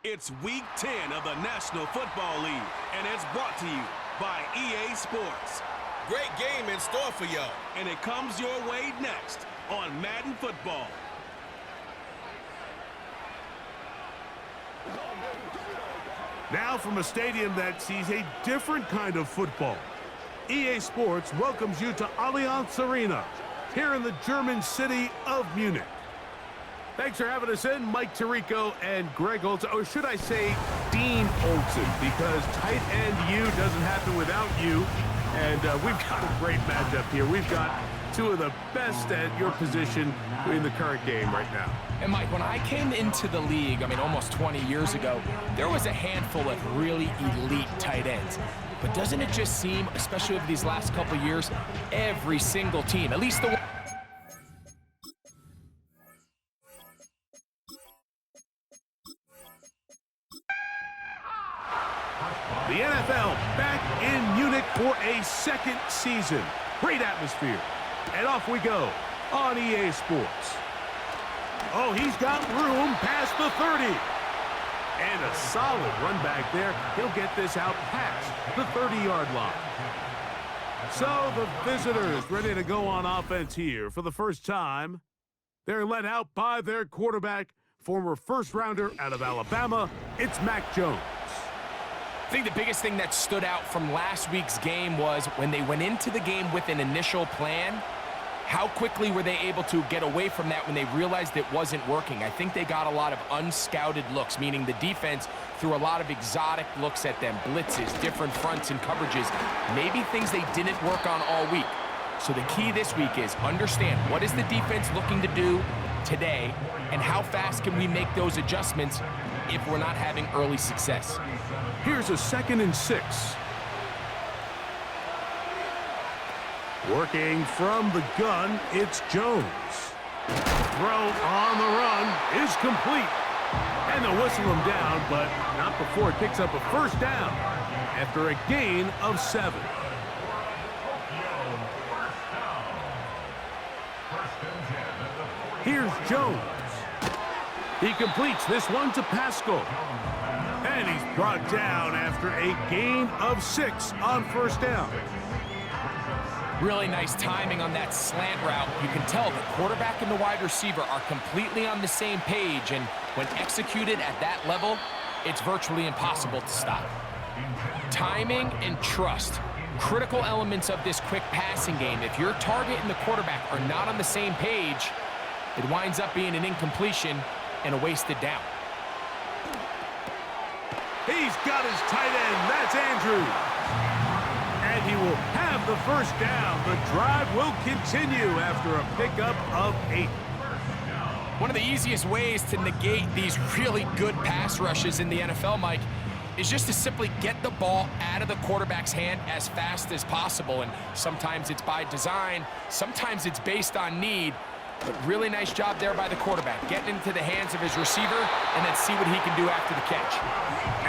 It's Week 10 of the National Football League, and it's brought to you by EA Sports. Great game in store for y'all. And it comes your way next on Madden Football. Now from a stadium that sees a different kind of football, EA Sports welcomes you to Allianz Arena, here in the German city of Munich. Thanks for having us in, Mike Tirico and Greg Olsen, or should I say Dean Olsen, because tight end U doesn't happen without you. And we've got a great matchup here. We've got two of the best at your position in the current game right now. And Mike, when I came into the league, almost 20 years ago, there was a handful of really elite tight ends. But doesn't it just seem, especially over these last couple of years, every single team, at least the The NFL back in Munich for a second season. Great atmosphere. And off we go on EA Sports. Oh, he's got room past the 30. And a solid run back there. He'll get this out past the 30-yard line. So the visitors ready to go on offense here for the first time. They're led out by their quarterback, former first-rounder out of Alabama. It's Mac Jones. I think the biggest thing that stood out from last week's game was when they went into the game with an initial plan, how quickly were they able to get away from that when they realized it wasn't working? I think they got a lot of unscouted looks, meaning the defense threw a lot of exotic looks at them, blitzes, different fronts and coverages, maybe things they didn't work on all week. So the key this week is understand what is the defense looking to do today and how fast can we make those adjustments if we're not having early success. Here's a 2nd and 6. Working from the gun, it's Jones. Throw on the run is complete. And they'll whistle him down, but not before it picks up a first down after a gain of 7. Here's Jones. He completes this one to Pascal. And he's brought down after a gain of 6 on first down. Really nice timing on that slant route. You can tell the quarterback and the wide receiver are completely on the same page, and when executed at that level, it's virtually impossible to stop. Timing and trust, critical elements of this quick passing game. If your target and the quarterback are not on the same page, it winds up being an incompletion and a wasted down. He's got his tight end. That's Andrews. And he will have the first down. The drive will continue after a pickup of 8. One of the easiest ways to negate these really good pass rushes in the NFL, Mike, is just to simply get the ball out of the quarterback's hand as fast as possible. And sometimes it's by design, sometimes it's based on need. But really nice job there by the quarterback, getting into the hands of his receiver, and then see what he can do after the catch.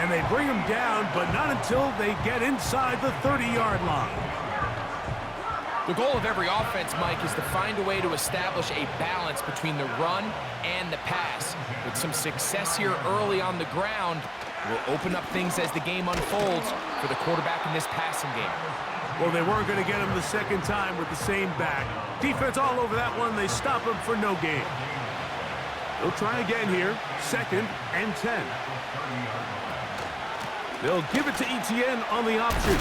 And they bring him down, but not until they get inside the 30-yard line. The goal of every offense, Mike, is to find a way to establish a balance between the run and the pass. With some success here early on the ground, will open up things as the game unfolds for the quarterback in this passing game. Well, they weren't going to get him the second time with the same back. Defense all over that one. They stop him for no gain. They'll try again here. 2nd and 10. They'll give it to Etienne on the option.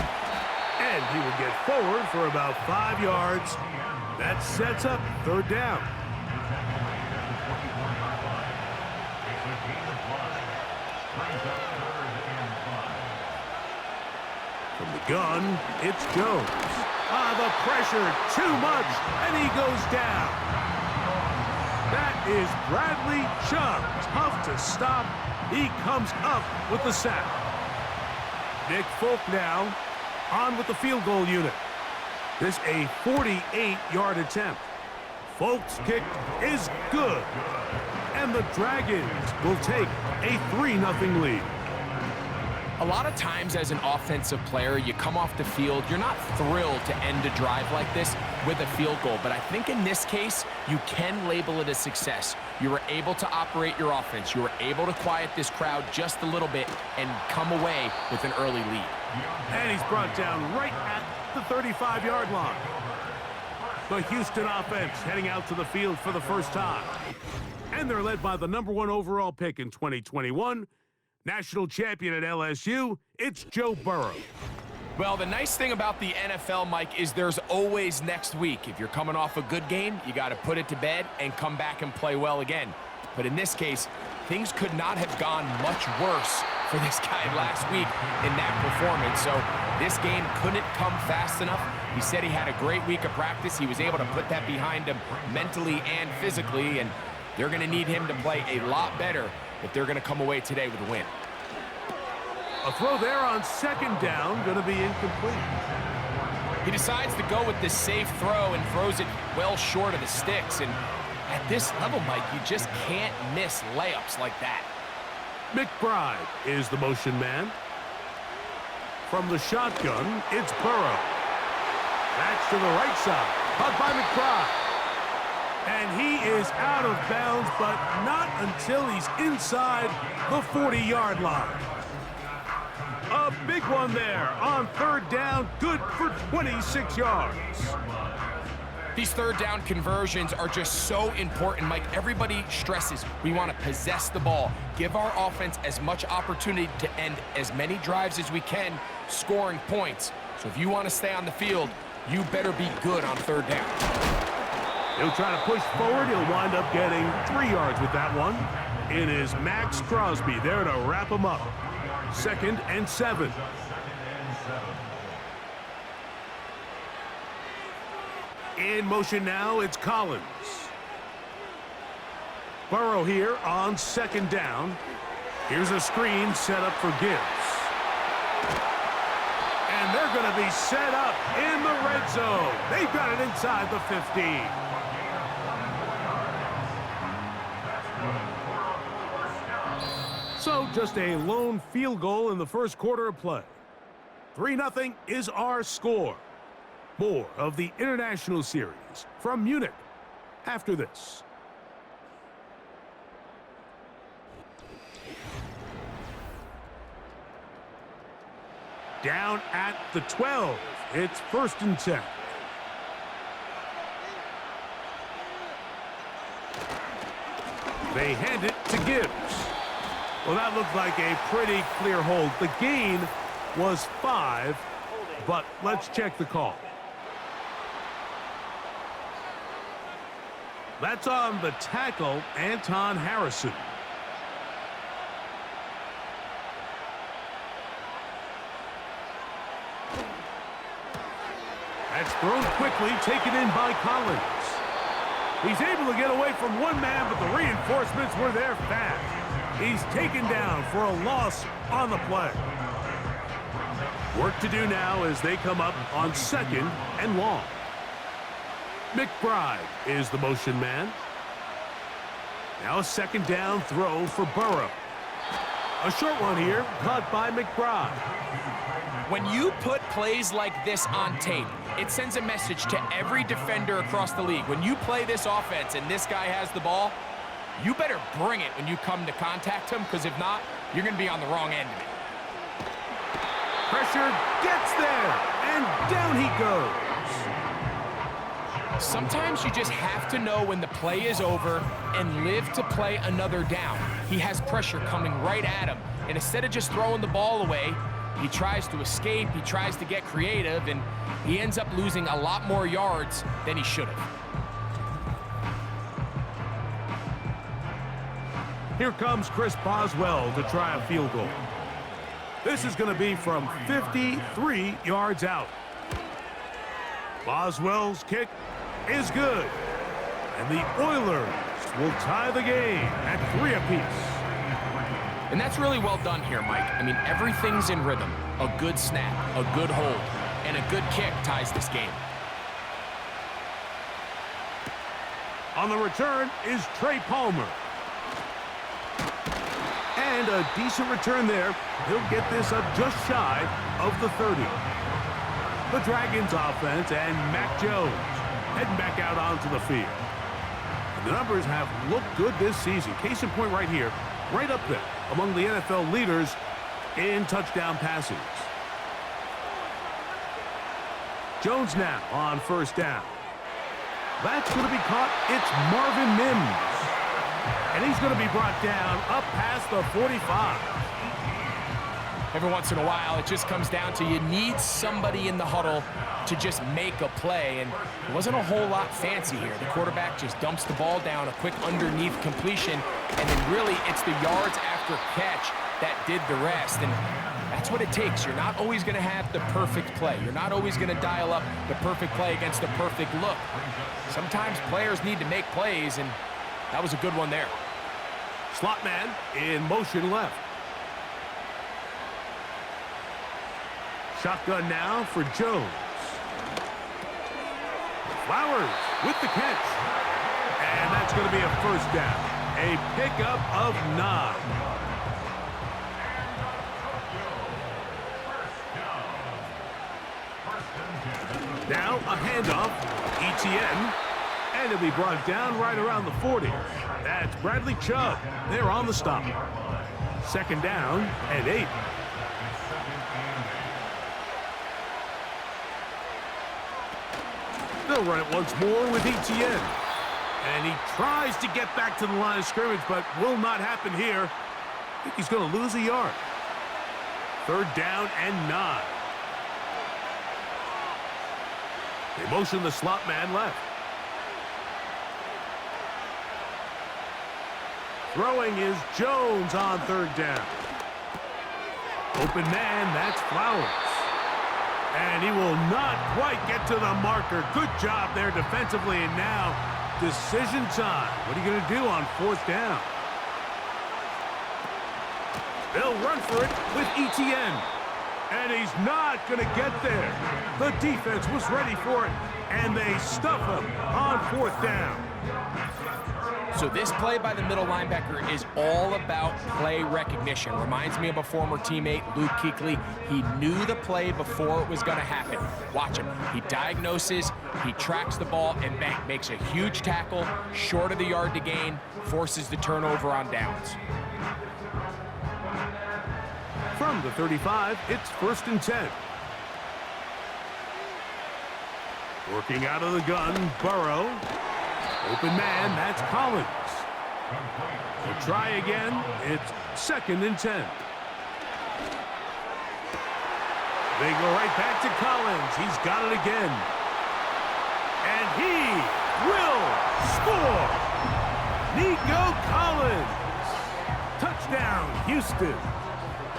And he will get forward for about 5 yards. That sets up 3rd down. From the gun, it's Jones. The pressure, too much, and he goes down. That is Bradley Chubb. Tough to stop. He comes up with the sack. Nick Folk now on with the field goal unit. This a 48-yard attempt. Folk's kick is good. And the Dragons will take a 3-0 lead. A lot of times as an offensive player, you come off the field, you're not thrilled to end a drive like this with a field goal. But I think in this case, you can label it a success. You were able to operate your offense. You were able to quiet this crowd just a little bit and come away with an early lead. And he's brought down right at the 35-yard line. The Houston offense heading out to the field for the first time. And they're led by the #1 overall pick in 2021, national champion at LSU, it's Joe Burrow. Well, the nice thing about the NFL, Mike, is there's always next week. If you're coming off a good game, you got to put it to bed and come back and play well again. But in this case, things could not have gone much worse for this guy last week in that performance. So this game couldn't come fast enough. He said he had a great week of practice. He was able to put that behind him mentally and physically, and they're going to need him to play a lot better if they're going to come away today with a win. A throw there on second down, going to be incomplete. He decides to go with this safe throw and throws it well short of the sticks. And at this level, Mike, you just can't miss layups like that. McBride is the motion man. From the shotgun, it's Burrow. That's to the right side, caught by McBride. And he is out of bounds, but not until he's inside the 40-yard line. A big one there on third down, good for 26 yards. These third down conversions are just so important, Mike. Everybody stresses we want to possess the ball, give our offense as much opportunity to end as many drives as we can, scoring points. So if you want to stay on the field, you better be good on third down. He'll try to push forward. He'll wind up getting 3 yards with that one. It is Max Crosby there to wrap him up. 2nd and 7. In motion now, it's Collins. Burrow here on 2nd down. Here's a screen set up for Gibbs. And they're going to be set up in the red zone. They've got it inside the 15. So just a lone field goal in the first quarter of play. 3-0 is our score. More of the International Series from Munich after this. Down at the 12. It's 1st and 10. They hand it to Gibbs. Well, that looked like a pretty clear hold. The gain was 5, but let's check the call. That's on the tackle, Anton Harrison. That's thrown quickly, taken in by Collins. He's able to get away from one man, but the reinforcements were there fast. He's taken down for a loss on the play. Work to do now as they come up on 2nd and long. McBride is the motion man. Now a 2nd down throw for Burrow. A short one here, caught by McBride. When you put plays like this on tape, it sends a message to every defender across the league. When you play this offense and this guy has the ball, you better bring it when you come to contact him, because if not, you're going to be on the wrong end of it. Pressure gets there, and down he goes. Sometimes you just have to know when the play is over and live to play another down. He has pressure coming right at him, and instead of just throwing the ball away, he tries to escape, he tries to get creative, and he ends up losing a lot more yards than he should have. Here comes Chris Boswell to try a field goal. This is going to be from 53 yards out. Boswell's kick is good. And the Oilers will tie the game at 3 apiece. And that's really well done here, Mike. I mean, everything's in rhythm. A good snap, a good hold, and a good kick ties this game. On the return is Trey Palmer. And a decent return there. He'll get this up just shy of the 30. The Dragons offense and Mac Jones heading back out onto the field. And the numbers have looked good this season. Case in point right here, right up there among the NFL leaders in touchdown passes. Jones now on first down. That's going to be caught. It's Marvin Mims. And he's going to be brought down up past the 45. Every once in a while, it just comes down to you need somebody in the huddle to just make a play, and it wasn't a whole lot fancy here. The quarterback just dumps the ball down, a quick underneath completion, and then really it's the yards after catch that did the rest, and that's what it takes. You're not always going to have the perfect play. You're not always going to dial up the perfect play against the perfect look. Sometimes players need to make plays, and that was a good one there. Slot man in motion left. Shotgun now for Jones. Flowers with the catch. And that's going to be a first down. A pickup of 9. Now a handoff. ETN. And he'll be brought down right around the 40. That's Bradley Chubb. They're on the stop. Second down and 8. They'll run it once more with ETN. And he tries to get back to the line of scrimmage, but will not happen here. I think he's going to lose a yard. Third down and 9. They motion the slot man left. Throwing is Jones on third down. Open man, that's Flowers. And he will not quite get to the marker. Good job there defensively, and now decision time. What are you going to do on fourth down? They'll run for it with ETN. And he's not going to get there. The defense was ready for it, and they stuff him on fourth down. So this play by the middle linebacker is all about play recognition. Reminds me of a former teammate, Luke Kuechly. He knew the play before it was going to happen. Watch him. He diagnoses, he tracks the ball, and bang, makes a huge tackle, short of the yard to gain, forces the turnover on downs. From the 35, it's first and 10. Working out of the gun, Burrow. Open man, that's Collins. We'll try again. It's second and 10. They go right back to Collins. He's got it again. And he will score. Nico Collins. Touchdown, Houston.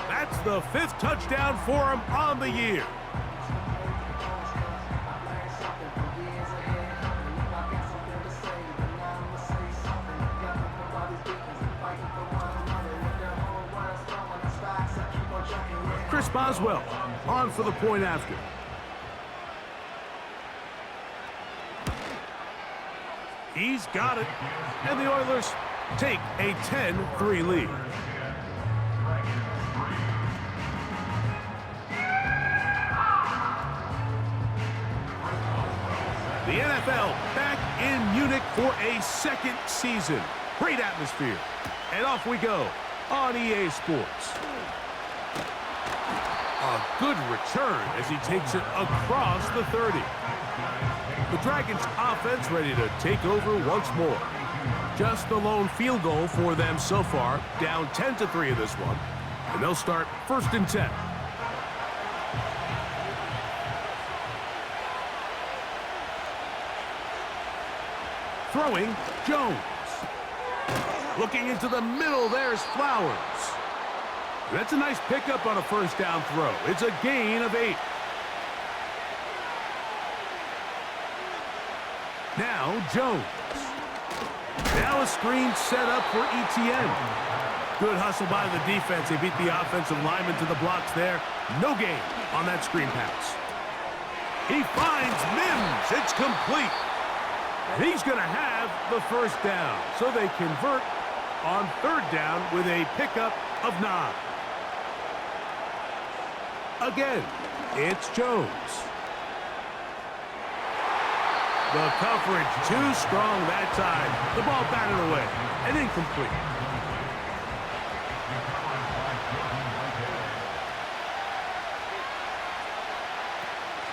That's the 5th touchdown for him on the year. Chris Boswell on for the point after. He's got it, and the Oilers take a 10-3 lead. The NFL back in Munich for a second season. Great atmosphere. And off we go on EA Sports. A good return as he takes it across the 30. The Dragons offense ready to take over once more. Just the lone field goal for them so far, down 10-3 in this one. And they'll start first and 10. Throwing, Jones. Looking into the middle, there's Flowers. That's a nice pickup on a first down throw. It's a gain of 8. Now Jones. Now a screen set up for ETN. Good hustle by the defense. They beat the offensive lineman to the blocks there. No gain on that screen pass. He finds Mims. It's complete. And he's going to have the first down. So they convert on third down with a pickup of 9. Again, it's Jones. The coverage too strong that time. The ball batted away and incomplete.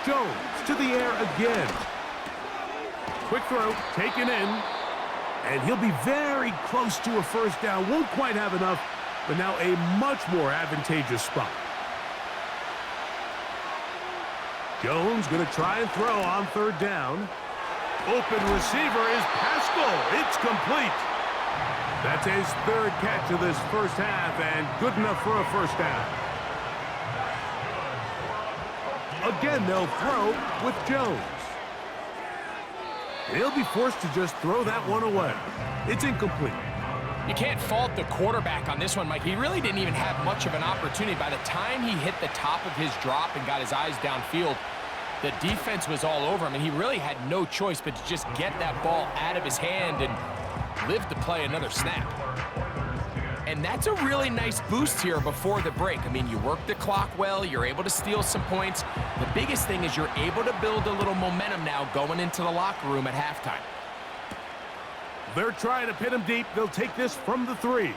Jones to the air again. Quick throw, taken in. And he'll be very close to a first down. Won't quite have enough, but now a much more advantageous spot. Jones going to try and throw on 3rd down. Open receiver is Pascal. It's complete. That's his 3rd catch of this first half and good enough for a first down. Again, they'll throw with Jones. He'll be forced to just throw that one away. It's incomplete. You can't fault the quarterback on this one, Mike. He really didn't even have much of an opportunity. By the time he hit the top of his drop and got his eyes downfield, the defense was all over him, and he really had no choice but to just get that ball out of his hand and live to play another snap. And that's a really nice boost here before the break. I mean, you work the clock well, you're able to steal some points. The biggest thing is you're able to build a little momentum now going into the locker room at halftime. They're trying to pin him deep. They'll take this from the 3.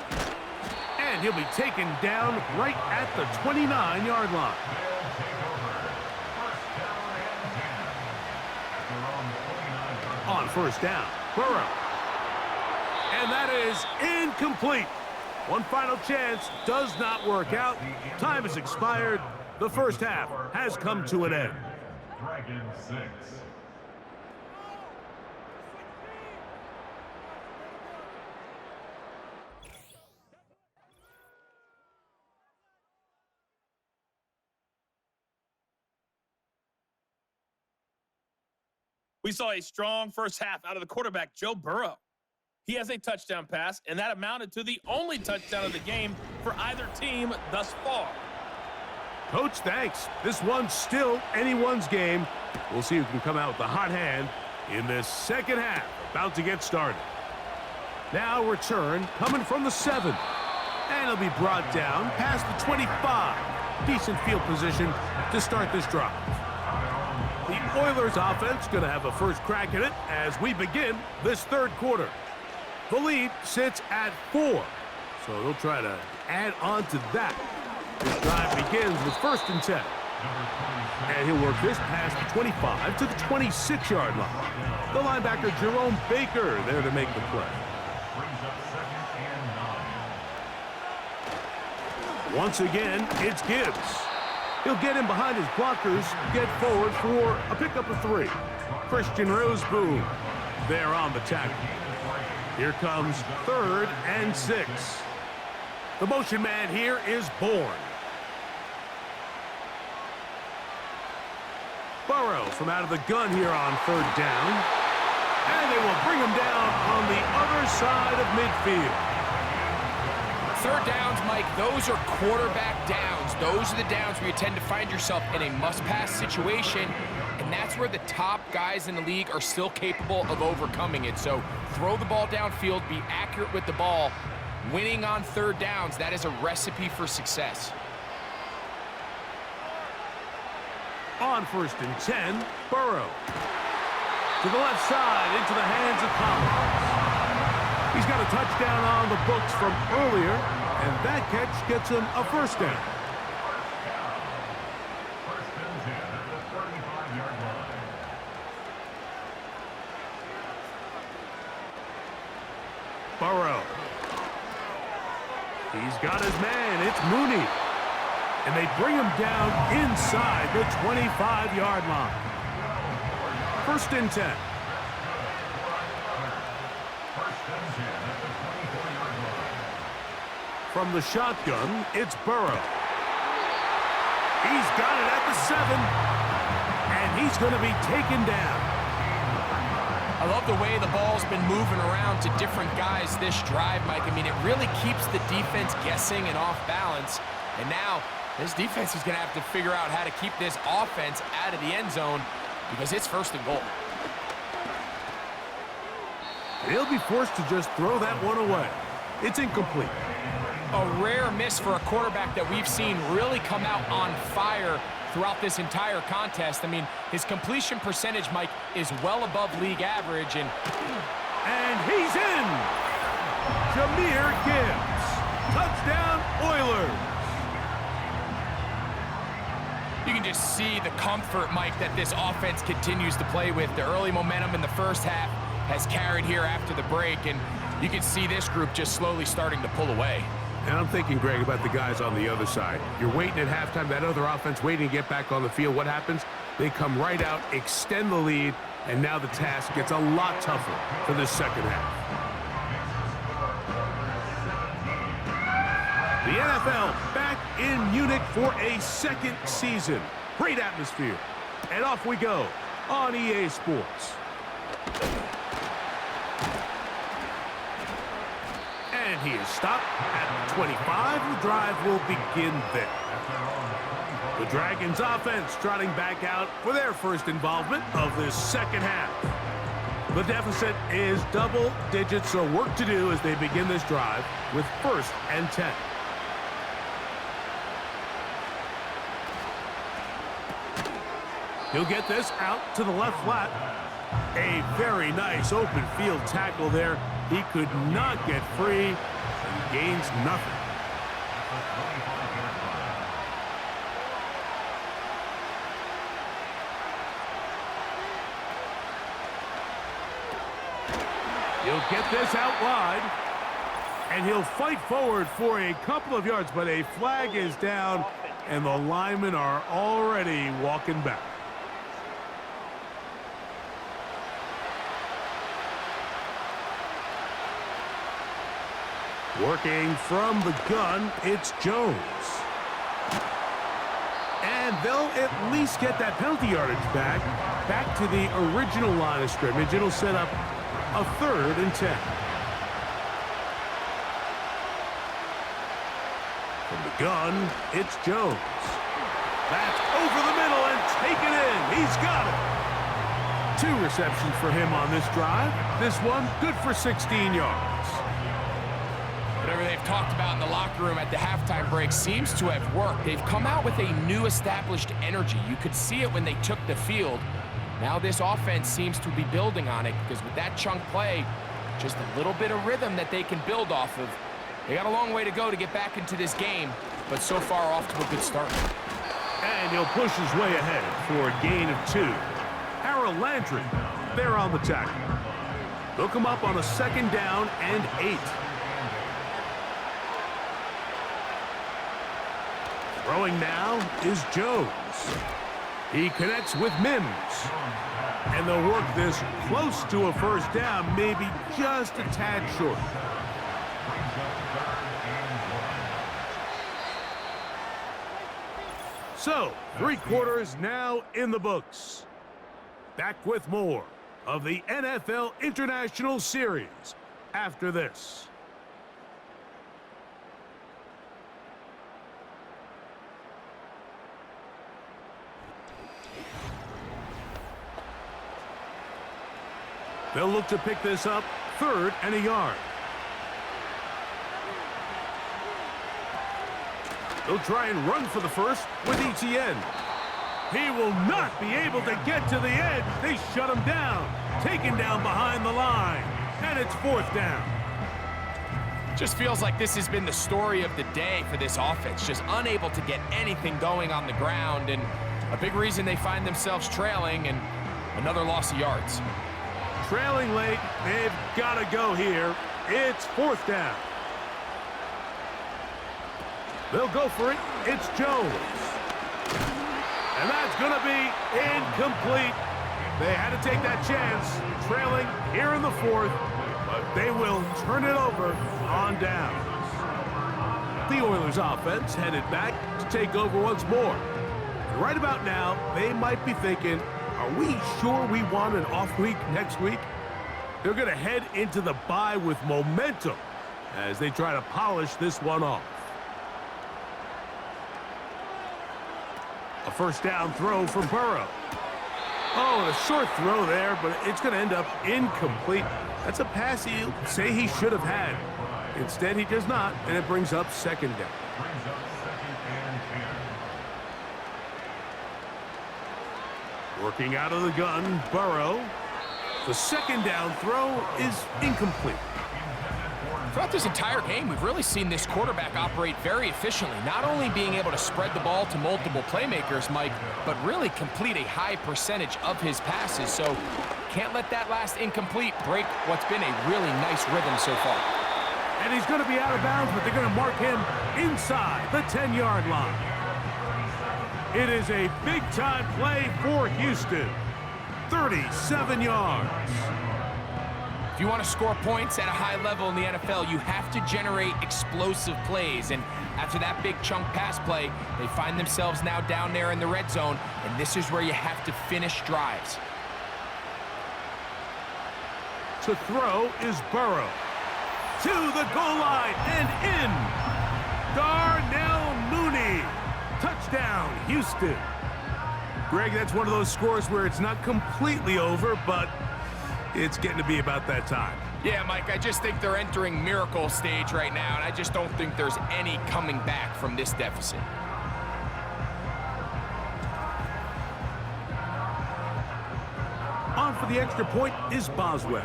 And he'll be taken down right at the 29-yard line. On 1st down, Burrow. And that is incomplete. One final chance does not work out. Time has expired. The first half has come to an end. Dragon 6. We saw a strong first half out of the quarterback, Joe Burrow. He has a touchdown pass, and that amounted to the only touchdown of the game for either team thus far. Coach, thanks. This one's still anyone's game. We'll see who can come out with the hot hand in this second half. About to get started. Now return coming from the 7. And it'll be brought down past the 25. Decent field position to start this drive. The Oilers offense going to have a first crack at it as we begin this 3rd quarter. The lead sits at 4, so they'll try to add on to that. This drive begins with 1st and 10. And he'll work this past the 25 to the 26-yard line. The linebacker, Jerome Baker, there to make the play. Once again, it's Gibbs. He'll get in behind his blockers, get forward for a pickup of 3. Christian Roseboom there on the tackle. Here comes 3rd and 6. The motion man here is Bourne. Burrow from out of the gun here on 3rd down. And they will bring him down on the other side of midfield. 3rd downs, Mike, those are quarterback downs. Those are the downs where you tend to find yourself in a must-pass situation, and that's where the top guys in the league are still capable of overcoming it. So throw the ball downfield, be accurate with the ball. Winning on 3rd downs, that is a recipe for success. On 1st and 10, Burrow. To the left side, into the hands of Collins. He's got a touchdown on the books from earlier, and that catch gets him a first down. First and 10 at the 35-yard line. Burrow. He's got his man. It's Mooney. And they bring him down inside the 25-yard line. 1st and 10. From the shotgun, it's Burrow. He's got it at the 7. And he's going to be taken down. I love the way the ball's been moving around to different guys this drive, Mike. I mean, it really keeps the defense guessing and off balance. And now, this defense is going to have to figure out how to keep this offense out of the end zone because it's 1st and goal. He'll be forced to just throw that one away. It's incomplete. a rare miss for a quarterback that we've seen really come out on fire throughout this entire contest. I mean, his completion percentage, Mike, is well above league average. And he's in! Jahmyr Gibbs. Touchdown, Oilers. You can just see the comfort, Mike, that this offense continues to play with. The early momentum in the first half has carried here after the break, and you can see this group just slowly starting to pull away. And I'm thinking, Greg, about the guys on the other side. You're waiting at halftime, that other offense waiting to get back on the field. What happens? They come right out, extend the lead, and now the task gets a lot tougher for this second half. The NFL back in Munich for a second season. Great atmosphere. And off we go on EA Sports. And he is stopped at the 25. The drive will begin there. The Dragons offense trotting back out for their first involvement of this second half. The deficit is double digits, so work to do as they begin this drive with 1st and 10. He'll get this out to the left flat. A very nice open field tackle there. He could not get free and gains nothing. He'll get this out wide. And he'll fight forward for a couple of yards, but a flag is down, and the linemen are already walking back. Working from the gun, it's Jones. And they'll at least get that penalty yardage back to the original line of scrimmage. It'll set up a 3rd and 10. From the gun, it's Jones. That's over the middle and taken in. He's got it. 2 receptions for him on this drive. This one good for 16 yards. Whatever they've talked about in the locker room at the halftime break seems to have worked. They've come out with a new established energy. You could see it when they took the field. Now this offense seems to be building on it because with that chunk play, just a little bit of rhythm that they can build off of. They got a long way to go to get back into this game, but so far off to a good start. And he'll push his way ahead for a gain of 2. Harold Landry, there on the tackle. They'll come up on a 2nd down and 8. Throwing now is Jones. He connects with Mims. And they'll work this close to a 1st down, maybe just a tad short. So, 3 quarters now in the books. Back with more of the NFL International Series after this. They'll look to pick this up 3rd and a yard. They'll try and run for the 1st with ETN. He will not be able to get to the edge. They shut him down. Taken down behind the line. And it's 4th down. Just feels like this has been the story of the day for this offense. Just unable to get anything going on the ground. And a big reason they find themselves trailing and another loss of yards. Trailing late, they've got to go here. It's 4th down. They'll go for it. It's Jones. And that's going to be incomplete. They had to take that chance, trailing here in the 4th, but they will turn it over on down. The Oilers offense headed back to take over once more. And right about now, they might be thinking, are we sure we want an off week next week? They're going to head into the bye with momentum as they try to polish this one off. A 1st down throw for Burrow. Oh, a short throw there, but it's going to end up incomplete. That's a pass he'll say he should have had. Instead, he does not, and it brings up second down. Brings up second and 10. Working out of the gun, Burrow. The second down throw is incomplete. Throughout this entire game, we've really seen this quarterback operate very efficiently, not only being able to spread the ball to multiple playmakers, Mike, but really complete a high percentage of his passes. So can't let that last incomplete break what's been a really nice rhythm so far. And he's going to be out of bounds, but they're going to mark him inside the 10-yard line. It is a big-time play for Houston. 37 yards. If you want to score points at a high level in the NFL, you have to generate explosive plays. And after that big chunk pass play, they find themselves now down there in the red zone, and this is where you have to finish drives. To throw is Burrow. To the goal line and in. Darnell Mooney. Touchdown, Houston. Greg, that's one of those scores where it's not completely over, but it's getting to be about that time. Yeah, Mike, I just think they're entering miracle stage right now, and I just don't think there's any coming back from this deficit. On for the extra point is Boswell.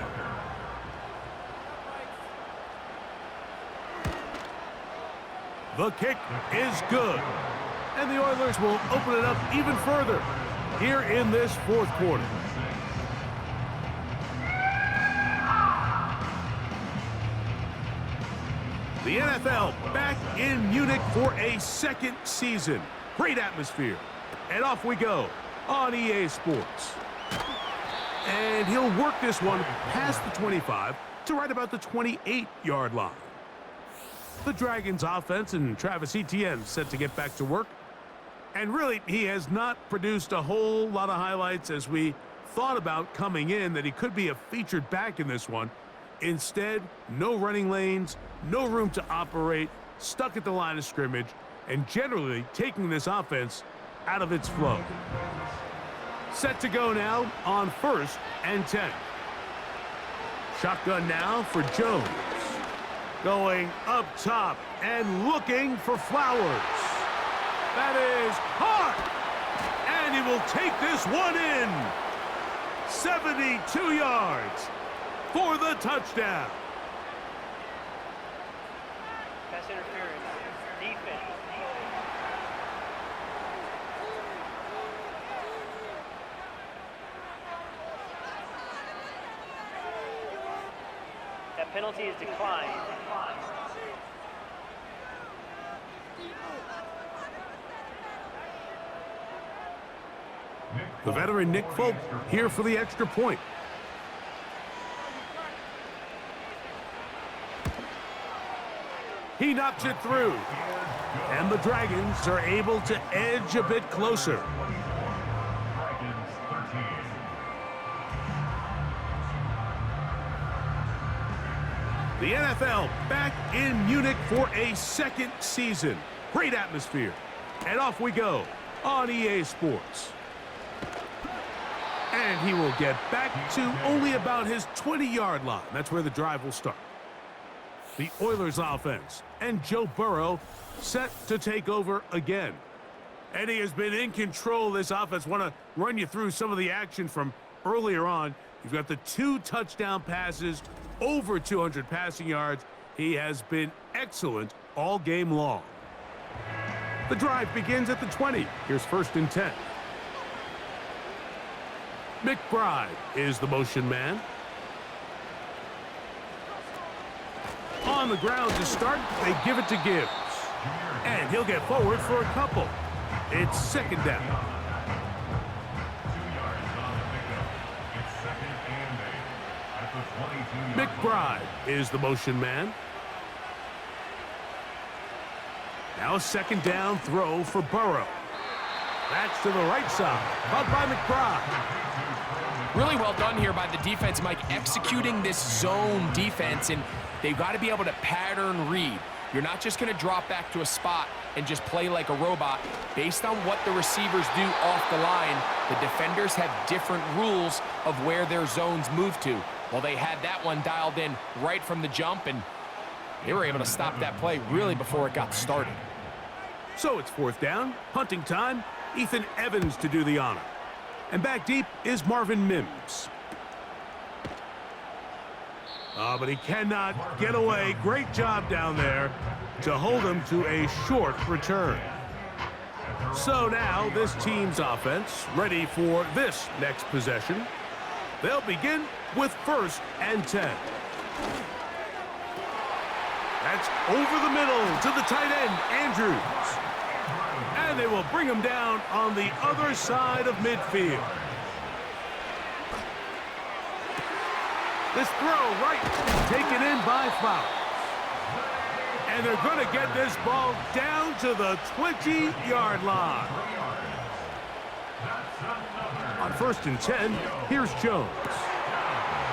The kick is good. And the Oilers will open it up even further here in this fourth quarter. The NFL back in Munich for a second season. Great atmosphere. And off we go on EA Sports. And he'll work this one past the 25 to right about the 28-yard line. The Dragons offense and Travis Etienne set to get back to work. And really, he has not produced a whole lot of highlights as we thought about coming in that he could be a featured back in this one. Instead, no running lanes, no room to operate, stuck at the line of scrimmage, and generally taking this offense out of its flow. Set to go now on 1st and 10. Shotgun now for Jones. Going up top and looking for Flowers. That is hard. And he will take this one in. 72 yards for the touchdown. Pass interference. Defense. That penalty is declined. The veteran Nick Folk here for the extra point. He knocks it through. And the Dragons are able to edge a bit closer. Dragons 13. The NFL back in Munich for a second season. Great atmosphere. And off we go on EA Sports. And he will get back to only about his 20-yard line. That's where the drive will start. The Oilers offense and Joe Burrow set to take over again. And he has been in control of this offense. Want to run you through some of the action from earlier on. You've got the 2 touchdown passes, over 200 passing yards. He has been excellent all game long. The drive begins at the 20. Here's 1st and 10. McBride is the motion man. On the ground to start, they give it to Gibbs. And he'll get forward for a couple. It's 2nd down. 2 yards on the pickup. It's 2nd and 8 at the 22-yard line. McBride is the motion man. Now a 2nd down throw for Burrow. That's to the right side. Caught by McBride. Really well done here by the defense, Mike, executing this zone defense, and they've got to be able to pattern read. You're not just going to drop back to a spot and just play like a robot. Based on what the receivers do off the line, the defenders have different rules of where their zones move to. Well, they had that one dialed in right from the jump, and They were able to stop that play really before it got started. So it's 4th down, punting time. Ethan Evans to do the honor. And back deep is Marvin Mims. But he cannot get away. Great job down there to hold him to a short return. So now this team's offense ready for this next possession. They'll begin with 1st and 10. That's over the middle to the tight end, Andrews. And they will bring him down on the other side of midfield. This throw right taken in by Flowers. And they're going to get this ball down to the 20-yard line. On 1st and 10, here's Jones.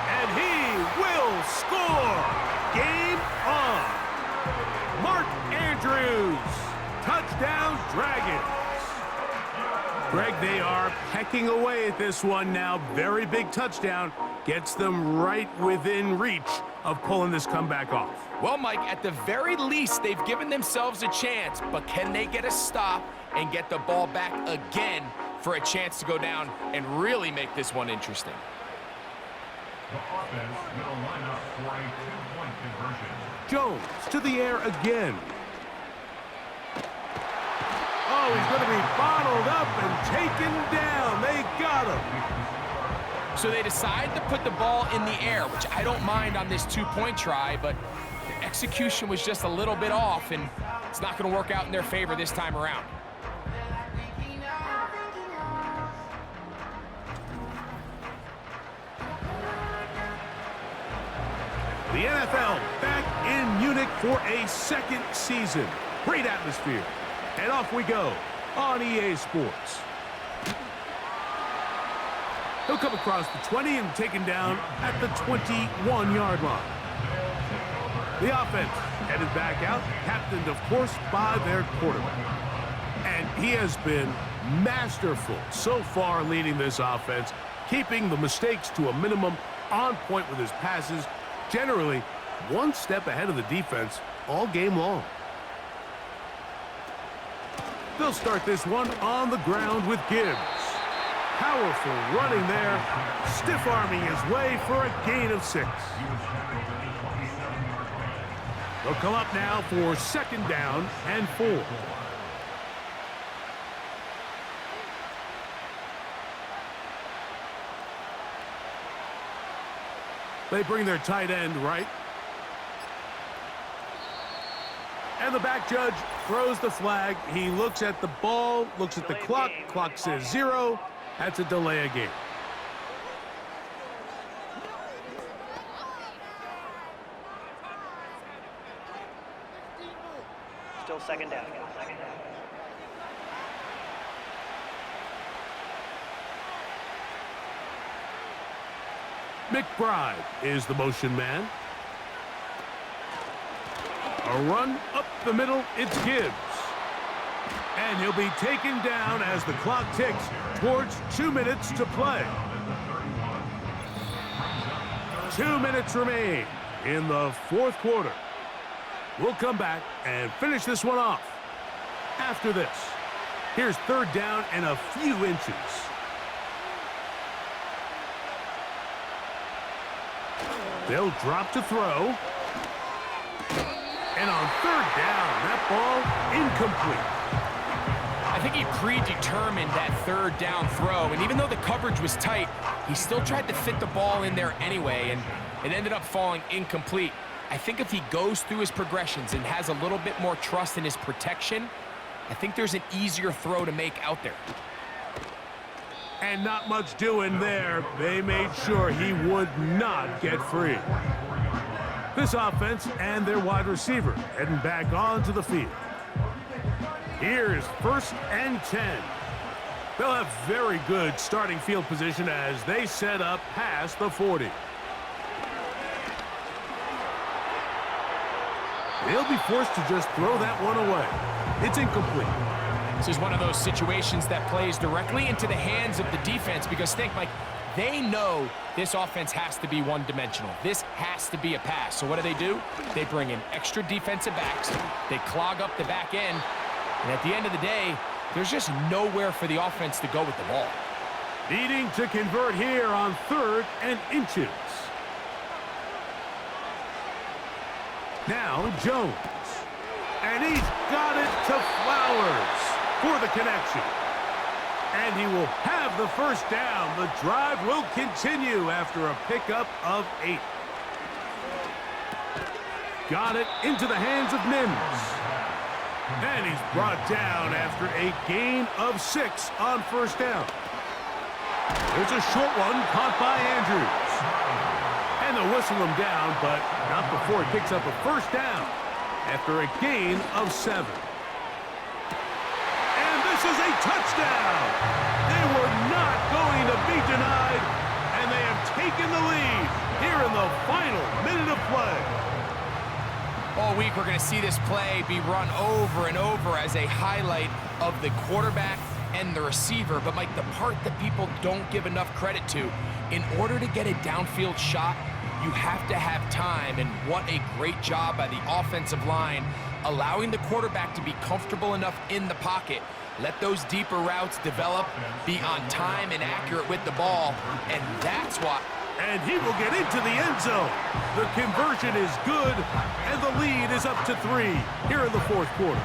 And he will score. Game on. Mark Andrews. Touchdown, Dragons. Greg, they are pecking away at this one now. Very big touchdown. Gets them right within reach of pulling this comeback off. Well, Mike, at the very least, they've given themselves a chance, but can they get a stop and get the ball back again for a chance to go down and really make this one interesting? The offense will line up for a 2-point conversion. Jones to the air again. Oh, he's going to be bottled up and taken down. They got him. So they decide to put the ball in the air, which I don't mind on this 2-point try, but the execution was just a little bit off, and it's not going to work out in their favor this time around. The NFL back in Munich for a 2nd season. Great atmosphere. And off we go on EA Sports. He'll come across the 20 and taken down at the 21-yard line. The offense headed back out, captained, of course, by their quarterback. And he has been masterful so far leading this offense, keeping the mistakes to a minimum, on point with his passes, generally one step ahead of the defense all game long. They'll start this one on the ground with Gibbs. Powerful running there, stiff-arming his way for a gain of 6. They'll come up now for 2nd down and 4. They bring their tight end right. And the back judge throws the flag. He looks at the ball, looks at the clock. Clock says 0. That's a delay of game. Still 2nd down. McBride is the motion man. A run up the middle, it's Gibbs. And he'll be taken down as the clock ticks towards 2 minutes to play. 2 minutes remain in the 4th quarter. We'll come back and finish this one off after this. Here's 3rd down and a few inches. They'll drop to throw. And on 3rd down, that ball incomplete. I think he predetermined that 3rd down throw, and even though the coverage was tight, he still tried to fit the ball in there anyway, and it ended up falling incomplete. I think if he goes through his progressions and has a little bit more trust in his protection, I think there's an easier throw to make out there. And not much doing there. They made sure he would not get free. This offense and their wide receiver heading back onto the field. Here's 1st and 10. They'll have very good starting field position as they set up past the 40. They'll be forced to just throw that one away. It's incomplete. This is one of those situations that plays directly into the hands of the defense because think, like, they know this offense has to be one-dimensional. This has to be a pass. So what do? They bring in extra defensive backs. They clog up the back end. And at the end of the day, there's just nowhere for the offense to go with the ball. Needing to convert here on 3rd and inches. Now Jones. And he's got it to Flowers for the connection. And he will have the first down. The drive will continue after a pickup of 8. Got it into the hands of Mims. And he's brought down after a gain of 6 on first down. There's a short one caught by Andrews. And they'll whistle him down, but not before he picks up a first down after a gain of 7. And this is a touchdown. They were not going to be denied, and they have taken the lead here in the final minute of play. All week, we're going to see this play be run over and over as a highlight of the quarterback and the receiver. But, Mike, the part that people don't give enough credit to, in order to get a downfield shot, you have to have time. And what a great job by the offensive line, allowing the quarterback to be comfortable enough in the pocket. Let those deeper routes develop, be on time and accurate with the ball, and that's why. And he will get into the end zone. The conversion is good, and the lead is up to 3 here in the 4th quarter.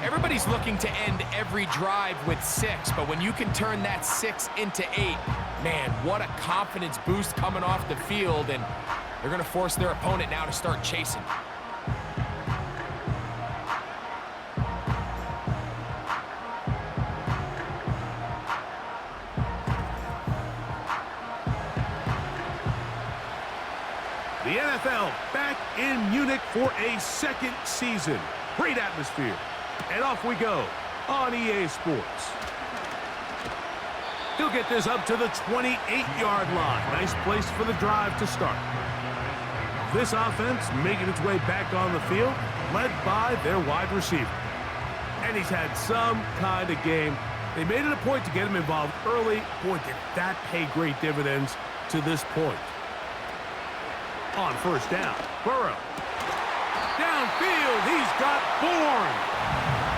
Everybody's looking to end every drive with 6, but when you can turn that 6 into 8, man, what a confidence boost coming off the field, and they're going to force their opponent now to start chasing. The NFL back in Munich for a 2nd season. Great atmosphere. And off we go on EA Sports. He'll get this up to the 28-yard line. Nice place for the drive to start. This offense making its way back on the field, led by their wide receiver. And he's had some kind of game. They made it a point to get him involved early. Boy, did that pay great dividends to this point. On first down, Burrow. Downfield, he's got Bourne.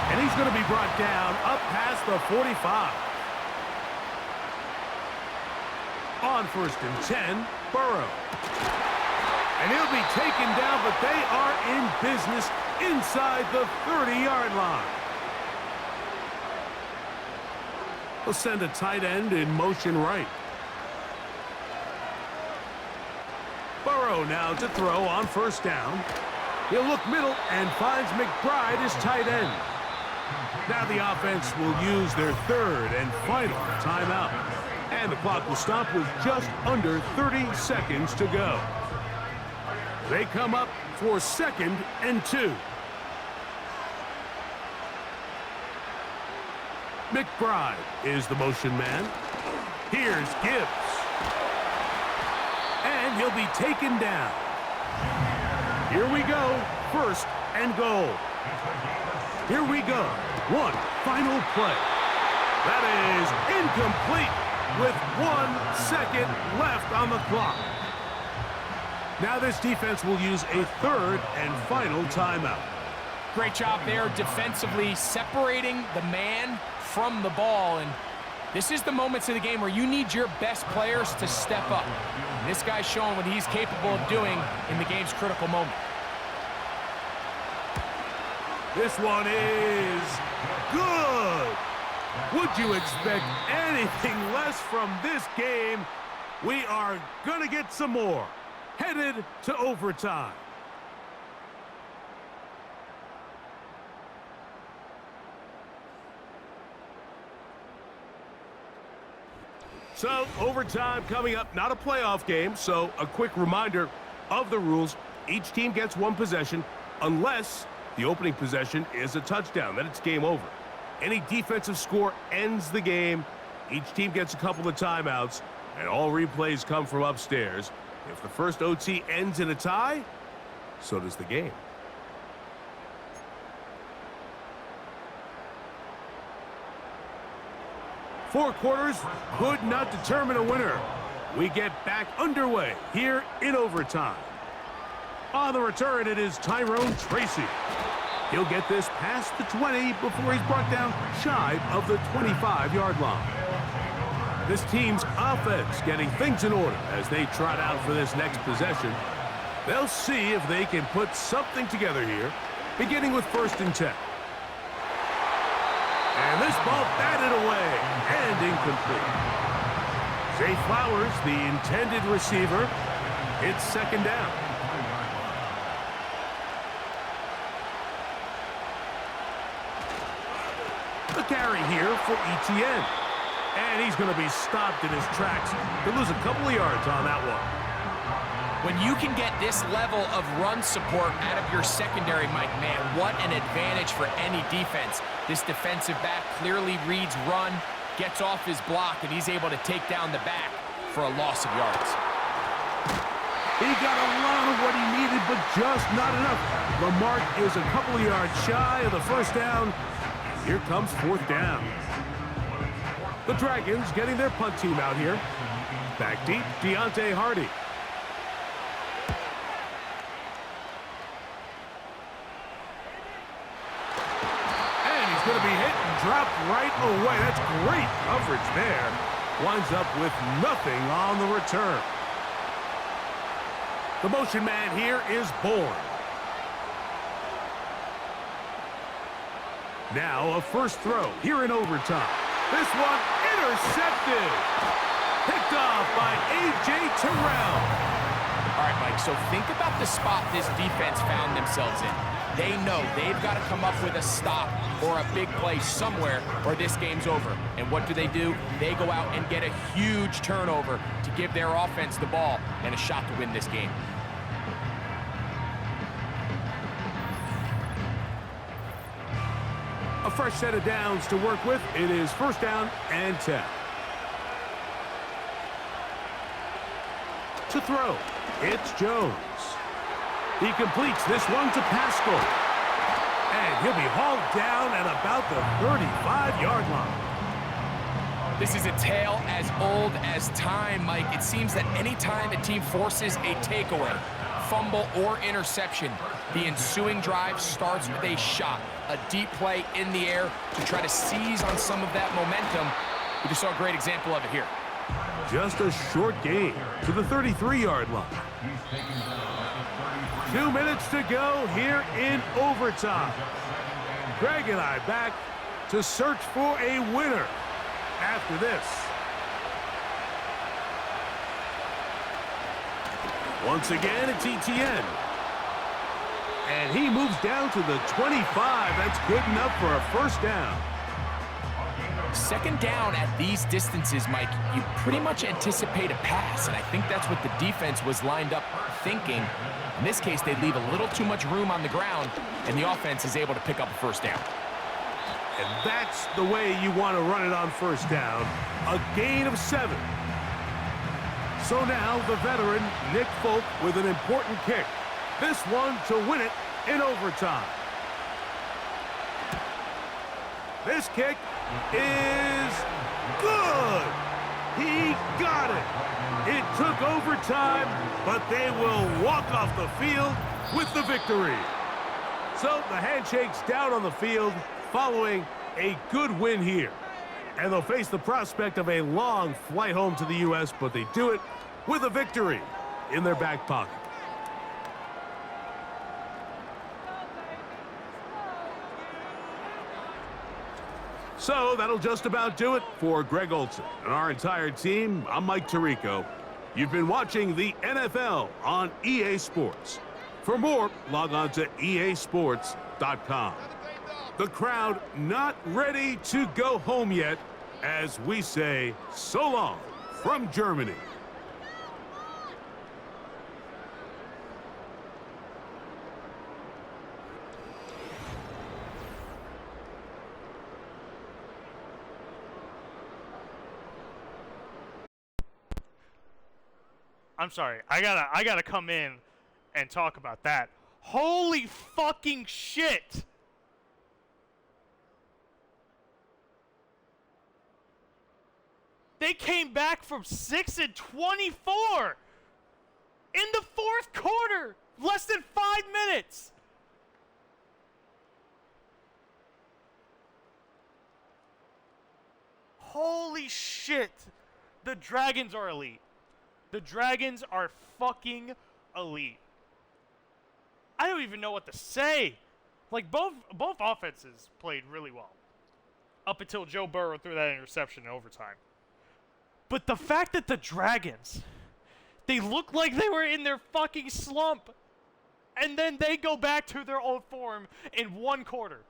And he's going to be brought down up past the 45. On 1st and 10, Burrow. And he'll be taken down, but they are in business inside the 30-yard line. They'll send a tight end in motion right. Burrow now to throw on first down. He'll look middle and finds McBride as tight end. Now the offense will use their 3rd and final timeout. And the clock will stop with just under 30 seconds to go. They come up for 2nd and 2. McBride is the motion man. Here's Gibbs. And he'll be taken down. Here we go. 1st and goal. Here we go. One final play. That is incomplete with 1 second left on the clock. Now this defense will use a 3rd and final timeout. Great job there defensively, separating the man from the ball. And this is the moments of the game where you need your best players to step up. And this guy's showing what he's capable of doing in the game's critical moment. This one is good. Would you expect anything less from this game? We are going to get some more. Headed to overtime. So, overtime coming up. Not a playoff game, so a quick reminder of the rules. Each team gets 1 possession unless the opening possession is a touchdown. Then it's game over. Any defensive score ends the game. Each team gets a couple of timeouts, and all replays come from upstairs. If the first OT ends in a tie, so does the game. 4 quarters could not determine a winner. We get back underway here in overtime. On the return, it is Tyrone Tracy. He'll get this past the 20 before he's brought down shy of the 25-yard line. This team's offense getting things in order as they trot out for this next possession. They'll see if they can put something together here, beginning with 1st and 10. And this ball batted away and incomplete. Zay Flowers, the intended receiver, it's 2nd down. The carry here for Etienne. And he's going to be stopped in his tracks. He'll lose a couple of yards on that one. When you can get this level of run support out of your secondary, Mike, man, what an advantage for any defense. This defensive back clearly reads run, gets off his block, and he's able to take down the back for a loss of yards. He got a lot of what he needed, but just not enough. The mark is a couple of yards shy of the 1st down. Here comes 4th down. The Dragons getting their punt team out here. Back deep, Deontay Hardy. And he's going to be hit and dropped right away. That's great coverage there. Winds up with nothing on the return. The motion man here is Bourne. Now a 1st throw here in overtime. This one intercepted. Picked off by A.J. Terrell. All right, Mike, so think about the spot this defense found themselves in. They know they've got to come up with a stop or a big play somewhere or this game's over. And what do? They go out and get a huge turnover to give their offense the ball and a shot to win this game. A fresh set of downs to work with. It is 1st down and 10. To throw, it's Jones. He completes this one to Pascal. And he'll be hauled down at about the 35-yard line. This is a tale as old as time, Mike. It seems that any time a team forces a takeaway, fumble, or interception, the ensuing drive starts with a shot, a deep play in the air to try to seize on some of that momentum. We just saw a great example of it here. Just a short gain to the 33-yard line. 2 minutes to go here in overtime. Greg and I back to search for a winner after this. Once again, it's Etienne. And he moves down to the 25. That's good enough for a 1st down. 2nd down at these distances, Mike, you pretty much anticipate a pass, and I think that's what the defense was lined up thinking. In this case, they leave a little too much room on the ground, and the offense is able to pick up a 1st down. And that's the way you want to run it on 1st down. A gain of 7. So now the veteran, Nick Folk, with an important kick. This one to win it in overtime. This kick is good. He got it. It took overtime, but they will walk off the field with the victory. So the handshake's down on the field following a good win here. And they'll face the prospect of a long flight home to the U.S., but they do it with a victory in their back pocket. So that'll just about do it for Greg Olson and our entire team. I'm Mike Tirico. You've been watching the NFL on EA Sports. For more, log on to easports.com. The crowd not ready to go home yet as we say so long from Germany. I'm sorry. I gotta come in and talk about that. Holy fucking shit! They came back from 6 and 24 in the fourth quarter. Less than 5 minutes. Holy shit. The Dragons are elite. The Dragons are fucking elite. I don't even know what to say. Like, both offenses played really well. Up until Joe Burrow threw that interception in overtime. But the fact that the Dragons, they looked like they were in their fucking slump. And then they go back to their old form in one quarter.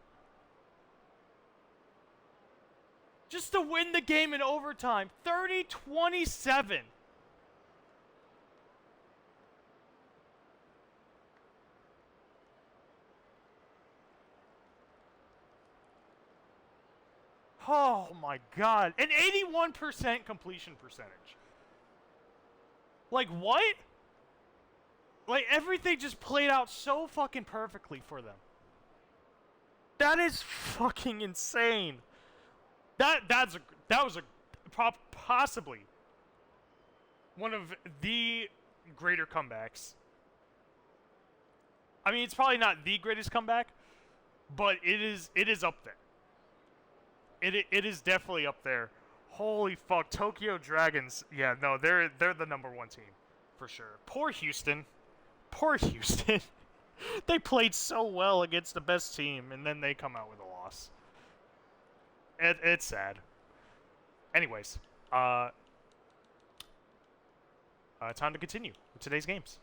Just to win the game in overtime. 30-27. Oh my god. An 81% completion percentage. Like, what? Like, everything just played out so fucking perfectly for them. That is fucking insane. That was possibly one of the greater comebacks. I mean, it's probably not the greatest comeback, but it is up there. It is definitely up there. Holy fuck, Tokyo Dragons. Yeah, no, they're the number one team for sure. Poor Houston. Poor Houston. They played so well against the best team, and then they come out with a loss. It's sad. Anyways, time to continue with today's games.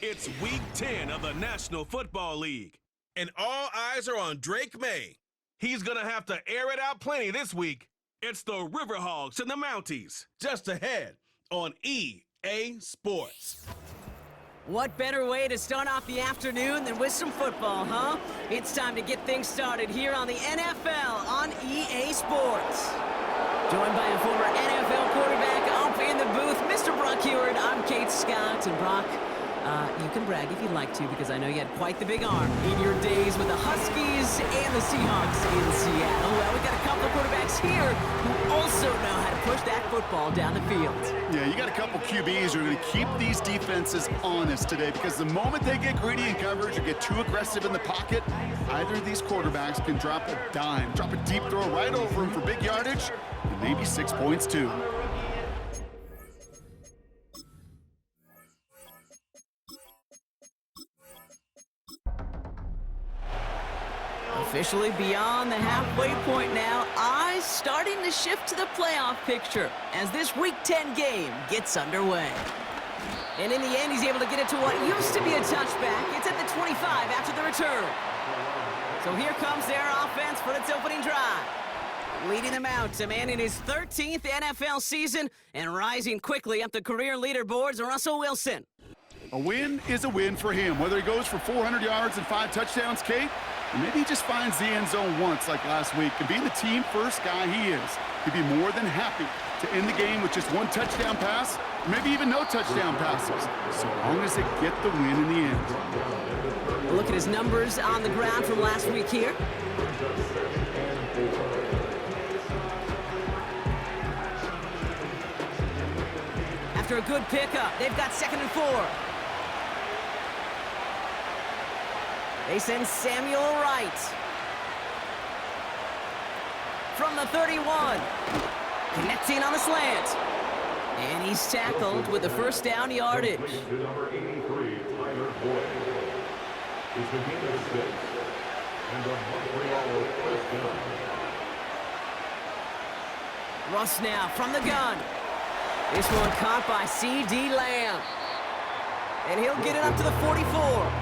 It's Week 10 of the National Football League. And all eyes are on Drake May. He's going to have to air it out plenty this week. It's the Riverhawks and the Mounties. Just ahead on EA Sports. What better way to start off the afternoon than with some football, huh? It's time to get things started here on the NFL on EA Sports. Joined by a former NFL quarterback up in the booth, Mr. Brock Heward. I'm Kate Scott, and Brock, you can brag if you'd like to, because I know you had quite the big arm in your days with the Huskies and the Seahawks in Seattle. Well, we got a couple of quarterbacks here who also know how to push that football down the field. Yeah, you got a couple QBs who are going to keep these defenses honest today, because the moment they get greedy in coverage or get too aggressive in the pocket, either of these quarterbacks can drop a dime, drop a deep throw right over them for big yardage, and maybe 6 points too. Officially beyond the halfway point now, eyes starting to shift to the playoff picture as this Week 10 game gets underway. And in the end, he's able to get it to what used to be a touchback. It's at the 25 after the return. So here comes their offense for its opening drive. Leading them out, a man in his 13th NFL season and rising quickly up the career leaderboards, Russell Wilson. A win is a win for him, whether he goes for 400 yards and 5 touchdowns, Kate, or maybe he just finds the end zone once like last week. And being the team-first guy he is, he'd be more than happy to end the game with just 1 touchdown pass, or maybe even no touchdown passes, so long as they get the win in the end. Look at his numbers on the ground from last week here. After a good pickup, they've got 2nd and 4. They send Samuel Wright. From the 31. Connecting on the slant. And he's tackled with the first down yardage. Number 83, Tyler Boyd. It's the game of 6. And the Montreal first down. Russ now from the gun. This one caught by C.D. Lamb. And he'll get it up to the 44.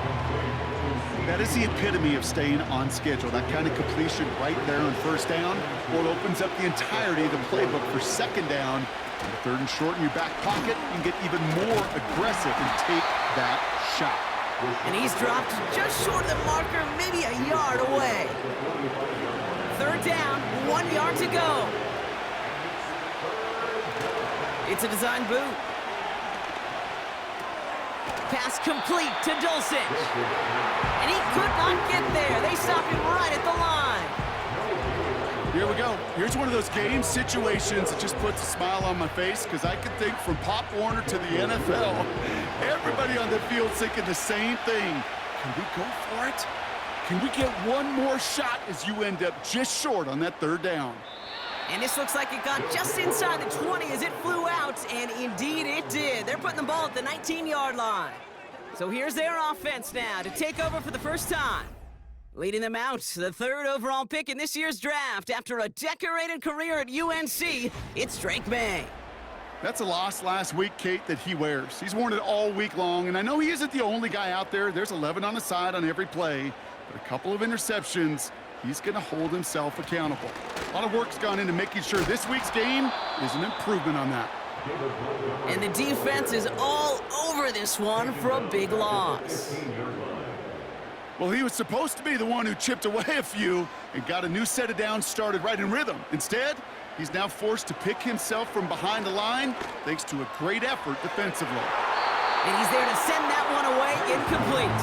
That is the epitome of staying on schedule. That kind of completion right there on first down, or it opens up the entirety of the playbook for 2nd down. And 3rd and short in your back pocket, you can get even more aggressive and take that shot. And he's dropped just short of the marker, maybe a yard away. 3rd down, 1 yard to go. It's a design boot. Pass complete to Dulcich. And he could not get there. They stop him right at the line. Here we go. Here's one of those game situations that just puts a smile on my face, because I can think from Pop Warner to the NFL, everybody on the field thinking the same thing. Can we go for it? Can we get one more shot as you end up just short on that 3rd down? And this looks like it got just inside the 20 as it flew out, and indeed it did. They're putting the ball at the 19-yard line. So here's their offense now to take over for the first time. Leading them out, the 3rd overall pick in this year's draft after a decorated career at UNC, it's Drake May. That's a loss last week, Kate, that he wears. He's worn it all week long, and I know he isn't the only guy out there. There's 11 on the side on every play, but a couple of interceptions. He's going to hold himself accountable. A lot of work's gone into making sure this week's game is an improvement on that. And the defense is all over this one for a big loss. Well, he was supposed to be the one who chipped away a few and got a new set of downs started right in rhythm. Instead, he's now forced to pick himself from behind the line thanks to a great effort defensively. And he's there to send that one away incomplete.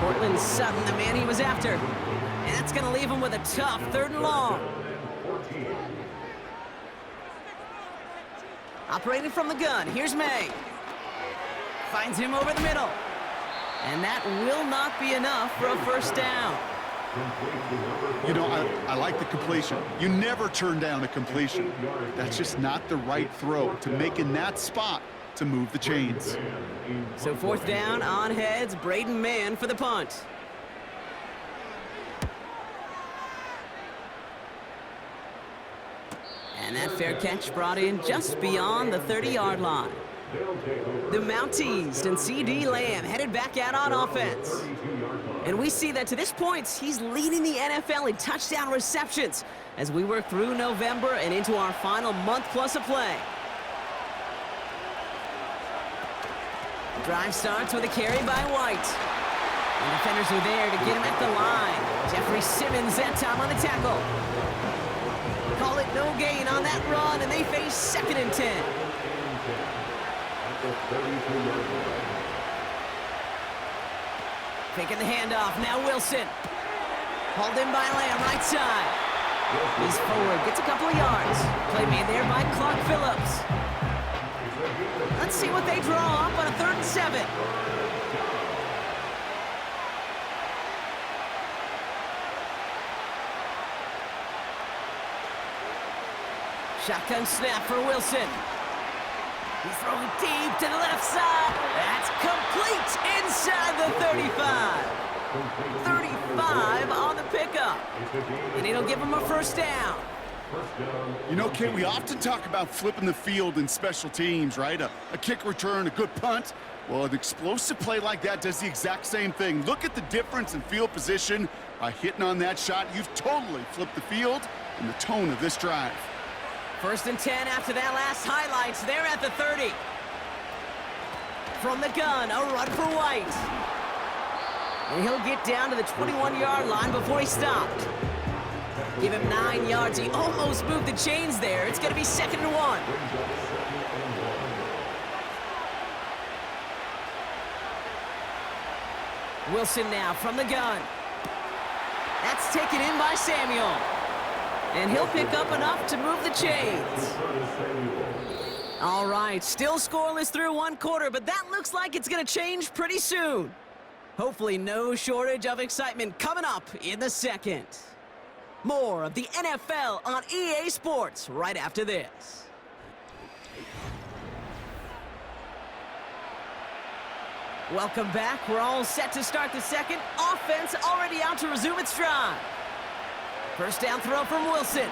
Cortland Sutton, the man he was after. And that's going to leave him with a tough 3rd and long. Operating from the gun, here's May. Finds him over the middle. And that will not be enough for a first down. You know, I like the completion. You never turn down a completion. That's just not the right throw to make in that spot to move the chains. So 4th down on heads, Braden Mann for the punt. And that fair catch brought in just beyond the 30-yard line. The Mounties and C.D. Lamb headed back out on offense. And we see that to this point, he's leading the NFL in touchdown receptions as we work through November and into our final month plus of play. Drive starts with a carry by White. And defenders are there to get him at the line. Jeffrey Simmons that time on the tackle. Call it no gain on that run, and they face 2nd and 10. Faking the handoff, now Wilson. Hauled in by Lamb, right side. He's forward, gets a couple of yards. Play made there by Clark Phillips. Let's see what they draw up on a 3rd and 7. Shotgun snap for Wilson. He's throwing deep to the left side. That's complete inside the 35. 35 on the pick. pickup. And it'll give him a first down. You know, Kate, we often talk about flipping the field in special teams, right? A kick return, a good punt. Well, an explosive play like that does the exact same thing. Look at the difference in field position. By hitting on that shot, you've totally flipped the field and the tone of this drive. 1st and 10 after that last highlights. They're at the 30. From the gun, a run for White. And he'll get down to the 21-yard line before he stopped. Give him 9 yards. He almost moved the chains there. It's going to be 2nd and 1. Wilson now from the gun. That's taken in by Samuel. And he'll pick up enough to move the chains. All right, still scoreless through 1 quarter, but that looks like it's going to change pretty soon. Hopefully no shortage of excitement coming up in the 2nd. More of the NFL on EA Sports right after this. Welcome back. We're all set to start the 2nd. Offense already out to resume its drive. First down throw from Wilson.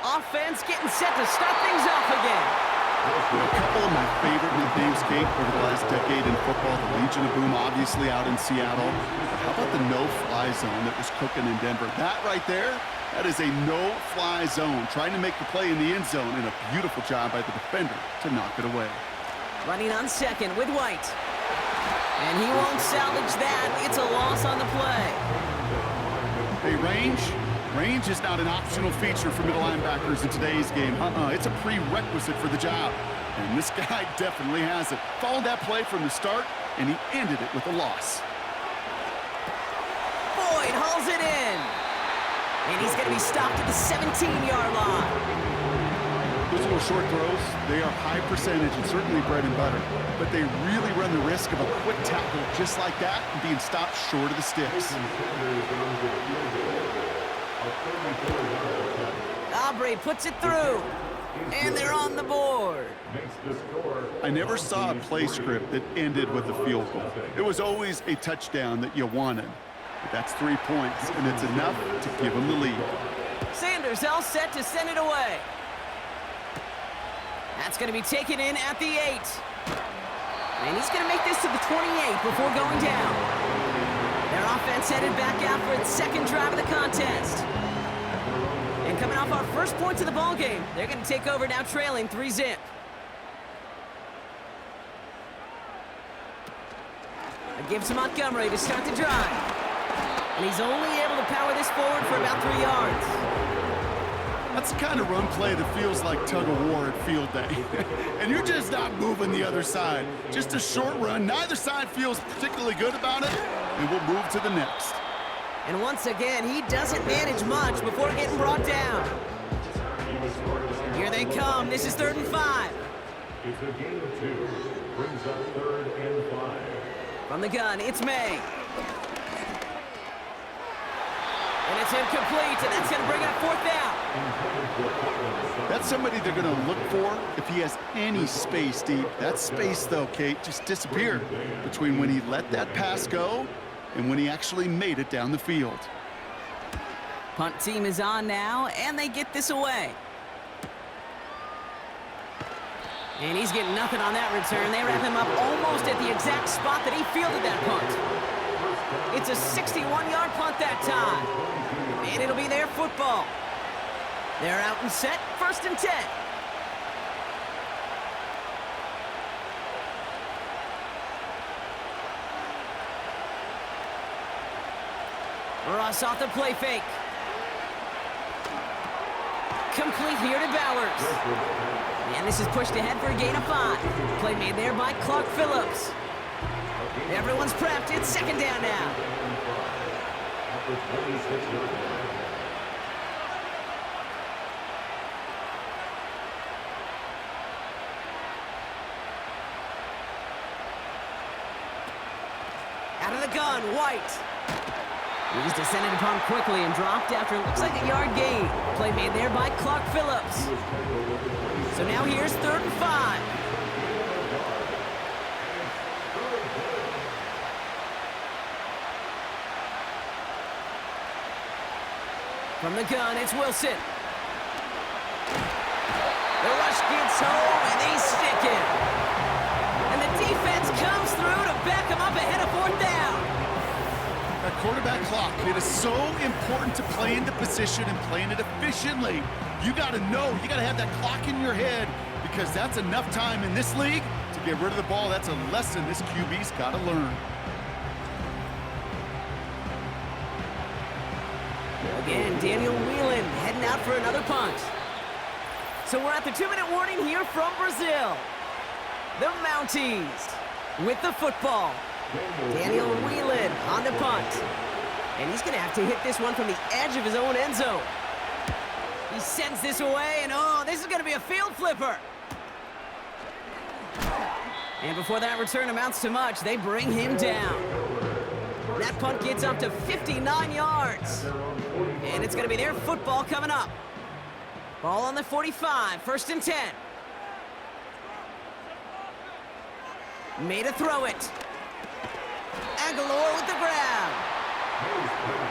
Offense getting set to start things off again. A couple of my favorite nicknames, Kate, over the last decade in football. The Legion of Boom, obviously, out in Seattle. But how about the no-fly zone that was cooking in Denver? That right there, that is a no-fly zone. Trying to make the play in the end zone, and a beautiful job by the defender to knock it away. Running on 2nd with White. And he won't salvage that. It's a loss on the play. Hey, range is not an optional feature for middle linebackers in today's game. It's a prerequisite for the job. And this guy definitely has it. Followed that play from the start, and he ended it with a loss. Boyd hauls it in. And he's going to be stopped at the 17-yard line. Those little short throws, they are high percentage and certainly bread and butter. But they really run the risk of a quick tackle just like that and being stopped short of the sticks. Aubrey puts it through. And they're on the board. I never saw a play script that ended with a field goal. It was always a touchdown that you wanted. But that's 3 points, and it's enough to give them the lead. Sanders all set to send it away. That's going to be taken in at the 8. And he's going to make this to the 28 before going down. Their offense headed back out for its 2nd drive of the contest. And coming off our first points of the ball game, they're going to take over now trailing 3-zip. It gives to Montgomery to start the drive. And he's only able to power this forward for about 3 yards. That's the kind of run play that feels like tug-of-war at field day. And you're just not moving the other side. Just a short run. Neither side feels particularly good about it, and we'll move to the next. And once again, he doesn't manage much before getting brought down. Here they come. This is 3rd and 5. It's a gain of 2. Brings up 3rd and 5. From the gun, it's May. And it's incomplete, and that's going to bring up 4th down. That's somebody they're going to look for if he has any space deep. That space, though, Kate, just disappeared between when he let that pass go and when he actually made it down the field. Punt team is on now, and they get this away. And he's getting nothing on that return. They wrap him up almost at the exact spot that he fielded that punt. It's a 61-yard punt that time. And it'll be their football. They're out and set, 1st and 10. Ross off the play fake. Complete here to Bowers. And this is pushed ahead for a gain of 5. Play made there by Clark Phillips. Everyone's prepped. It's 2nd down now. Out of the gun, White. He was descended upon quickly and dropped after it looks like a yard gain. Play made there by Clark Phillips. So now here's 3rd and 5. From the gun, it's Wilson. The rush gets home, and they stick it. And the defense comes through to back them up ahead of 4th down. That quarterback clock, it is so important to play into position and playing it efficiently. You got to know, you got to have that clock in your head because that's enough time in this league to get rid of the ball. That's a lesson this QB's got to learn. Again, Daniel Whelan heading out for another punt. So we're at the 2-minute warning here from Brazil. The Mounties with the football. Daniel Whelan on the punt. And he's going to have to hit this one from the edge of his own end zone. He sends this away, and oh, this is going to be a field flipper. And before that return amounts to much, they bring him down. That punt gets up to 59 yards. And it's going to be their football coming up. Ball on the 45, 1st and 10. Made a throw it. Aguilar with the grab.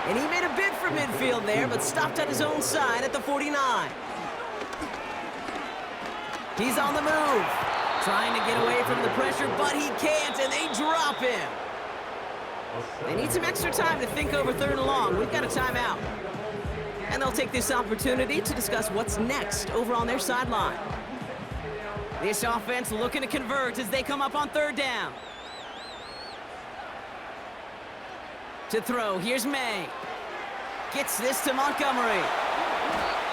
And he made a bid for midfield there, but stopped on his own side at the 49. He's on the move. Trying to get away from the pressure, but he can't, and they drop him. They need some extra time to think over 3rd and long. We've got a timeout. And they'll take this opportunity to discuss what's next over on their sideline. This offense looking to convert as they come up on 3rd down. To throw, here's May. Gets this to Montgomery.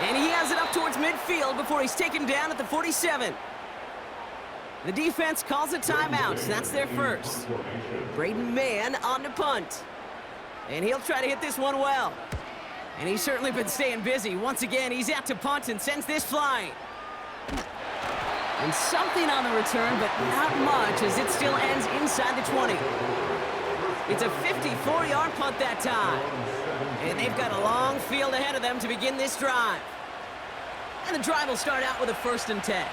And he has it up towards midfield before he's taken down at the 47. The defense calls a timeout, so that's their first. Braden Mann on the punt. And he'll try to hit this one well. And he's certainly been staying busy. Once again, he's out to punt and sends this flying. And something on the return, but not much, as it still ends inside the 20. It's a 54-yard punt that time. And they've got a long field ahead of them to begin this drive. And the drive will start out with a 1st and 10.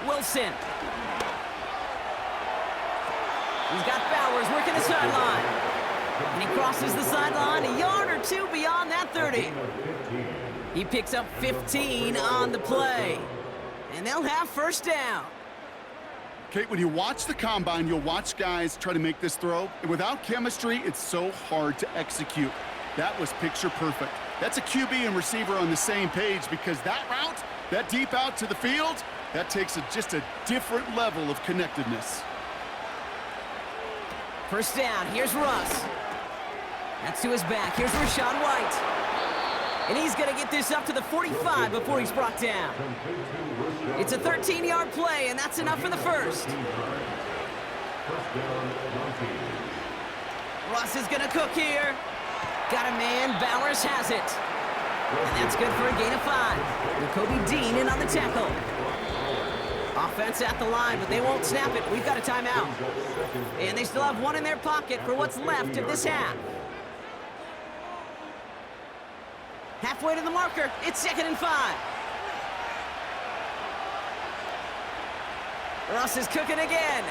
Wilson. He's got Bowers working the sideline. And he crosses the sideline a yard or two beyond that 30. He picks up 15 on the play. And they'll have 1st down. Kate, when you watch the combine, you'll watch guys try to make this throw. And without chemistry, it's so hard to execute. That was picture perfect. That's a QB and receiver on the same page because that route, that deep out to the field, that takes just a different level of connectedness. 1st down, here's Russ. That's to his back, here's Rachaad White. And he's gonna get this up to the 45 before he's brought down. It's a 13-yard play, and that's enough for the first. Russ is gonna cook here. Got a man, Bowers has it. And that's good for a gain of 5. With Kobe Dean in on the tackle. Offense at the line, but they won't snap it. We've got a timeout. And they still have one in their pocket for what's left of this half. Halfway to the marker, it's 2nd and 5. Russ is cooking again.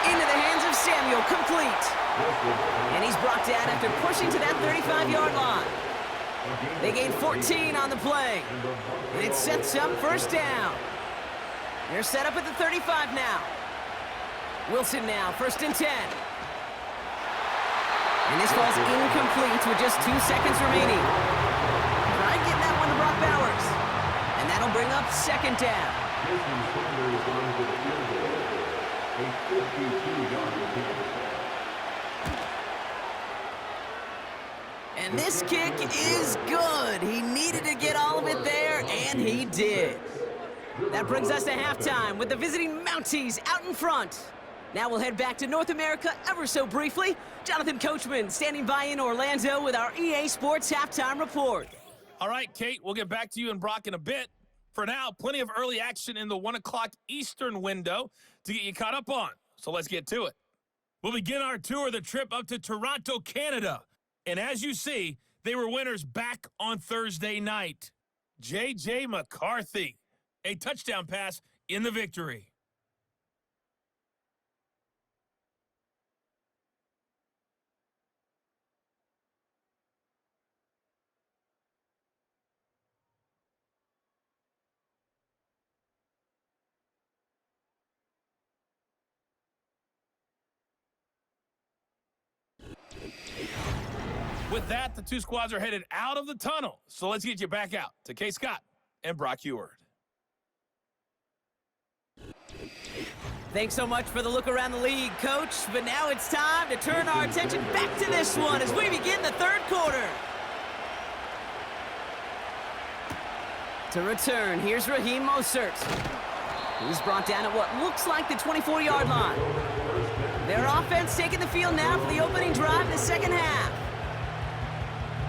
Into the hands of Samuel, complete. And he's brought down after pushing to that 35-yard line. They gain 14 on the play. And it sets up 1st down. They're set up at the 35 now. Wilson now, 1st and 10. And this falls incomplete with just 2 seconds remaining. Try getting that one to Brock Bowers. And that'll bring up 2nd down. And this kick is good. He needed to get all of it there, and he did. That brings us to halftime with the visiting Mounties out in front. Now we'll head back to North America ever so briefly. Jonathan Coachman standing by in Orlando with our EA Sports Halftime Report. All right, Kate, we'll get back to you and Brock in a bit. For now, plenty of early action in the 1 o'clock Eastern window to get you caught up on. So let's get to it. We'll begin our tour of the trip up to Toronto, Canada. And as you see, they were winners back on Thursday night. J.J. McCarthy, a touchdown pass in the victory. With that, the two squads are headed out of the tunnel. So let's get you back out to Kay Scott and Brock Eward. Thanks so much for the look around the league, Coach. But now it's time to turn our attention back to this one as we begin the third quarter. To return, here's Raheem Mostert. He's brought down at what looks like the 24-yard line. Their offense taking the field now for the opening drive in the second half.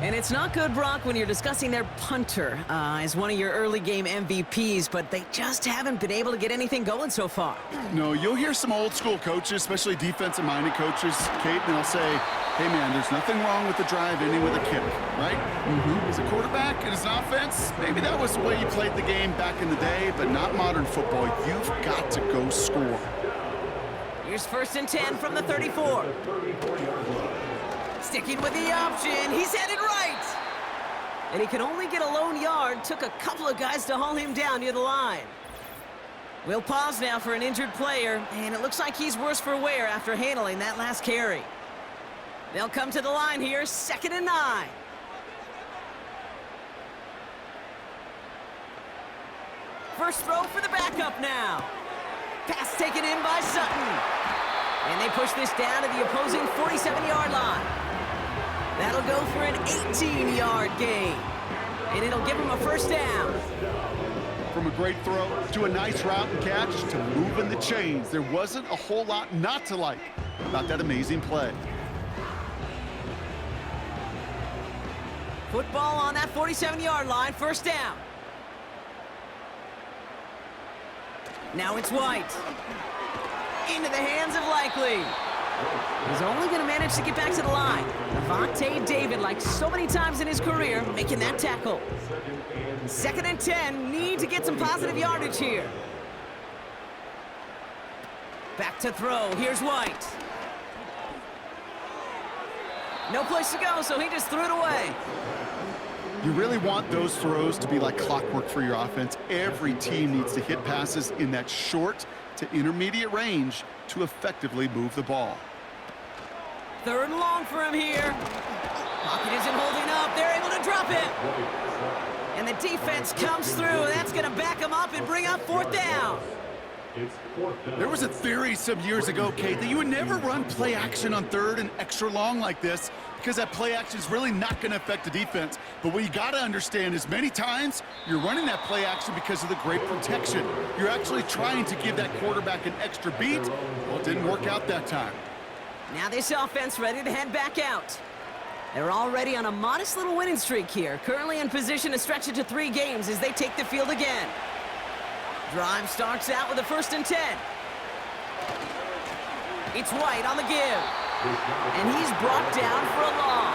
And it's not good, Brock, when you're discussing their punter as one of your early game MVPs, but they just haven't been able to get anything going so far. No, you'll hear some old school coaches, especially defensive-minded coaches, Kate, and they'll say, hey, man, there's nothing wrong with the drive ending with a kick, right? As a quarterback and as an offense, maybe that was the way you played the game back in the day, but not modern football. You've got to go score. Here's 1st and 10 from the 34. Sticking with the option, he's headed right. And he can only get a lone yard. Took a couple of guys to haul him down near the line. We'll pause now for an injured player, and it looks like he's worse for wear after handling that last carry. They'll come to the line here, 2nd and 9. First throw for the backup now. Pass taken in by Sutton. And they push this down to the opposing 47-yard line. That'll go for an 18-yard gain. And it'll give him a first down. From a great throw to a nice route and catch to moving the chains, there wasn't a whole lot not to like about that amazing play. Football on that 47-yard line, first down. Now it's White. Into the hands of Likely. He's only going to manage to get back to the line. Vontae David, like so many times in his career, making that tackle. 2nd and 10, need to get some positive yardage here. Back to throw, here's White. No place to go, so he just threw it away. You really want those throws to be like clockwork for your offense. Every team needs to hit passes in that short to intermediate range to effectively move the ball. 3rd and long for him here. Pocket isn't holding up. They're able to drop it. And the defense comes through. That's going to back them up and bring up 4th down. There was a theory some years ago, Kate, that you would never run play action on 3rd and extra long like this because that play action is really not going to affect the defense. But what you got to understand is many times you're running that play action because of the great protection. You're actually trying to give that quarterback an extra beat. Well, it didn't work out that time. Now this offense ready to head back out. They're already on a modest little winning streak here, currently in position to stretch it to 3 games as they take the field again. Drive starts out with a 1st and 10. It's White on the give. And he's brought down for a loss.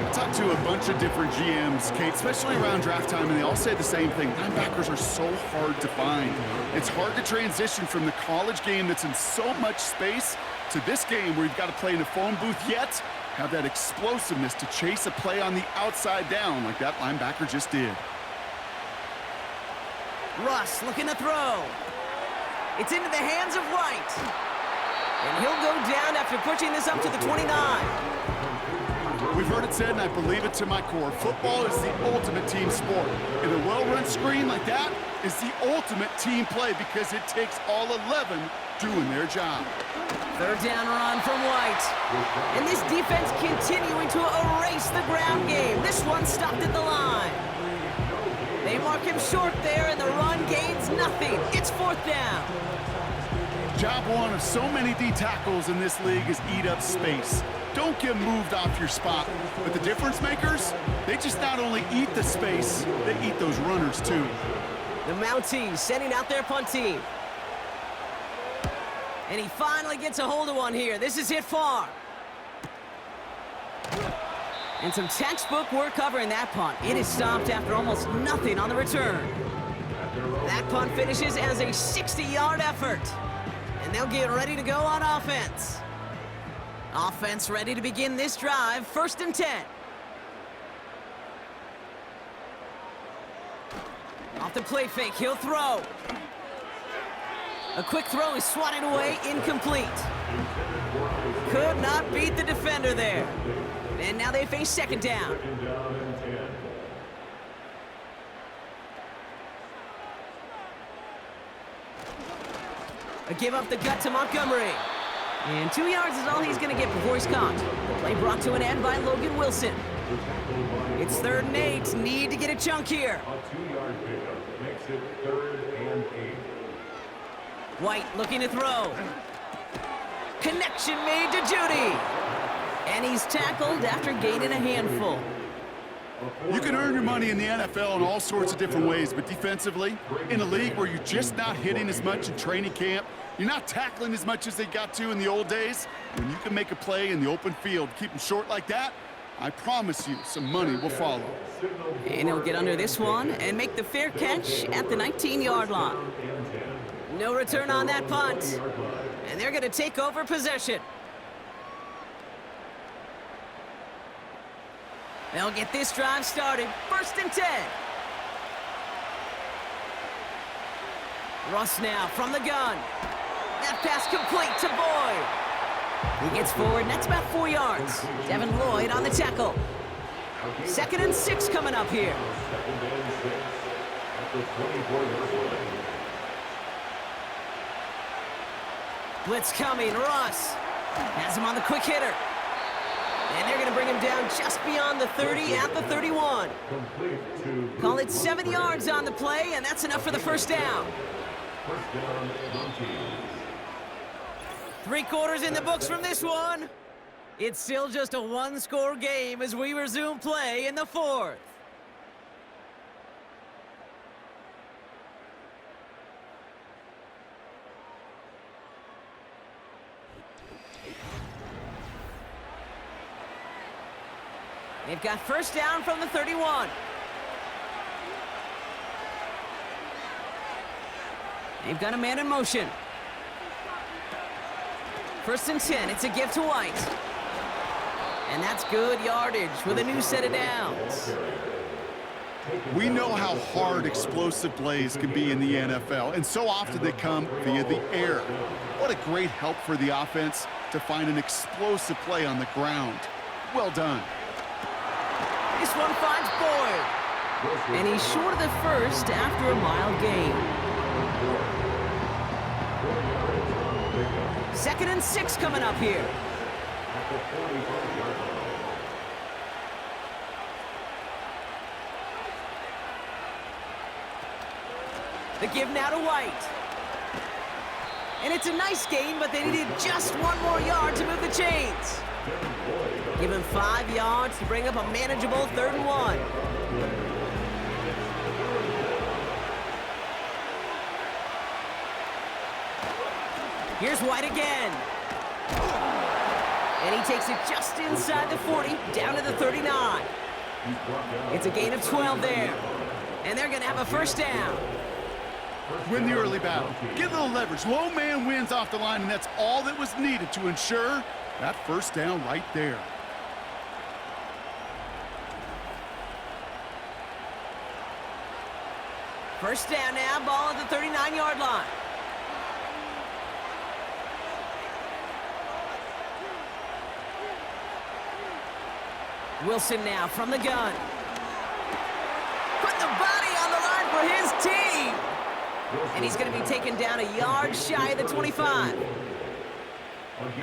I talked to a bunch of different GMs, Kate, especially around draft time, and they all say the same thing. Linebackers are so hard to find. It's hard to transition from the college game that's in so much space to this game where you've got to play in a phone booth yet have that explosiveness to chase a play on the outside down like that linebacker just did. Russ looking to throw. It's into the hands of White. And he'll go down after pushing this up to the 29. We've heard it said, and I believe it to my core, football is the ultimate team sport. And a well-run screen like that is the ultimate team play because it takes all 11 doing their job. 3rd down run from White. And this defense continuing to erase the ground game. This one stopped at the line. They mark him short there, and the run gains nothing. It's 4th down. Job one of so many D tackles in this league is eat up space. Don't get moved off your spot. But the difference makers, they just not only eat the space, they eat those runners too. The Mounties sending out their punt team. And he finally gets a hold of one here. This is hit far. And some textbook work covering that punt. It is stopped after almost nothing on the return. That punt finishes as a 60-yard effort. And they'll get ready to go on offense. Offense ready to begin this drive. 1st and 10. Off the play fake, he'll throw. A quick throw is swatted away, incomplete. Could not beat the defender there. And now they face second down. Second down and 10. A give up the gut to Montgomery. And 2 yards is all he's going to get before he's caught. The play brought to an end by Logan Wilson. It's 3rd and 8. Need to get a chunk here. A 2-yard pickup makes it 3rd and 8. White looking to throw. Connection made to Judy. And he's tackled after gaining a handful. You can earn your money in the NFL in all sorts of different ways, but defensively, in a league where you're just not hitting as much in training camp, you're not tackling as much as they got to in the old days, when you can make a play in the open field, keep them short like that, I promise you some money will follow. And he'll get under this one and make the fair catch at the 19-yard line. No return on that punt. And they're going to take over possession. They'll get this drive started. 1st and 10. Russ now from the gun. That pass complete to Boyd. He gets forward, and that's about 4 yards. Devin Lloyd on the tackle. 2nd and 6 coming up here. 2nd and 6 at the 24-yard line. Blitz coming. Russ has him on the quick hitter. And they're going to bring him down just beyond the 30 at the 31. Call it 7 yards on the play, and that's enough for the first down. First down, 19. 3 quarters in the books from this one. It's still just a 1-score game as we resume play in the 4th. They've got first down from the 31. They've got a man in motion. 1st and 10. It's a give to White. And that's good yardage with a new set of downs. We know how hard explosive plays can be in the NFL, and so often they come via the air. What a great help for the offense to find an explosive play on the ground. Well done. This one finds Boyd. And he's short of the first after a mild gain. 2nd and 6 coming up here. The give now to White. And it's a nice gain, but they needed just 1 more yard to move the chains. Give him 5 yards to bring up a manageable 3rd and 1. Here's White again. And he takes it just inside the 40, down to the 39. It's a gain of 12 there. And they're going to have a first down. Win the early battle. Get a little leverage. Low man wins off the line, and that's all that was needed to ensure that first down right there. First down now, ball at the 39-yard line. Wilson now from the gun. Put the body on the line for his team. And he's going to be taken down a yard shy of the 25.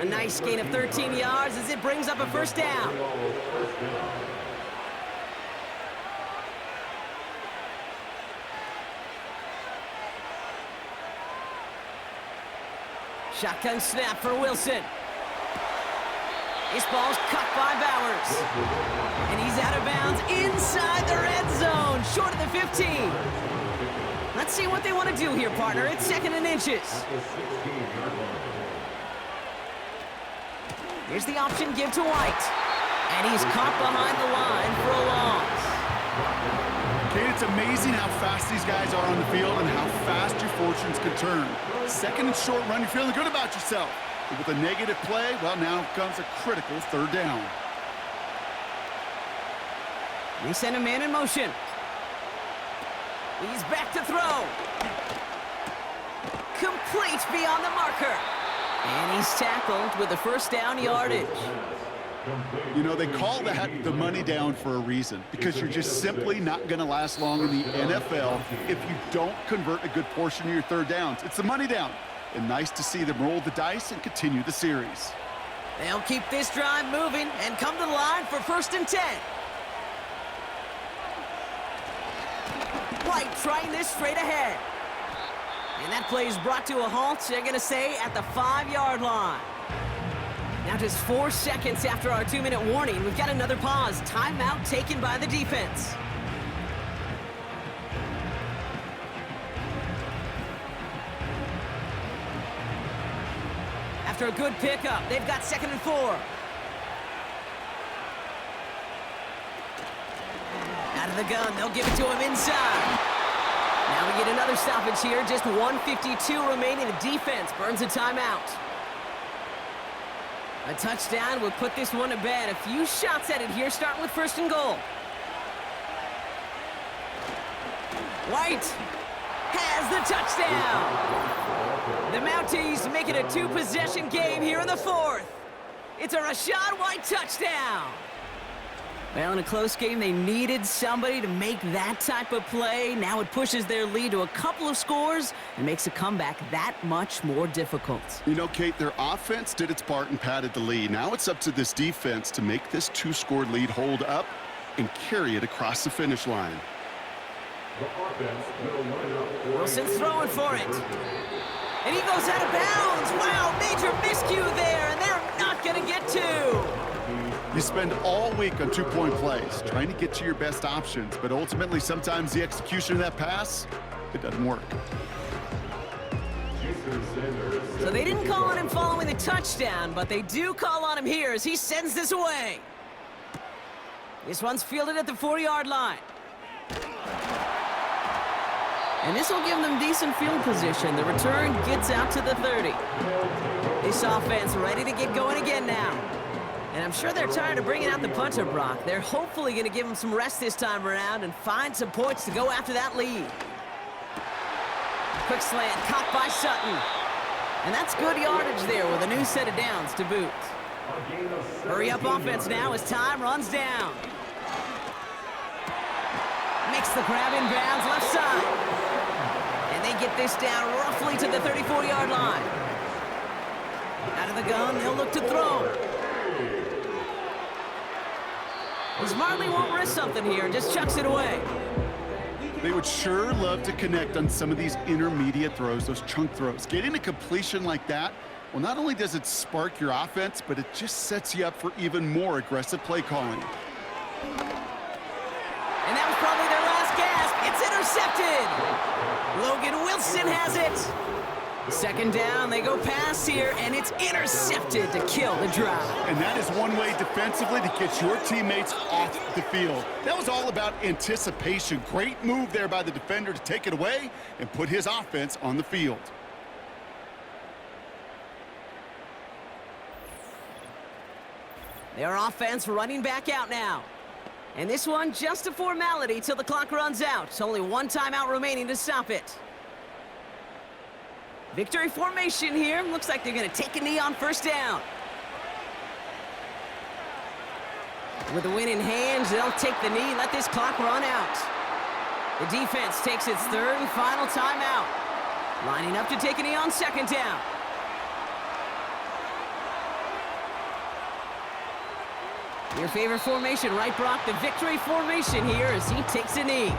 A nice gain of 13 yards as it brings up a first down. Shotgun snap for Wilson. This ball's cut by Bowers. And he's out of bounds inside the red zone, short of the 15. Let's see what they want to do here, partner. It's 2nd and inches. Here's the option, give to White. And he's caught behind the line for a loss. Okay, it's amazing how fast these guys are on the field and how fast your fortunes can turn. 2nd and short run, you're feeling good about yourself. But with a negative play, well, now comes a critical 3rd down. They send a man in motion. He's back to throw. Complete beyond the marker. And he's tackled with the first down yardage. You know, they call that the money down for a reason, because you're just simply not going to last long in the NFL if you don't convert a good portion of your third downs. It's the money down. And nice to see them roll the dice and continue the series. They'll keep this drive moving and come to the line for 1st and 10. White trying this straight ahead. And that play is brought to a halt, they're going to say, at the 5-yard line. Now just 4 seconds after our 2-minute warning, we've got another pause. Timeout taken by the defense. After a good pickup, they've got 2nd and 4. Out of the gun, they'll give it to him inside. Now we get another stoppage here, just 1:52 remaining. The defense burns a timeout. A touchdown will put this one to bed. A few shots at it here, starting with 1st and goal. White has the touchdown. The Mounties make it a 2-possession game here in the 4th. It's a Rachaad White touchdown. Well, in a close game, they needed somebody to make that type of play. Now it pushes their lead to a couple of scores and makes a comeback that much more difficult. You know, Kate, their offense did its part and padded the lead. Now it's up to this defense to make this 2-score lead hold up and carry it across the finish line. Wilson's throwing for it. And he goes out of bounds. Wow, major miscue there, and they're not going to get 2. You spend all week on 2-point plays, trying to get to your best options, but ultimately sometimes the execution of that pass, it doesn't work. So they didn't call on him following the touchdown, but they do call on him here as he sends this away. This one's fielded at the 4-yard line. And this will give them decent field position. The return gets out to the 30. This offense ready to get going again now. And I'm sure they're tired of bringing out the punter, Brock. They're hopefully going to give him some rest this time around and find some points to go after that lead. Quick slant, caught by Sutton. And that's good yardage there with a new set of downs to boot. Hurry up offense now as time runs down. Makes the grab in bounds left side. And they get this down roughly to the 34-yard line. Out of the gun, they'll look to throw. Marley won't risk something here, just chucks it away. They would sure love to connect on some of these intermediate throws, those chunk throws. Getting a completion like that, well, not only does it spark your offense, but it just sets you up for even more aggressive play calling. And that was probably their last gasp. It's intercepted. Logan Wilson has it. 2nd down, they go pass here, and it's intercepted to kill the drive. And that is one way defensively to get your teammates off the field. That was all about anticipation. Great move there by the defender to take it away and put his offense on the field. Their offense running back out now. And this one just a formality till the clock runs out. It's only 1 timeout remaining to stop it. Victory formation here. Looks like they're going to take a knee on 1st down. With the win in hands, they'll take the knee, let this clock run out. The defense takes its 3rd and final timeout. Lining up to take a knee on 2nd down. Your favorite formation, right, Brock? The victory formation here as he takes a knee.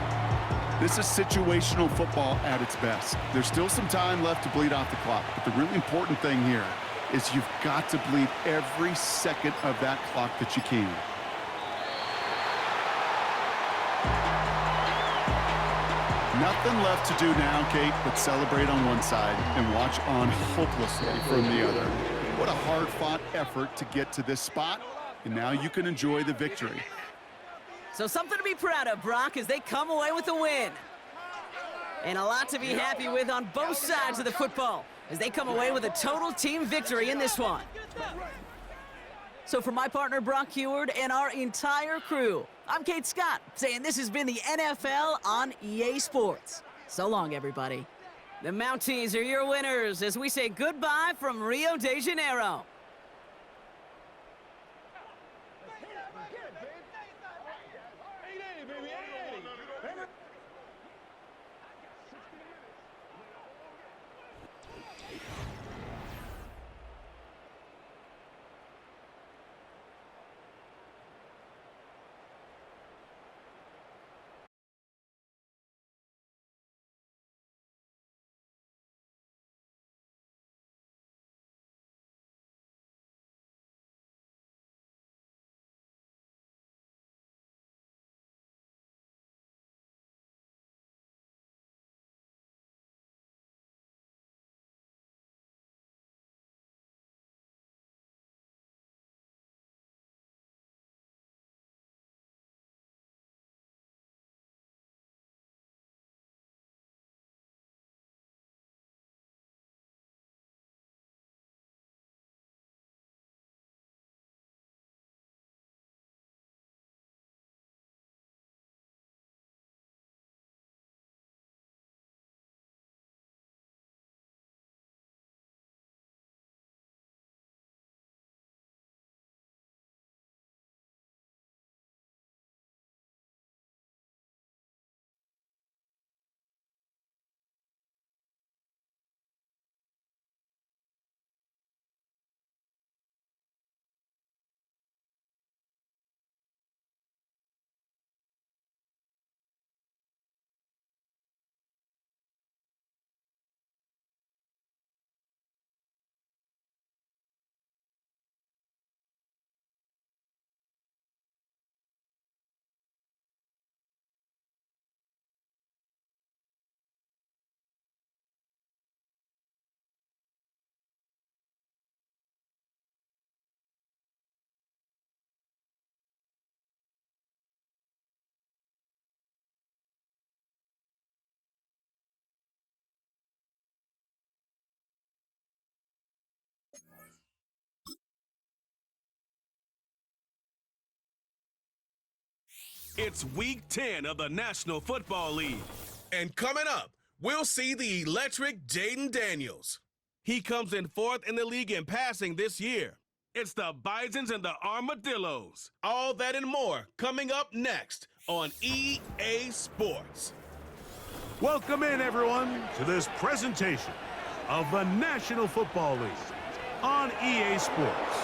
This is situational football at its best. There's still some time left to bleed off the clock, but the really important thing here is you've got to bleed every second of that clock that you can. Nothing left to do now, Kate, but celebrate on one side and watch on hopelessly from the other. What a hard-fought effort to get to this spot, and now you can enjoy the victory. So something to be proud of, Brock, as they come away with a win. And a lot to be happy with on both sides of the football as they come away with a total team victory in this one. So for my partner, Brock Heward, and our entire crew, I'm Kate Scott, saying this has been the NFL on EA Sports. So long, everybody. The Mounties are your winners as we say goodbye from Rio de Janeiro. It's Week 10 of the National Football League. And coming up, we'll see the electric Jaden Daniels. He comes in 4th in the league in passing this year. It's the Bisons and the Armadillos. All that and more coming up next on EA Sports. Welcome in, everyone, to this presentation of the National Football League on EA Sports.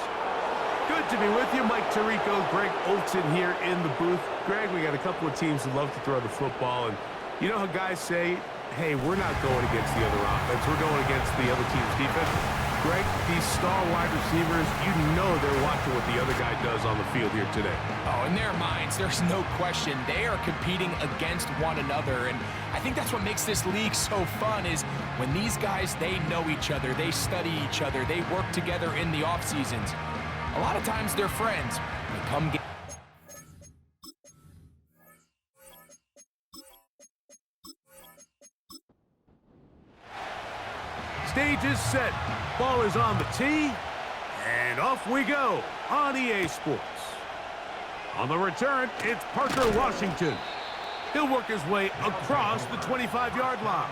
Good to be with you. Mike Tirico, Greg Olson here in the booth. Greg, we got a couple of teams who love to throw the football, and you know how guys say, hey, we're not going against the other offense. We're going against the other team's defense. Greg, these star wide receivers, you know they're watching what the other guy does on the field here today. Oh, in their minds, there's no question. They are competing against one another, and I think that's what makes this league so fun is when these guys, they know each other, they study each other, they work together in the off seasons. A lot of times they're friends. They come get Stage is set. Ball is on the tee. And off we go on EA Sports. On the return, it's Parker Washington. He'll work his way across the 25-yard line.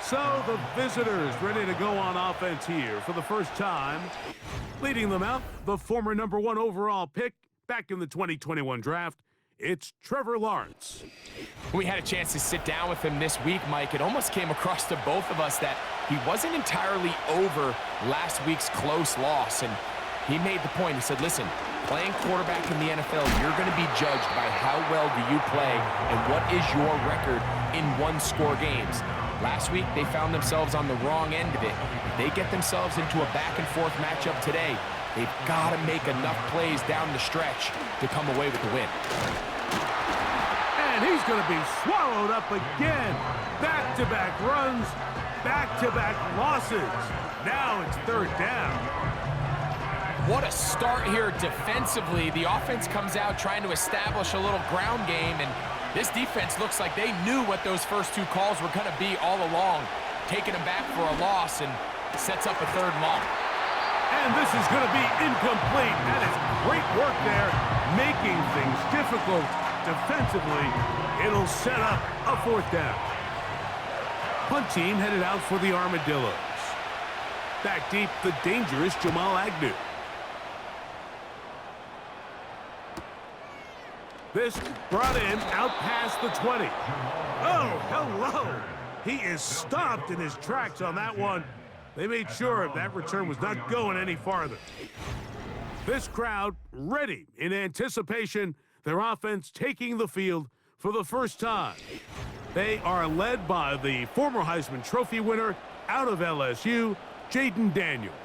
So the visitors ready to go on offense here for the first time. Leading them out, the former #1 overall pick back in the 2021 draft. It's Trevor Lawrence. We had a chance to sit down with him this week, Mike. It almost came across to both of us that he wasn't entirely over last week's close loss. And he made the point. He said, listen, playing quarterback in the NFL, you're going to be judged by how well do you play and what is your record in one-score games. Last week, they found themselves on the wrong end of it. If they get themselves into a back-and-forth matchup today, they've got to make enough plays down the stretch to come away with the win. And he's going to be swallowed up again. Back-to-back runs, back-to-back losses. Now it's 3rd down. What a start here defensively. The offense comes out trying to establish a little ground game, and this defense looks like they knew what those first 2 calls were going to be all along. Taking them back for a loss and sets up a 3rd and long. And this is going to be incomplete. That is great work there, making things difficult defensively. It'll set up a 4th down. Punt team headed out for the Armadillos. Back deep, the dangerous Jamal Agnew. This brought in out past the 20. Oh, hello. He is stopped in his tracks on that one. They made sure that return was not going any farther. This crowd ready in anticipation, their offense taking the field for the first time. They are led by the former Heisman Trophy winner out of LSU, Jaden Daniels.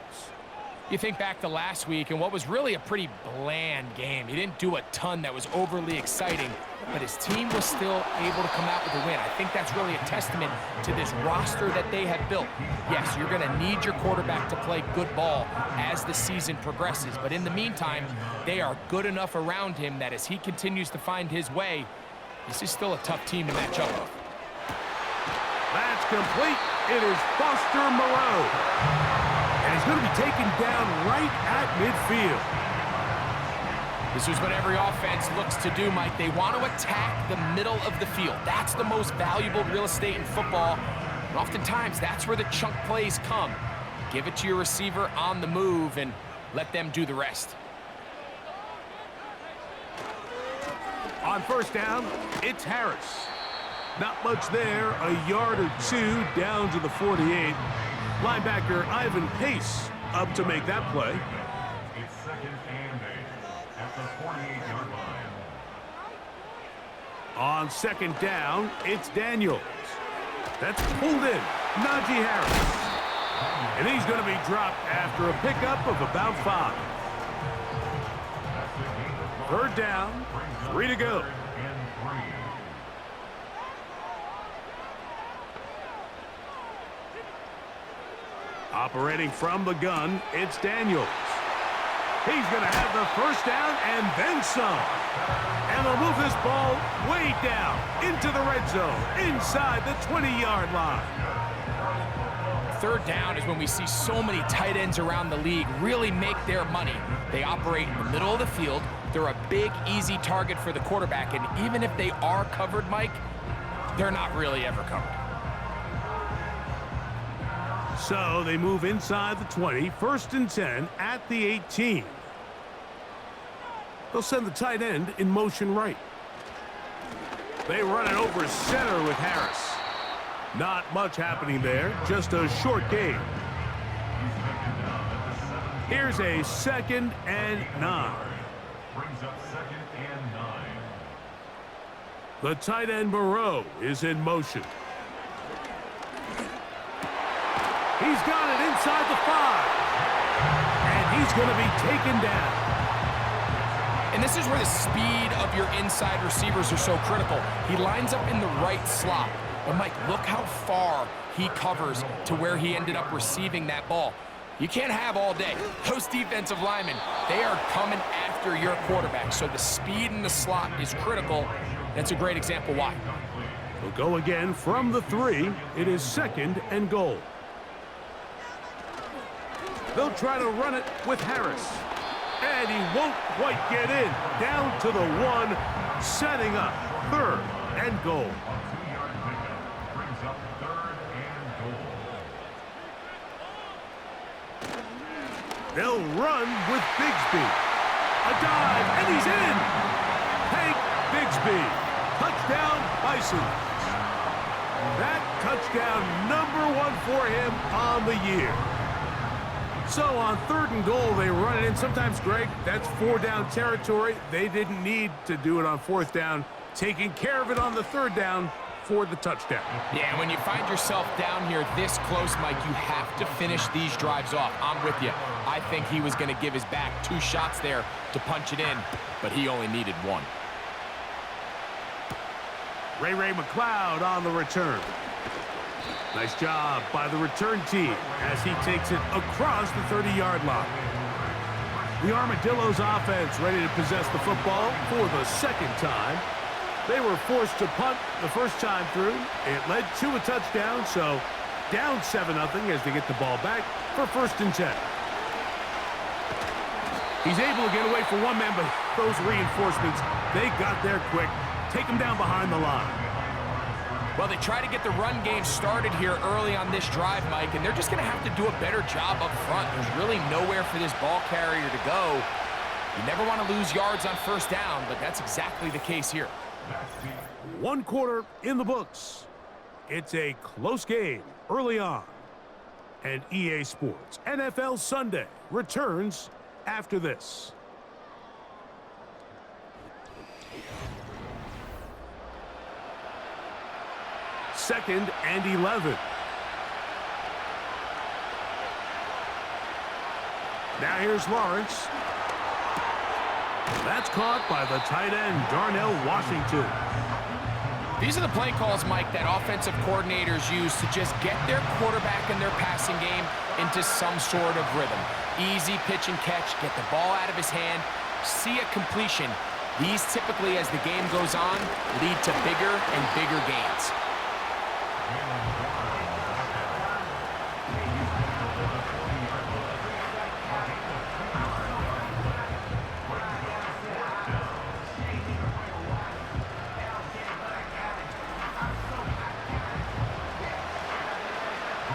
You think back to last week and what was really a pretty bland game. He didn't do a ton that was overly exciting, but his team was still able to come out with a win. I think that's really a testament to this roster that they have built. Yes, you're going to need your quarterback to play good ball as the season progresses, but in the meantime, they are good enough around him that as he continues to find his way, this is still a tough team to match up with. That's complete. It is Foster Moreau. And he's going to be taken down right at midfield. This is what every offense looks to do, Mike. They want to attack the middle of the field. That's the most valuable real estate in football. And oftentimes, that's where the chunk plays come. Give it to your receiver on the move and let them do the rest. On 1st down, it's Harris. Not much there, a yard or 2 down to the 48. Linebacker Ivan Pace up to make that play. It's 2nd and 8 at the 48-yard line. On 2nd down, it's Daniels. That's pulled in. Najee Harris. And he's going to be dropped after a pickup of about 5. 3rd down, 3 to go. Operating from the gun, it's Daniels. He's going to have the 1st down and then some. And they'll move this ball way down into the red zone, inside the 20-yard line. 3rd down is when we see so many tight ends around the league really make their money. They operate in the middle of the field. they're a big, easy target for the quarterback, and even if they are covered, Mike, they're not really ever covered. So they move inside the 20, 1st and 10 at the 18. They'll send the tight end in motion right. They run it over center with Harris. Not much happening there, just a short gain. Here's a 2nd and 9. Brings up 2nd and 9. The tight end Moreau is in motion. He's got it inside the 5. And he's going to be taken down. And this is where the speed of your inside receivers are so critical. He lines up in the right slot. But Mike, look how far he covers to where he ended up receiving that ball. You can't have all day. Those defensive linemen, they are coming after your quarterback. So the speed in the slot is critical. That's a great example why. We'll go again from the 3. It is 2nd and goal. They'll try to run it with Harris. And he won't quite get in. Down to the 1, setting up 3rd and goal. Brings up 3rd and goal. They'll run with Bigsby. A dive, and he's in. Hank Bigsby. Touchdown, Bison. That touchdown #1 for him on the year. So on 3rd and goal, they run it in. Sometimes, Greg, that's 4-down territory. They didn't need to do it on 4th down. Taking care of it on the 3rd down for the touchdown. Yeah, when you find yourself down here this close, Mike, you have to finish these drives off. I'm with you. I think he was going to give his back 2 shots there to punch it in, but he only needed 1. Ray McLeod on the return. Nice job by the return team as he takes it across the 30-yard line. The Armadillos offense ready to possess the football for the 2nd time. They were forced to punt the first time through. It led to a touchdown, so down 7-0 as they get the ball back for 1st and 10. He's able to get away from one man, but those reinforcements, they got there quick. Take him down behind the line. Well, they try to get the run game started here early on this drive, Mike, and they're just going to have to do a better job up front. There's really nowhere for this ball carrier to go. You never want to lose yards on 1st down, but that's exactly the case here. 1 quarter in the books. It's a close game early on. And EA Sports NFL Sunday returns after this. Second and 11. Now here's Lawrence. That's caught by the tight end, Darnell Washington. These are the play calls, Mike, that offensive coordinators use to just get their quarterback and their passing game into some sort of rhythm. Easy pitch and catch, get the ball out of his hand, see a completion. These typically, as the game goes on, lead to bigger and bigger gains.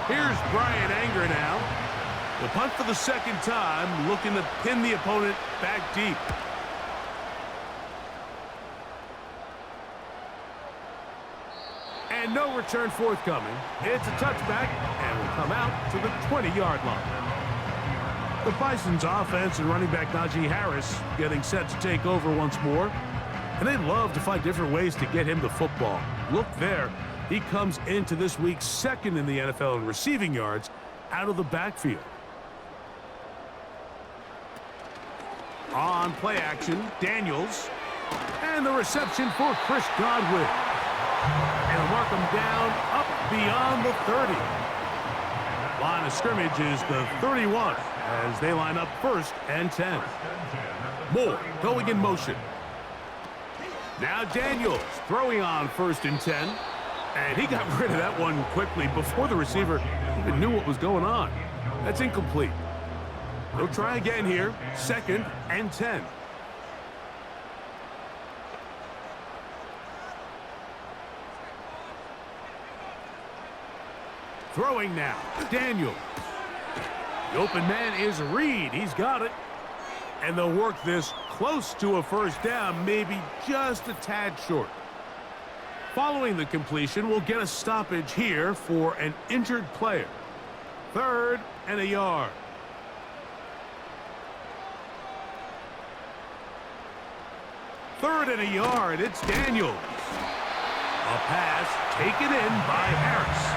Here's Brian Anger now. The punt for the 2nd time, looking to pin the opponent back deep. And no return forthcoming. It's a touchback and will come out to the 20-yard line. The Bison's offense and running back Najee Harris getting set to take over once more. And they love to find different ways to get him the football. Look there. He comes into this week 2nd in the NFL in receiving yards out of the backfield. On play action, Daniels. And the reception for Chris Godwin. And mark him down up beyond the 30. Line of scrimmage is the 31 as they line up 1st and 10. Moore going in motion. Now Daniels throwing on 1st and 10. And he got rid of that one quickly before the receiver even knew what was going on. That's incomplete. They'll try again here. 2nd and 10. Throwing now, Daniel. The open man is Reed. He's got it. And they'll work this close to a first down, maybe just a tad short. Following the completion, we'll get a stoppage here for an injured player. 3rd and a yard. Third and a yard. It's Daniels. A pass taken in by Harris.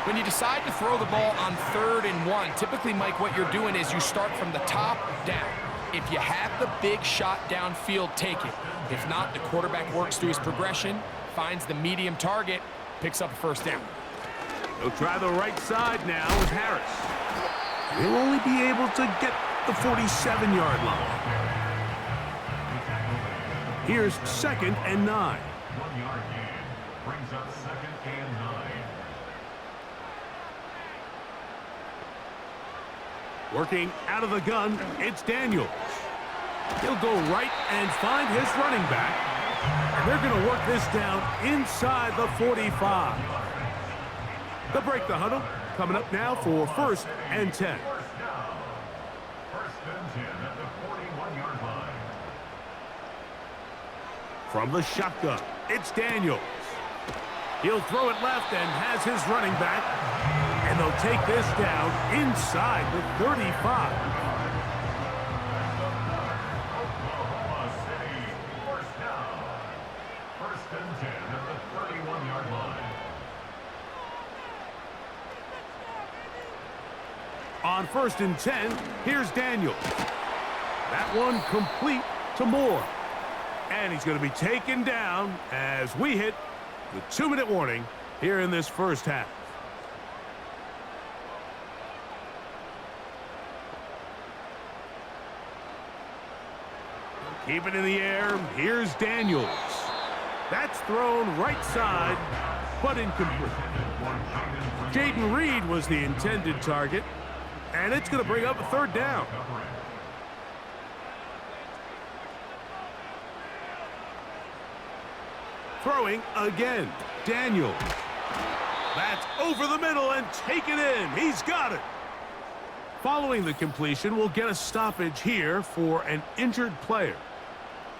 When you decide to throw the ball on 3rd and 1, typically, Mike, what you're doing is you start from the top down. If you have the big shot downfield, take it. If not, the quarterback works through his progression, finds the medium target, picks up a first down. He'll try the right side now with Harris. He'll only be able to get the 47-yard line. Here's 2nd and 9. 1-yard gain brings up 2nd and 9. Working out of the gun, it's Daniels. He'll go right and find his running back. And they're going to work this down inside the 45. They'll break the huddle. Coming up now for 1st and 10. 1st and 10 at the 41-yard line. From the shotgun, it's Daniels. He'll throw it left and has his running back. And they'll take this down inside the 35. Oklahoma City, 1st down. 1st and 10 at the 31-yard line. On 1st and 10, here's Daniels. That one complete to Moore. And he's going to be taken down as we hit the 2-minute warning here in this first half. Keep it in the air. Here's Daniels. That's thrown right side, but incomplete. Jaden Reed was the intended target, and it's going to bring up a 3rd down. Throwing again, Daniels. That's over the middle and taken in. He's got it. Following the completion, we'll get a stoppage here for an injured player.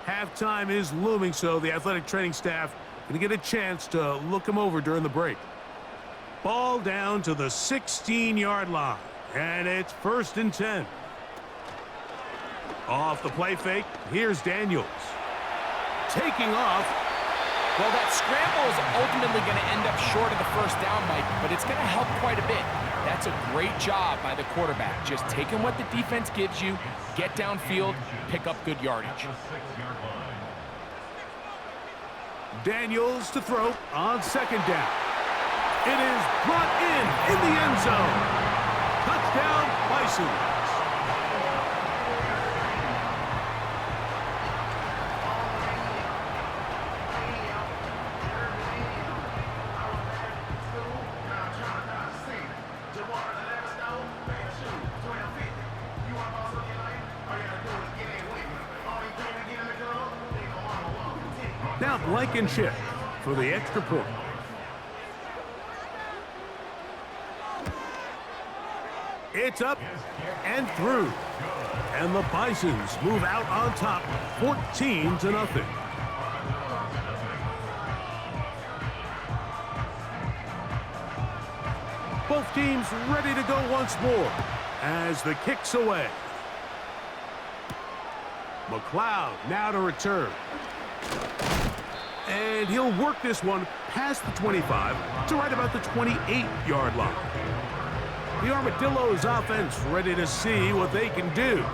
Halftime is looming, so the athletic training staff going to get a chance to look him over during the break. Ball down to the 16-yard line, and it's 1st and 10. Off the play fake, here's Daniels. Taking off. Well, that scramble is ultimately going to end up short of the first down, Mike, but it's going to help quite a bit. That's a great job by the quarterback. Just taking what the defense gives you, get downfield, pick up good yardage. Daniels to throw on 2nd down. It is brought in the end zone. Touchdown, Bisons. Now Blankenship for the extra point. It's up and through. And the Bisons move out on top, 14-0. Both teams ready to go once more as the kick's away. McLeod now to return. And he'll work this one past the 25 to right about the 28-yard line. The Armadillos offense ready to see what they can do.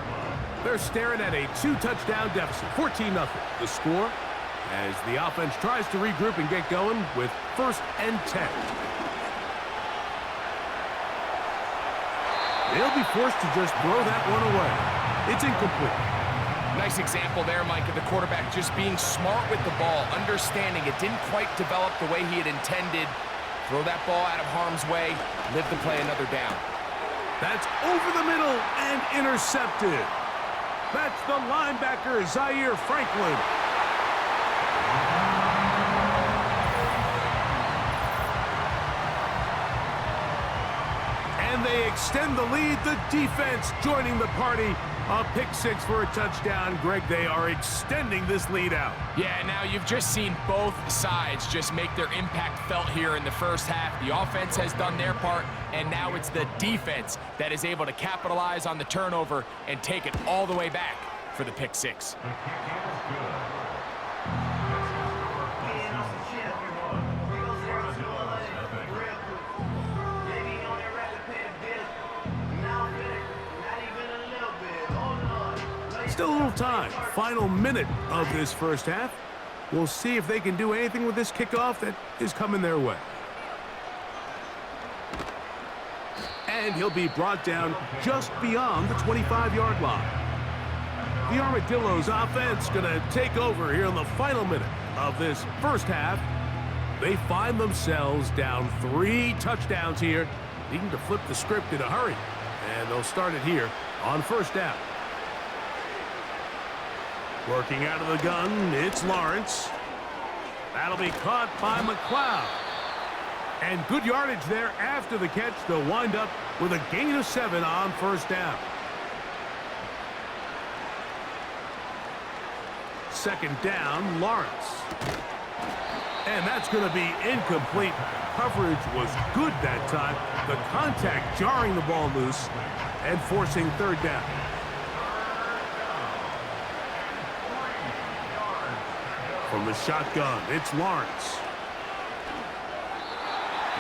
They're staring at a 2-touchdown deficit, 14-0. The score as the offense tries to regroup and get going with 1st and 10. They'll be forced to just throw that one away. It's incomplete. Nice example there, Mike, of the quarterback just being smart with the ball, understanding it didn't quite develop the way he had intended. Throw that ball out of harm's way, live to play another down. That's over the middle and intercepted. That's the linebacker, Zaire Franklin. extend the lead. The defense joining the party. A pick six for a touchdown. Greg, they are extending this lead out. Yeah, now you've just seen both sides just make their impact felt here in the first half. The offense has done their part, and now it's the defense that is able to capitalize on the turnover and take it all the way back for the pick six. Still a little time. Final minute of this first half. We'll see if they can do anything with this kickoff that is coming their way. And he'll be brought down just beyond the 25-yard line. The Armadillos offense going to take over here in the final minute of this first half. They find themselves down 3 touchdowns here, needing to flip the script in a hurry. And they'll start it here on first down. Working out of the gun, it's Lawrence. That'll be caught by McLeod. And good yardage there after the catch. They'll wind up with a gain of 7 on first down. Second down, Lawrence. And that's going to be incomplete. Coverage was good that time. The contact jarring the ball loose and forcing third down. From the shotgun, it's Lawrence.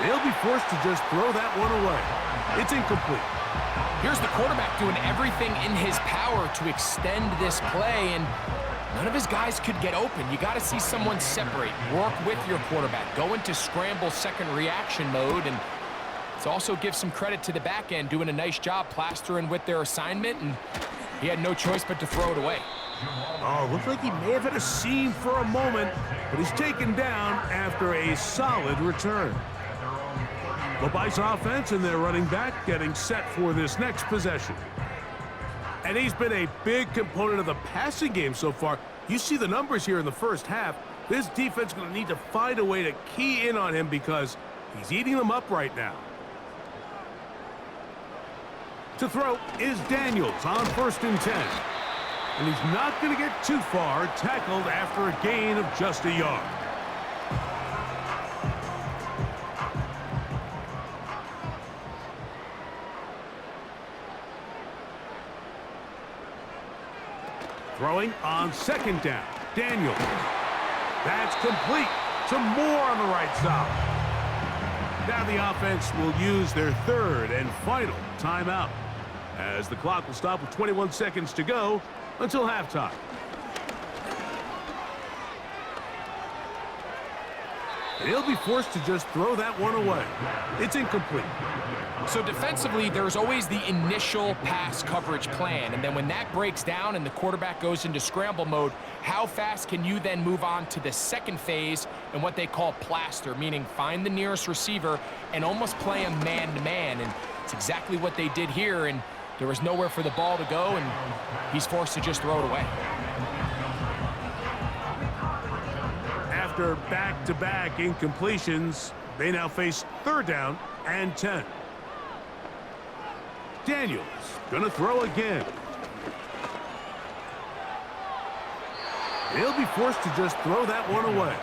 He'll be forced to just throw that one away. It's incomplete. Here's the quarterback doing everything in his power to extend this play, and none of his guys could get open. You got to see someone separate, work with your quarterback, go into scramble second reaction mode, and let's also give some credit to the back end doing a nice job plastering with their assignment, and he had no choice but to throw it away. Oh, looked like he may have had a seam for a moment, but he's taken down after a solid return. The Bice offense and their running back getting set for this next possession. And he's been a big component of the passing game so far. You see the numbers here in the first half. This defense is going to need to find a way to key in on him because he's eating them up right now. To throw is Daniels on 1st and 10. And he's not going to get too far, tackled after a gain of just a yard. Throwing on 2nd down, Daniels. That's complete to Moore on the right side. Now the offense will use their 3rd and final timeout, as the clock will stop with 21 seconds to go until halftime. And he'll be forced to just throw that one away. It's incomplete. So defensively, there's always the initial pass coverage plan, and then when that breaks down and the quarterback goes into scramble mode, how fast can you then move on to the second phase and what they call plaster, meaning find the nearest receiver and almost play him man-to-man, and it's exactly what they did here, and there was nowhere for the ball to go, and he's forced to just throw it away. After back-to-back incompletions, they now face 3rd down and 10. Daniels gonna throw again. He'll be forced to just throw that one away.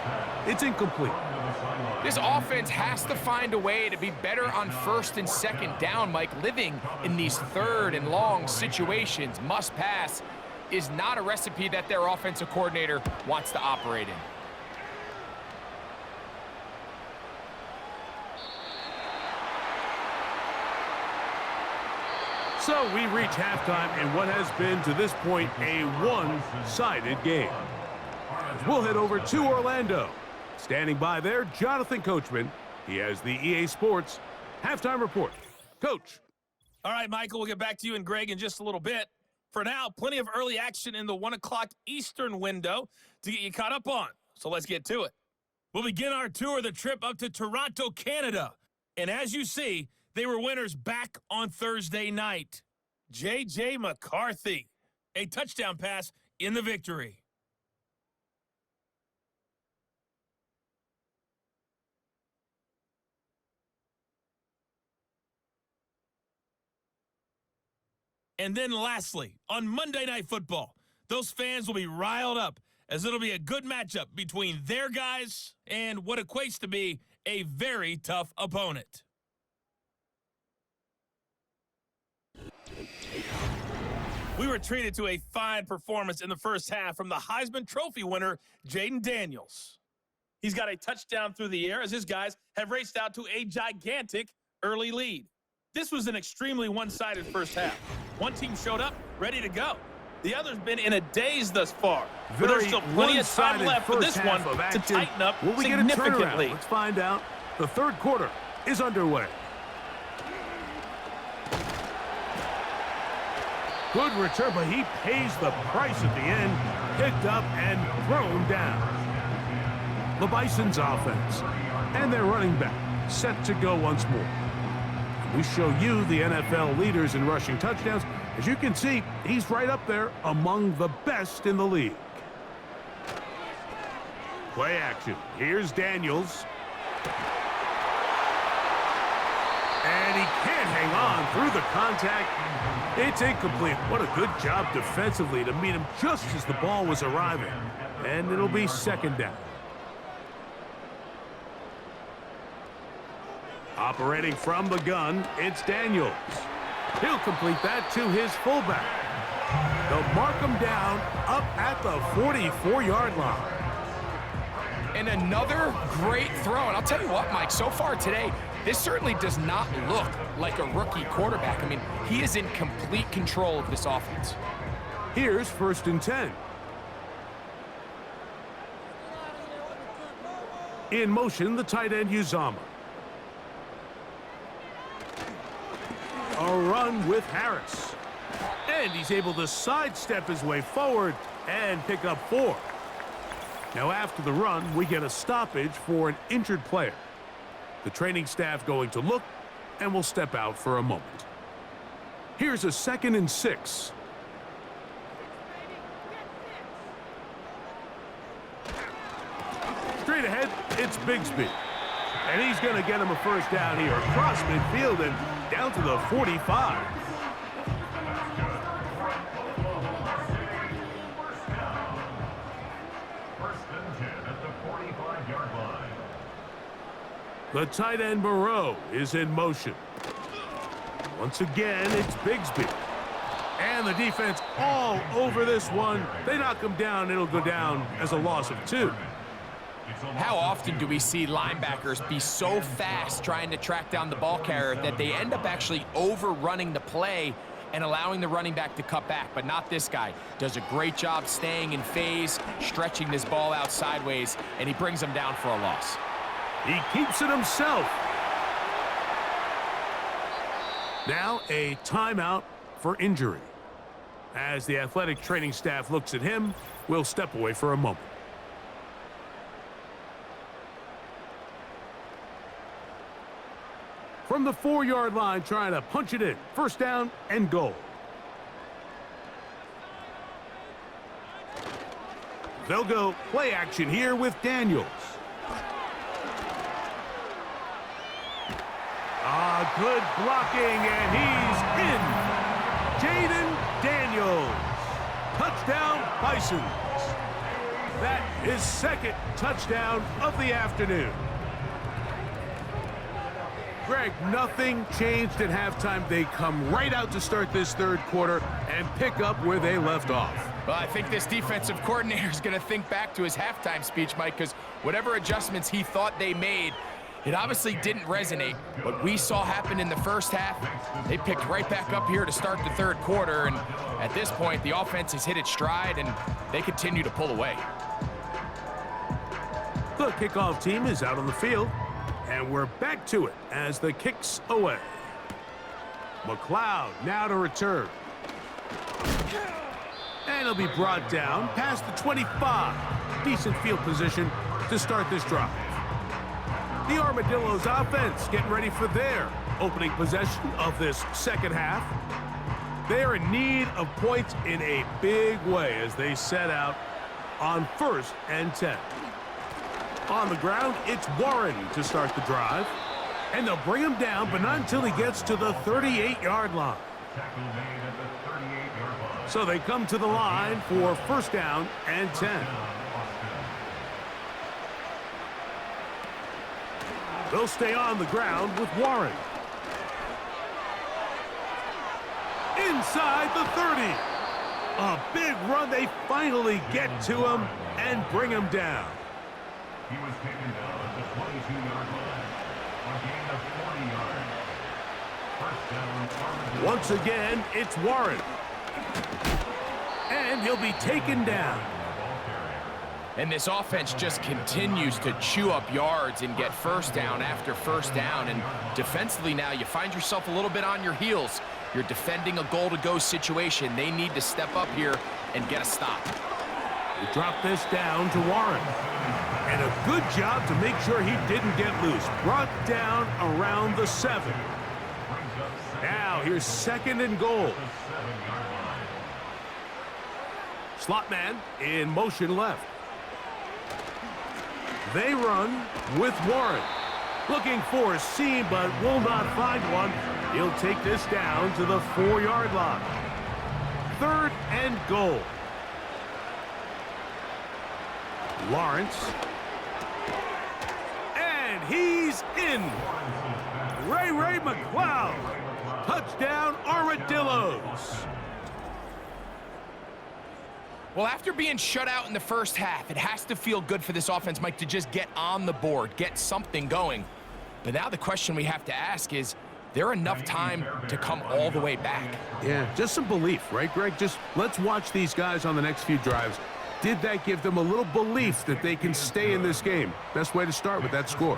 It's incomplete. This offense has to find a way to be better on 1st and 2nd down, Mike. Living in these 3rd and long situations, must pass, is not a recipe that their offensive coordinator wants to operate in. So we reach halftime in what has been, to this point, a one-sided game. We'll head over to Orlando. Standing by there, Jonathan Coachman. He has the EA Sports halftime report. Coach. All right, Michael, we'll get back to you and Greg in just a little bit. For now, plenty of early action in the 1 o'clock Eastern window to get you caught up on. So let's get to it. We'll begin our tour of the trip up to Toronto, Canada. And as you see, they were winners back on Thursday night. J.J. McCarthy, a touchdown pass in the victory. And then lastly, on Monday Night Football, those fans will be riled up as it'll be a good matchup between their guys and what equates to be a very tough opponent. We were treated to a fine performance in the first half from the Heisman Trophy winner, Jaden Daniels. He's got a touchdown through the air as his guys have raced out to a gigantic early lead. This was an extremely one-sided first half. One team showed up, ready to go. The other's been in a daze thus far. But there's still plenty of time left for this one to tighten up significantly. Let's find out. The third quarter is underway. Good return, but he pays the price at the end. Picked up and thrown down. The Bison's offense and their running back set to go once more. We show you the NFL leaders in rushing touchdowns. As you can see, he's right up there among the best in the league. Play action. Here's Daniels. And he can't hang on through the contact. It's incomplete. What a good job defensively to meet him just as the ball was arriving. And it'll be second down. Operating from the gun, it's Daniels. He'll complete that to his fullback. They'll mark him down up at the 44-yard line. And another great throw. And I'll tell you what, Mike, so far today, this certainly does not look like a rookie quarterback. I mean, he is in complete control of this offense. Here's 1st and 10. In motion, the tight end Uzama. A run with Harris. And he's able to sidestep his way forward and pick up 4. Now after the run, we get a stoppage for an injured player. The training staff going to look and will step out for a moment. Here's a 2nd and 6. Straight ahead, it's Bigsby. And he's going to get him a first down here across midfield and down to the 45. The tight end Moreau is in motion. Once again, it's Bigsby. And the defense all over this one. They knock him down. It'll go down as a loss of 2. How often do we see linebackers be so fast trying to track down the ball carrier that they end up actually overrunning the play and allowing the running back to cut back? But not this guy. Does a great job staying in phase, stretching this ball out sideways, and he brings them down for a loss. He keeps it himself. Now a timeout for injury. As the athletic training staff looks at him, we'll step away for a moment. From the 4-yard line, trying to punch it in. First down and goal. They'll go play action here with Daniels. Good blocking, and he's in. Jaden Daniels. Touchdown, Bisons. That is 2nd touchdown of the afternoon. Greg, nothing changed at halftime. They come right out to start this third quarter and pick up where they left off. Well, I think this defensive coordinator is going to think back to his halftime speech, Mike, because whatever adjustments he thought they made, it obviously didn't resonate. What we saw happen in the first half, they picked right back up here to start the third quarter, and at this point, the offense has hit its stride, and they continue to pull away. The kickoff team is out on the field, and we're back to it as the kick's away. McLeod now to return. And he'll be brought down past the 25. Decent field position to start this drive. The Armadillos offense getting ready for their opening possession of this second half. They're in need of points in a big way as they set out on 1st and 10. On the ground, it's Warren to start the drive. And they'll bring him down, but not until he gets to the 38-yard line. Tackle made at the 38-yard line. So they come to the line for first down and 10. They'll stay on the ground with Warren. Inside the 30. A big run. They finally get to him and bring him down. He was taken down at the 22-yard line. A gain of 40 yards. First down, Once again, it's Warren. And he'll be taken down. And this offense just continues to chew up yards and get first down after first down. And defensively now, you find yourself a little bit on your heels. You're defending a goal-to-go situation. They need to step up here and get a stop. They drop this down to Warren. And a good job to make sure he didn't get loose. Brought down around the 7. Now here's second and goal. Slot man in motion left. They run with Warren. Looking for a seam, but will not find one. He'll take this down to the 4-yard line. Third and goal. Lawrence. And he's in. Ray McCloud. Touchdown, Armadillos. Well, after being shut out in the first half, it has to feel good for this offense, Mike, to just get on the board, get something going. But now the question we have to ask is there enough time to come all the way back? Yeah, just some belief, right, Greg? Just let's watch these guys on the next few drives. Did that give them a little belief that they can stay in this game? Best way to start with that score.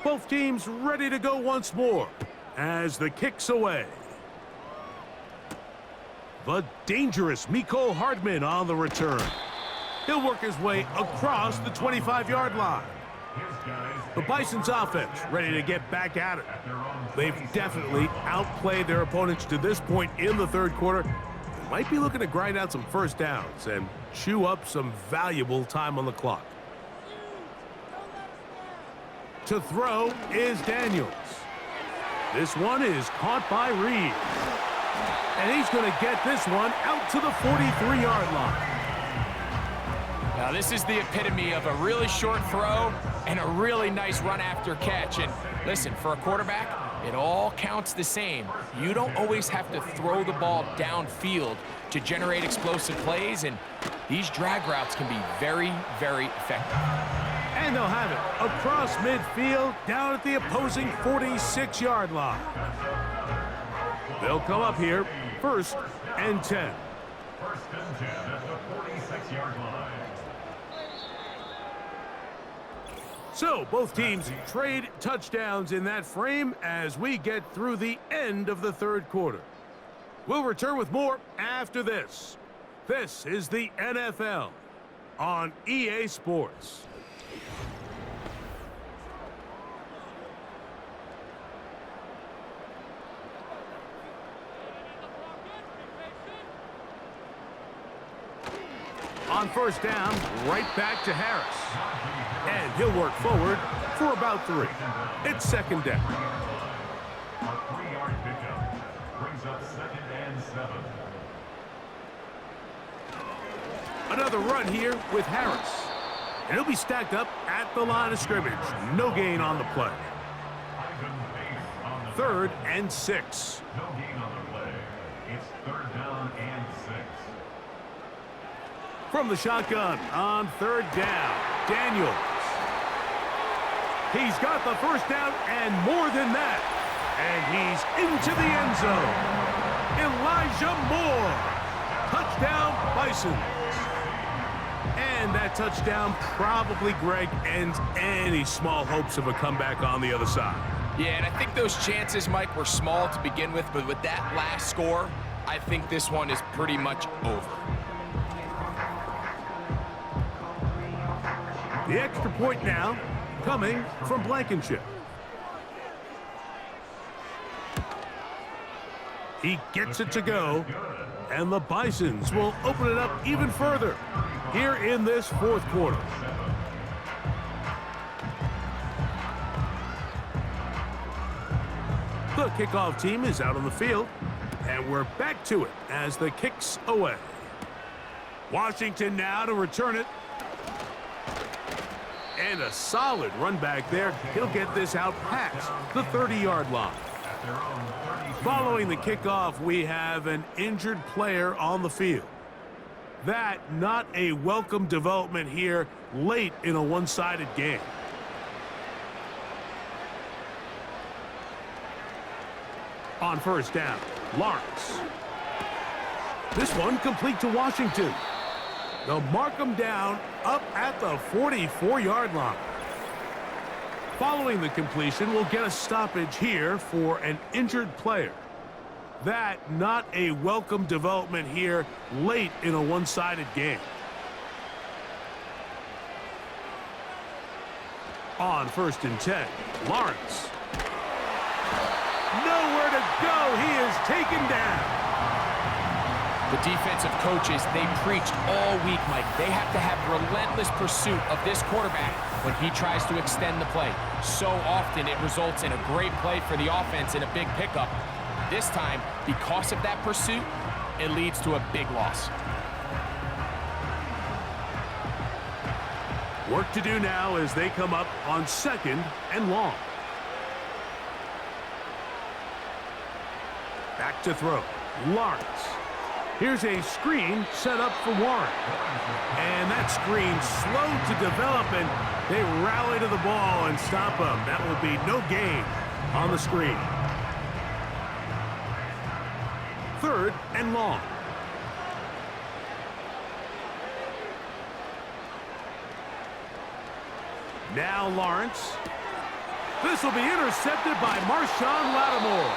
Both teams ready to go once more as the kick's away. The dangerous Mecole Hardman on the return. He'll work his way across the 25-yard line. The Bison's offense ready to get back at it. They've definitely outplayed their opponents to this point in the third quarter. They might be looking to grind out some first downs and chew up some valuable time on the clock. To throw is Daniels. This one is caught by Reed. And he's going to get this one out to the 43-yard line. Now, this is the epitome of a really short throw and a really nice run after catch. And listen, for a quarterback, it all counts the same. You don't always have to throw the ball downfield to generate explosive plays, and these drag routes can be very, very effective. And they'll have it across midfield down at the opposing 46-yard line. They'll come up here first and 10. First and 10 at the 46-yard line. So both teams trade touchdowns in that frame as we get through the end of the third quarter. We'll return with more after this. This is the NFL on EA Sports. On first down, right back to Harris. And he'll work forward for about 3. It's second down. A 3-yard pickup brings up second and 7. Another run here with Harris. And he'll be stacked up at the line of scrimmage. No gain on the play. Third and 6. No gain on the play. It's third down and 6. From the shotgun on third down, Daniels. He's got the first down and more than that. And he's into the end zone. Elijah Moore. Touchdown, Bisons. And that touchdown probably, Greg, ends any small hopes of a comeback on the other side. Yeah, and I think those chances, Mike, were small to begin with, but with that last score, I think this one is pretty much over. The extra point now coming from Blankenship. He gets it to go, and the Bisons will open it up even further. here in this fourth quarter. The kickoff team is out on the field, and we're back to it as the kick's away. Washington now to return it. And a solid run back there. He'll get this out past the 30-yard line. Following the kickoff, we have an injured player on the field. That not a welcome development here late in a one-sided game. On first down, Lawrence. This one complete to Washington. They'll mark him down up at the 44-yard line. Following the completion, we'll get a stoppage here for an injured player. That not a welcome development here late in a one-sided game. On first and 10, Lawrence. Nowhere to go. He is taken down. The defensive coaches, they preached all week, Mike. They have to have relentless pursuit of this quarterback when he tries to extend the play. So often it results in a great play for the offense and a big pickup. This time, because of that pursuit, it leads to a big loss. Work to do now as they come up on second and long. Back to throw. Lawrence. Here's a screen set up for Warren. And that screen slow to develop, and they rally to the ball and stop him. That will be no gain on the screen. Third and long. Now Lawrence. This will be intercepted by Marshawn Lattimore.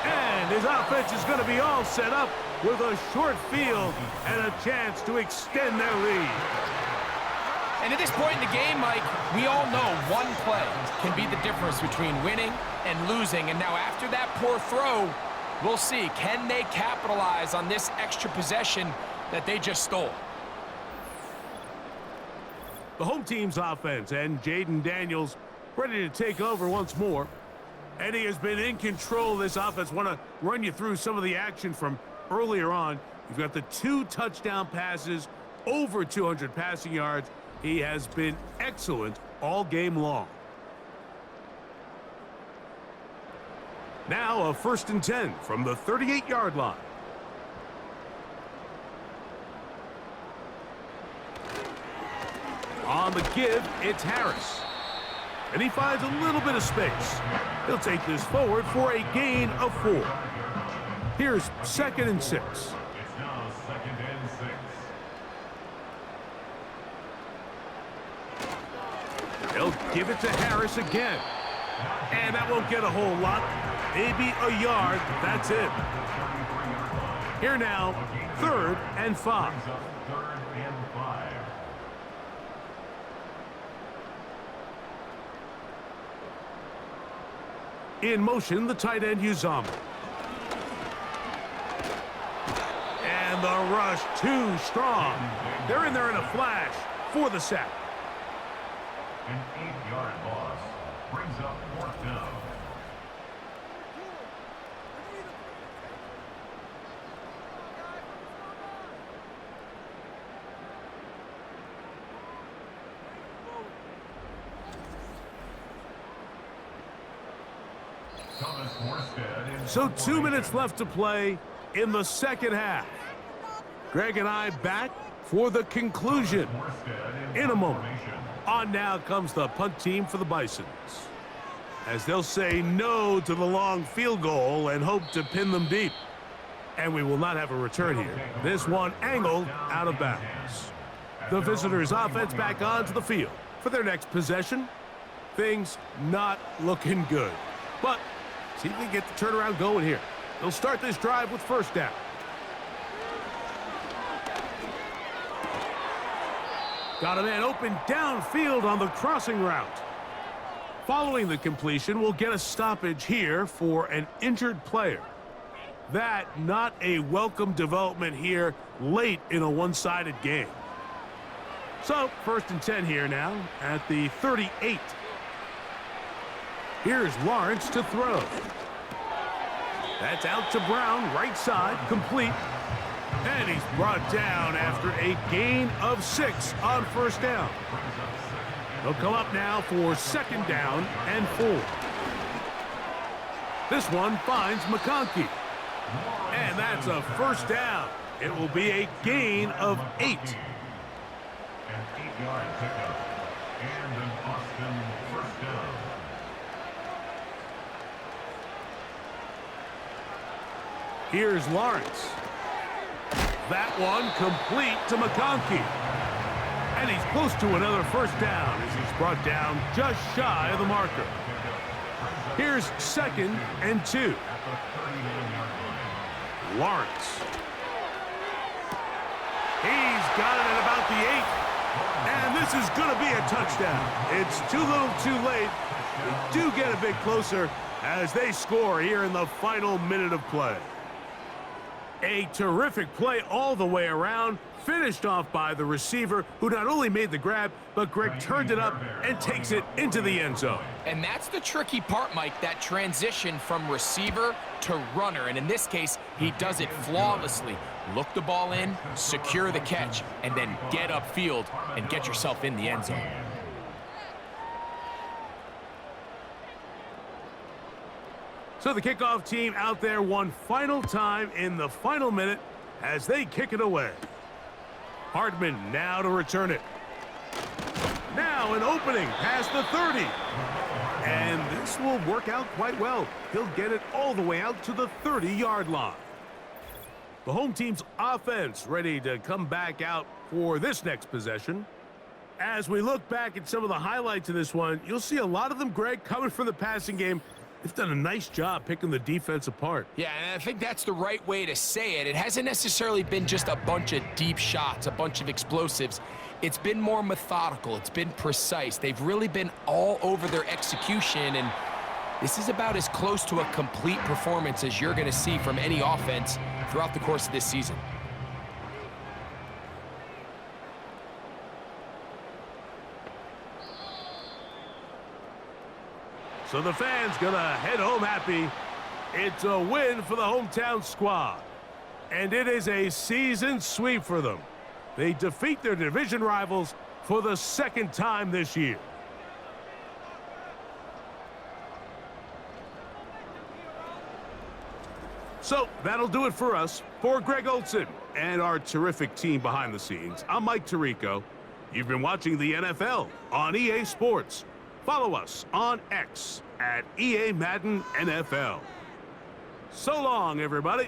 And his offense is going to be all set up with a short field and a chance to extend their lead. And at this point in the game, Mike, we all know one play can be the difference between winning and losing. And now after that poor throw, we'll see, can they capitalize on this extra possession that they just stole? The home team's offense and Jaden Daniels ready to take over once more. And he has been in control of this offense. Want to run you through some of the action from earlier on. You've got the 2 touchdown passes, over 200 passing yards. He has been excellent all game long. Now a first and 10 from the 38-yard line. On the give, it's Harris. And he finds a little bit of space. He'll take this forward for a gain of 4. Here's second and 6. It's now second and 6. They'll give it to Harris again. And that won't get a whole lot. Maybe a yard. That's it. Here now, third and 5. Third and 5. In motion, the tight end Uzama. And the rush too strong. They're in there in a flash for the sack. An 8-yard loss brings up fourth down. So 2 minutes left to play in the second half. Greg and I back for the conclusion in a moment. On now comes the punt team for the Bisons, as they'll say no to the long field goal and hope to pin them deep. And we will not have a return here. This one angled out of bounds. The visitors' offense back onto the field for their next possession. Things not looking good. But see if they can get the turnaround going here. They'll start this drive with first down. Got a man open downfield on the crossing route. Following the completion, we'll get a stoppage here for an injured player. That not a welcome development here late in a one-sided game. So, 1st and 10 here now at the 38. Here's Lawrence to throw. That's out to Brown, right side, complete. And he's brought down after a gain of 6 on 1st down. They'll come up now for 2nd down and 4. This one finds McConkey. And that's a 1st down. It will be a gain of 8. An 8-yard pickup and an Austin 1st down. Here's Lawrence. That one complete to McConkey. And he's close to another 1st down as he's brought down just shy of the marker. Here's 2nd and 2. Lawrence. He's got it at about the 8. And this is going to be a touchdown. It's too little too late. They do get a bit closer as they score here in the final minute of play. A terrific play all the way around, finished off by the receiver, who not only made the grab, but Greg turned it up and takes it into the end zone. And that's the tricky part, Mike, that transition from receiver to runner. And in this case, he does it flawlessly. Look the ball in, secure the catch, and then get upfield and get yourself in the end zone. So the kickoff team out there one final time in the final minute as they kick it away. Hardman now to return it. Now an opening past the 30. And this will work out quite well. He'll get it all the way out to the 30-yard line. The home team's offense ready to come back out for this next possession. As we look back at some of the highlights of this one, you'll see a lot of them, Greg, coming from the passing game. They've done a nice job picking the defense apart. Yeah, and I think that's the right way to say it. It hasn't necessarily been just a bunch of deep shots, a bunch of explosives. It's been more methodical. It's been precise. They've really been all over their execution, and this is about as close to a complete performance as you're going to see from any offense throughout the course of this season. So the fans gonna head home happy. It's a win for the hometown squad. And it is a season sweep for them. They defeat their division rivals for the 2nd time this year. So that'll do it for us. For Greg Olson and our terrific team behind the scenes, I'm Mike Tirico. You've been watching the NFL on EA Sports. Follow us on X at EA Madden NFL. So long, everybody.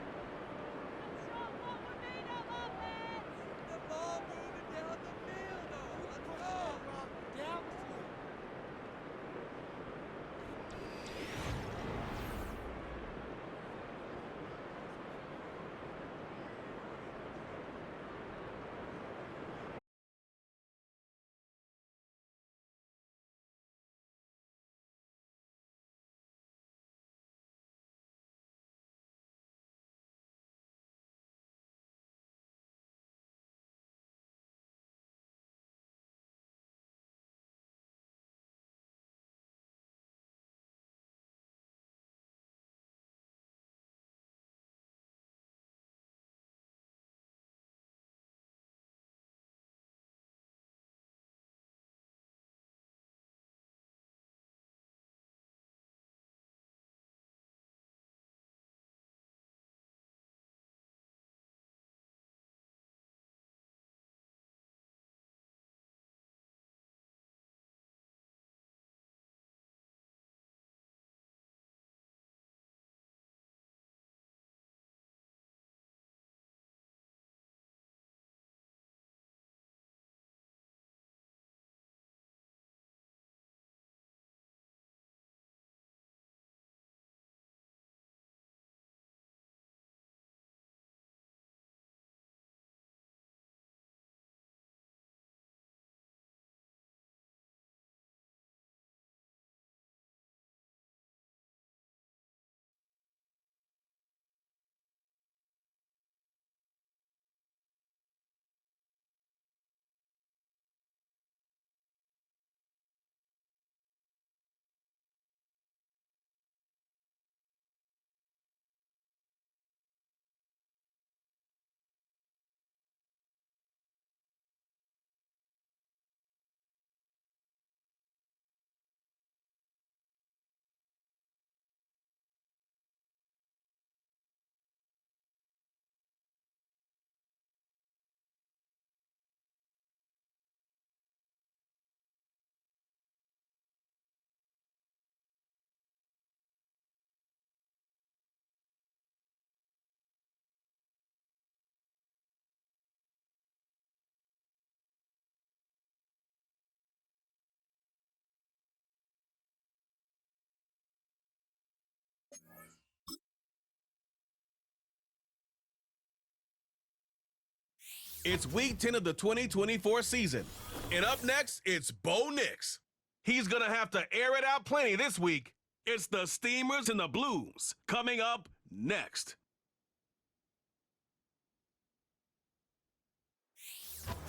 It's week 10 of the 2024 season. And up next, it's Bo Nix. He's going to have to air it out plenty this week. It's the Steamers and the Blues coming up next.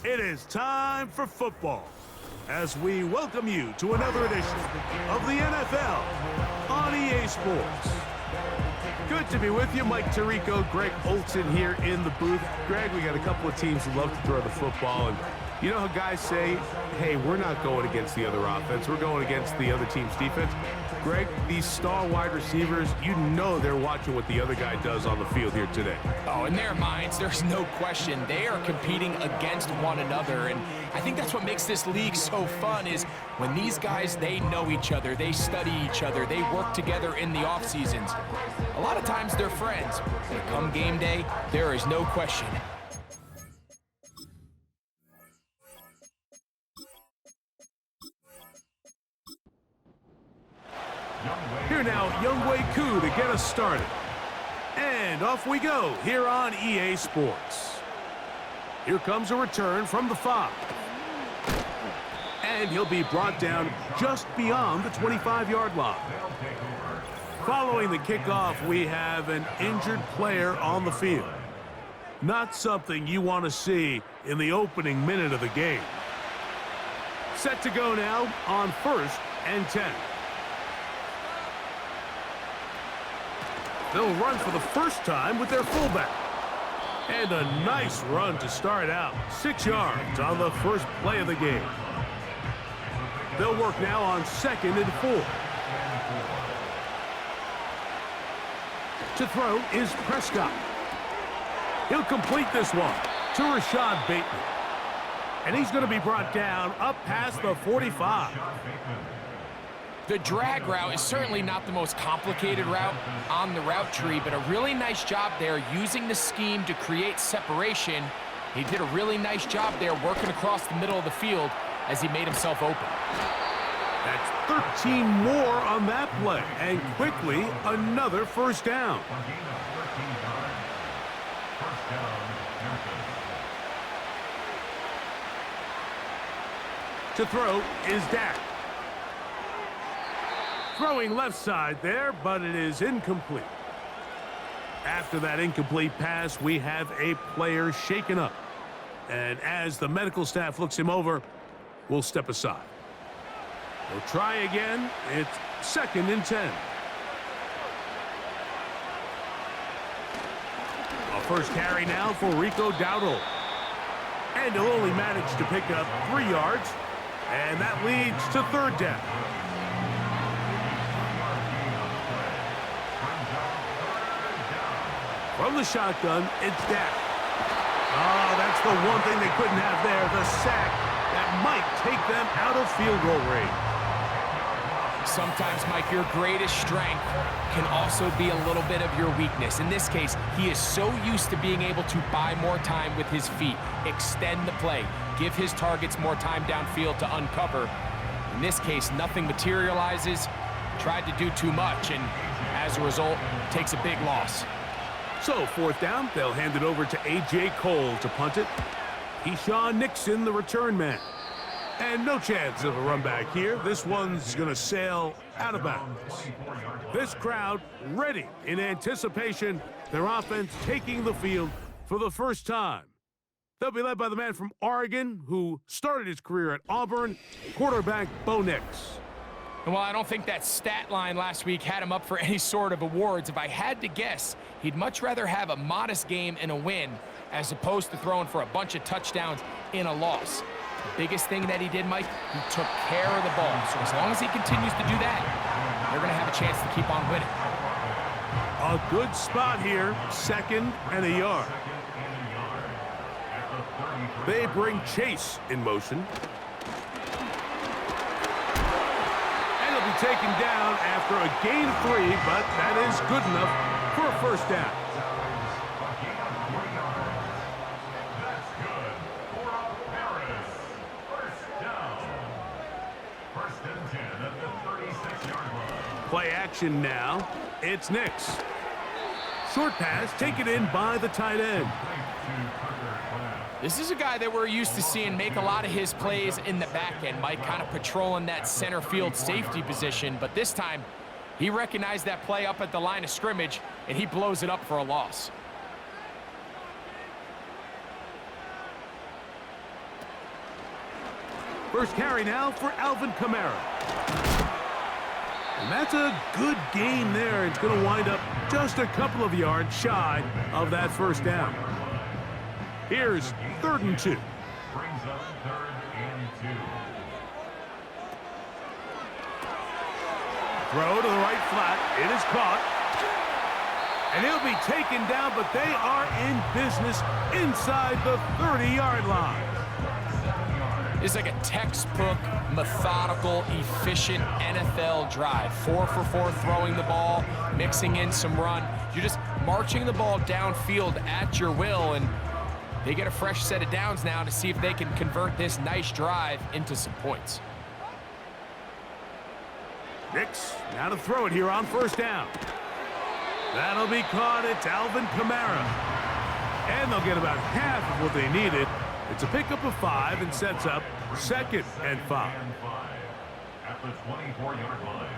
It is time for football as we welcome you to another edition of the NFL on EA Sports. Good to be with you. Mike Tirico, Greg Olson here in the booth. Greg, we got a couple of teams who love to throw the football, and you know how guys say, hey, we're not going against the other offense, we're going against the other team's defense. Greg, these star wide receivers, you know they're watching what the other guy does on the field here today. Oh, in their minds, there's no question. They are competing against one another, and I think that's what makes this league so fun is when these guys, they know each other, they study each other, they work together in the off seasons. A lot of times they're friends, but come game day, there is no question. Here now, Younghoe Koo to get us started. And off we go here on EA Sports. Here comes a return from the 5. And he'll be brought down just beyond the 25-yard line. Following the kickoff, we have an injured player on the field. Not something you want to see in the opening minute of the game. Set to go now on 1st and 10. They'll run for the first time with their fullback. And a nice run to start out. 6 yards on the first play of the game. They'll work now on 2nd and 4. To throw is Prescott. He'll complete this one to Rashad Bateman. And he's going to be brought down up past the 45. The drag route is certainly not the most complicated route on the route tree, but a really nice job there using the scheme to create separation. He did a really nice job there working across the middle of the field as he made himself open. That's 13 more on that play, and quickly another first down. To throw is Dak. Throwing left side there, but it is incomplete. After that incomplete pass, we have a player shaken up. And as the medical staff looks him over, we'll step aside. We'll try again. It's 2nd and 10. A first carry now for Rico Dowdle. And he'll only manage to pick up 3 yards. And that leads to 3rd down. From the shotgun, it's Dak. Oh, that's the one thing they couldn't have there, the sack that might take them out of field goal range. Sometimes, Mike, your greatest strength can also be a little bit of your weakness. In this case, he is so used to being able to buy more time with his feet, extend the play, give his targets more time downfield to uncover. In this case, nothing materializes, tried to do too much, and as a result, takes a big loss. So, 4th down, they'll hand it over to A.J. Cole to punt it. Keyshawn Nixon, the return man. And no chance of a run back here. This one's going to sail out of bounds. This crowd ready in anticipation. Their offense taking the field for the first time. They'll be led by the man from Oregon who started his career at Auburn, quarterback Bo Nix. And while I don't think that stat line last week had him up for any sort of awards, if I had to guess, he'd much rather have a modest game and a win as opposed to throwing for a bunch of touchdowns in a loss. The biggest thing that he did, Mike, he took care of the ball. So as long as he continues to do that, they're going to have a chance to keep on winning. A good spot here, 2nd and a yard. They bring Chase in motion. Taken down after a gain of 3, but that is good enough for a first down. That's good for a Paris. First down. 1st and 10 at the 36-yard line. Play action now. It's Nix. Short pass taken in by the tight end. This is a guy that we're used to seeing make a lot of his plays in the back end, Mike, kind of patrolling that center field safety position, but this time he recognized that play up at the line of scrimmage, and he blows it up for a loss. First carry now for Alvin Kamara. And that's a good gain there. It's going to wind up just a couple of yards shy of that first down. Here's 3rd and 2. Brings up 3rd and 2. Throw to the right flat. It is caught. And he'll be taken down, but they are in business inside the 30-yard line. It's like a textbook, methodical, efficient NFL drive. 4 for 4 throwing the ball, mixing in some run. You're just marching the ball downfield at your will, and they get a fresh set of downs now to see if they can convert this nice drive into some points. Nix now to throw it here on 1st down. That'll be caught. It's Alvin Kamara. And they'll get about half of what they needed. It's a pickup of 5 and sets up 2nd and 5. At the 24-yard line.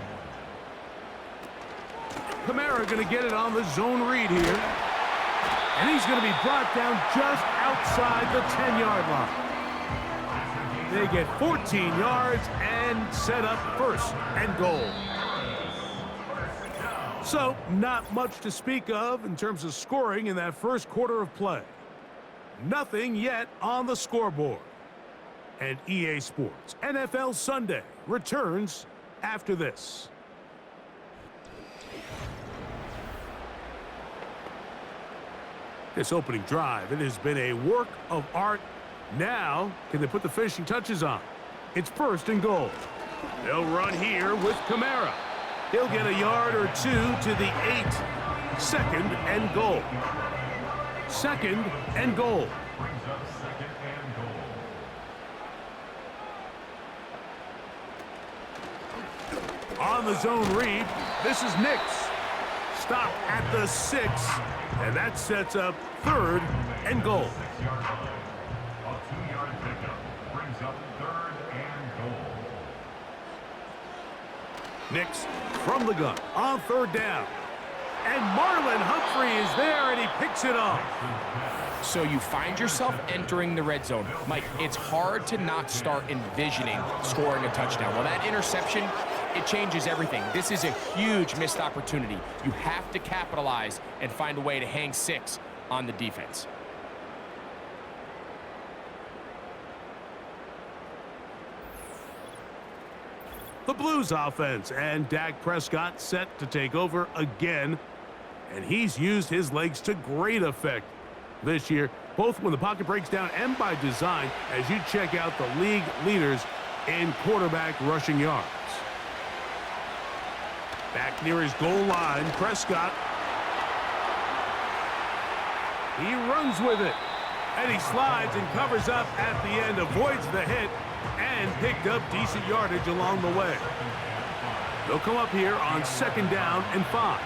Kamara going to get it on the zone read here. And he's going to be brought down just outside the 10-yard line. They get 14 yards and set up 1st and goal. So, not much to speak of in terms of scoring in that first quarter of play. Nothing yet on the scoreboard. And EA Sports NFL Sunday returns after this. This opening drive, it has been a work of art. Now, can they put the finishing touches on? It's 1st and goal. They'll run here with Kamara. He'll get a yard or 2 to the 8. 2nd and goal. 2nd and goal. Brings up 2nd and goal. On the zone read, this is Nix. Stop at the 6, and that sets up 3rd and goal. 6-yard line. A 2-yard pickup brings up 3rd and goal. Nix from the gun on 3rd down. And Marlon Humphrey is there, and he picks it off. So you find yourself entering the red zone. Mike, it's hard to not start envisioning scoring a touchdown. Well, that interception, it changes everything. This is a huge missed opportunity. You have to capitalize and find a way to hang 6 on the defense. The Blues offense, and Dak Prescott set to take over again. And he's used his legs to great effect this year, both when the pocket breaks down and by design, as you check out the league leaders in quarterback rushing yards. Back near his goal line, Prescott. He runs with it, and he slides and covers up at the end, avoids the hit, and picked up decent yardage along the way. They'll come up here on 2nd down and 5.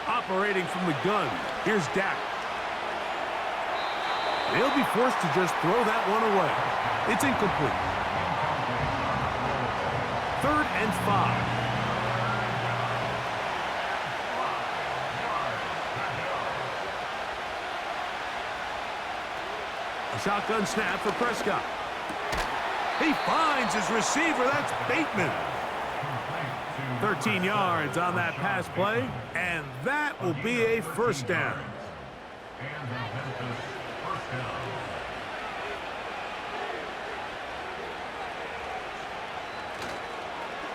Operating from the gun, here's Dak. They'll be forced to just throw that one away. It's incomplete. 3rd and 5. A shotgun snap for Prescott. He finds his receiver. That's Bateman. 13 yards on that pass play, and that will be a 1st down. And the Memphis 1st down.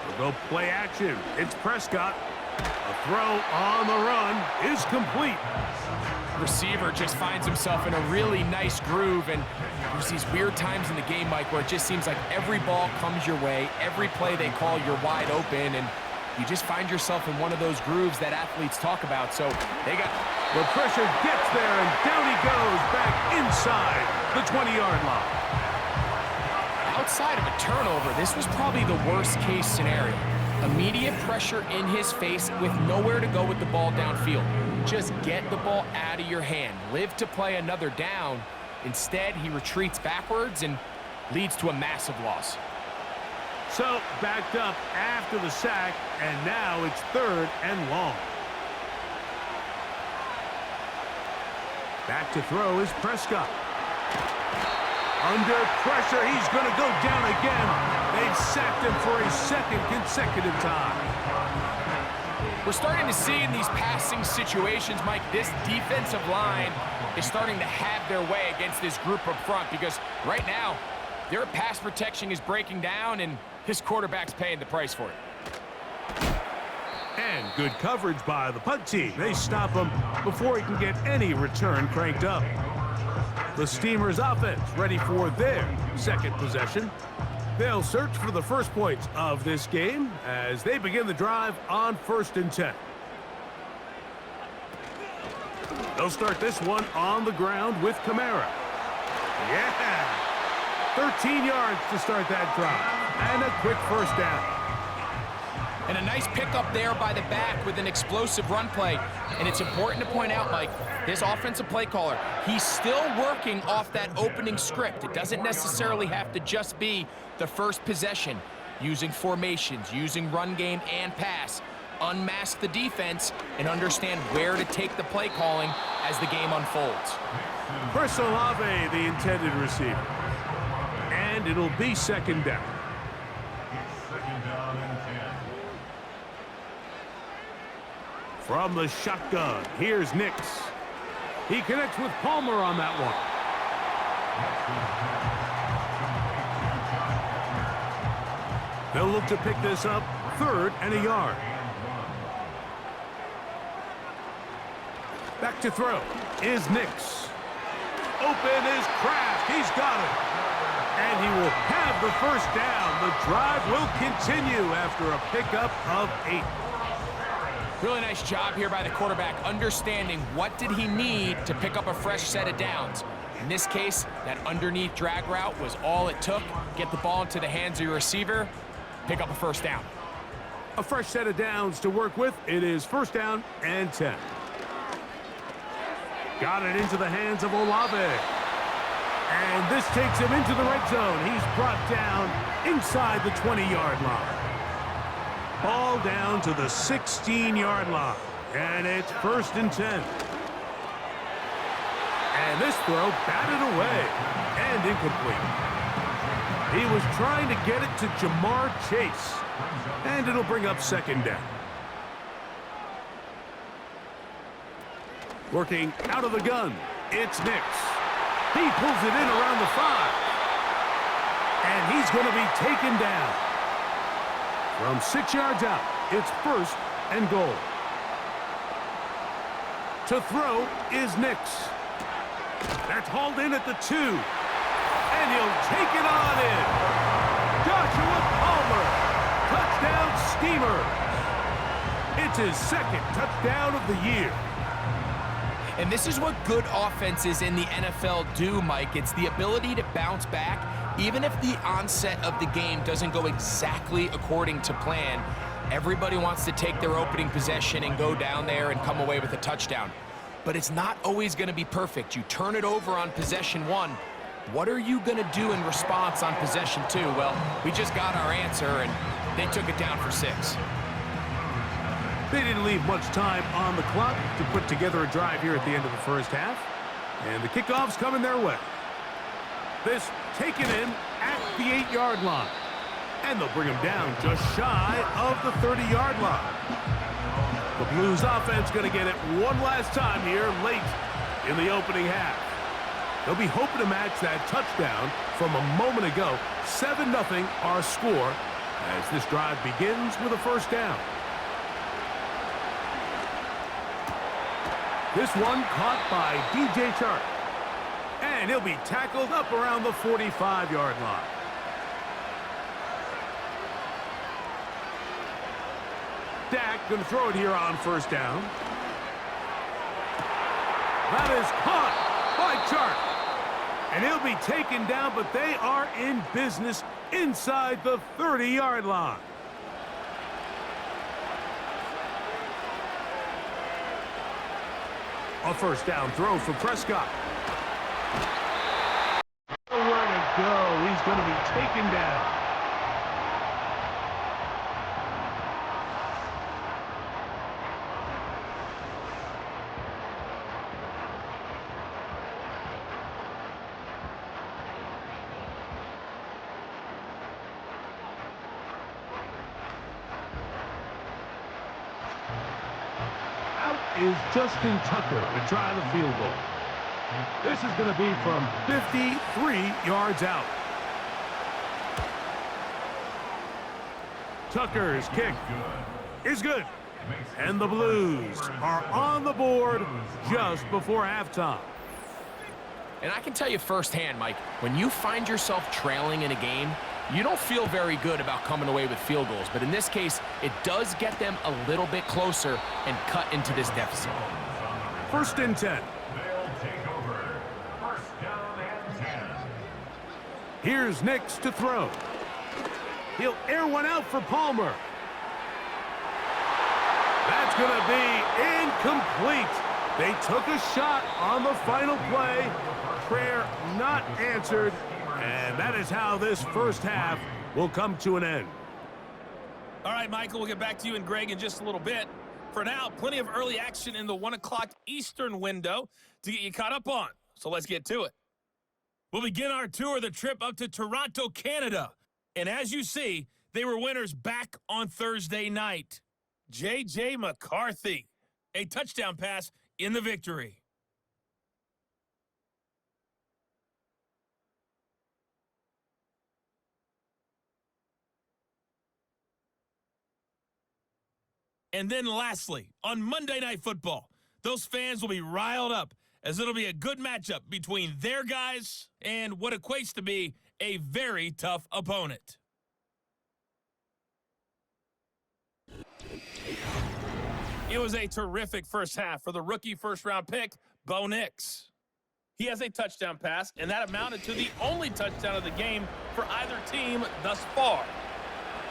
We'll go play action. It's Prescott. A throw on the run is complete. Receiver just finds himself in a really nice groove, and there's these weird times in the game, Mike, where it just seems like every ball comes your way, every play they call, you're wide open, and you just find yourself in one of those grooves that athletes talk about. So they got the pressure, gets there, and down he goes back inside the 20-yard line. Outside of a turnover, this was probably the worst case scenario. Immediate pressure in his face with nowhere to go with the ball downfield. Just get the ball out of your hand. Live to play another down. Instead, he retreats backwards and leads to a massive loss. So, backed up after the sack, and now it's 3rd and long. Back to throw is Prescott. Under pressure, he's going to go down again. They've sacked him for a 2nd consecutive time. We're starting to see in these passing situations, Mike, this defensive line is starting to have their way against this group up front because right now, their pass protection is breaking down and his quarterback's paying the price for it. And good coverage by the punt team. They stop him before he can get any return cranked up. The Steamers offense ready for their 2nd possession. They'll search for the first points of this game as they begin the drive on 1st and 10. They'll start this one on the ground with Kamara. Yeah! 13 yards to start that drive. And a quick 1st down. And a nice pickup there by the back with an explosive run play. And it's important to point out, Mike, this offensive play caller, he's still working off that opening script. It doesn't necessarily have to just be the first possession. Using formations, using run game and pass. Unmask the defense and understand where to take the play calling as the game unfolds. Chris Olave, the intended receiver. And it'll be 2nd down. 2nd down and 10. From the shotgun, here's Nix. He connects with Palmer on that one. They'll look to pick this up 3rd and a yard. Back to throw is Nix. Open is Kraft. He's got it. And he will have the 1st down. The drive will continue after a pickup of 8. Really nice job here by the quarterback, understanding what did he need to pick up a fresh set of downs. In this case, that underneath drag route was all it took. Get the ball into the hands of your receiver, pick up a 1st down. A fresh set of downs to work with. It is 1st down and 10. Got it into the hands of Olave. And this takes him into the red zone. He's brought down inside the 20-yard line. Ball down to the 16-yard line. And it's 1st and 10. And this throw batted away and incomplete. He was trying to get it to Jamar Chase. And it'll bring up 2nd down. Working out of the gun, it's Nix. He pulls it in around the 5. And he's going to be taken down. From 6 yards out, it's 1st and goal. To throw is Nix. That's hauled in at the 2. And he'll take it on in. Joshua Palmer. Touchdown Steamers. It's his 2nd touchdown of the year. And this is what good offenses in the NFL do, Mike. It's the ability to bounce back, even if the onset of the game doesn't go exactly according to plan. Everybody wants to take their opening possession and go down there and come away with a touchdown. But it's not always going to be perfect. You turn it over on possession 1. What are you going to do in response on possession 2? Well, we just got our answer, and they took it down for 6. They didn't leave much time on the clock to put together a drive here at the end of the 1st half. And the kickoff's coming their way. This taken in at the 8-yard line. And they'll bring him down just shy of the 30-yard line. The Blues offense going to get it one last time here late in the opening half. They'll be hoping to match that touchdown from a moment ago. 7-0 our score as this drive begins with a 1st down. This one caught by DJ Chark. And he'll be tackled up around the 45-yard line. Dak going to throw it here on 1st down. That is caught by Chark. And he'll be taken down, but they are in business inside the 30-yard line. A first down throw for Prescott. Nowhere to go. He's going to be taken down. Is Justin Tucker to try the field goal. This is going to be from 53 yards out. Tucker's kick is good. And the Blues are on the board just before halftime. And I can tell you firsthand, Mike, when you find yourself trailing in a game, you don't feel very good about coming away with field goals. But in this case, it does get them a little bit closer and cut into this deficit. 1st and 10. They'll take over. First down and 10. Here's Nix to throw. He'll air one out for Palmer. That's going to be incomplete. They took a shot on the final play. Prayer not answered. And that is how this first half will come to an end. All right, Michael, we'll get back to you and Greg in just a little bit. For now, plenty of early action in the 1 o'clock Eastern window to get you caught up on. So let's get to it. We'll begin our tour of the trip up to Toronto, Canada. And as you see, they were winners back on Thursday night. J.J. McCarthy, a touchdown pass in the victory. And then lastly, on Monday Night Football, those fans will be riled up as it'll be a good matchup between their guys and what equates to be a very tough opponent. It was a terrific first half for the rookie first-round pick, Bo Nix. He has a touchdown pass, and that amounted to the only touchdown of the game for either team thus far.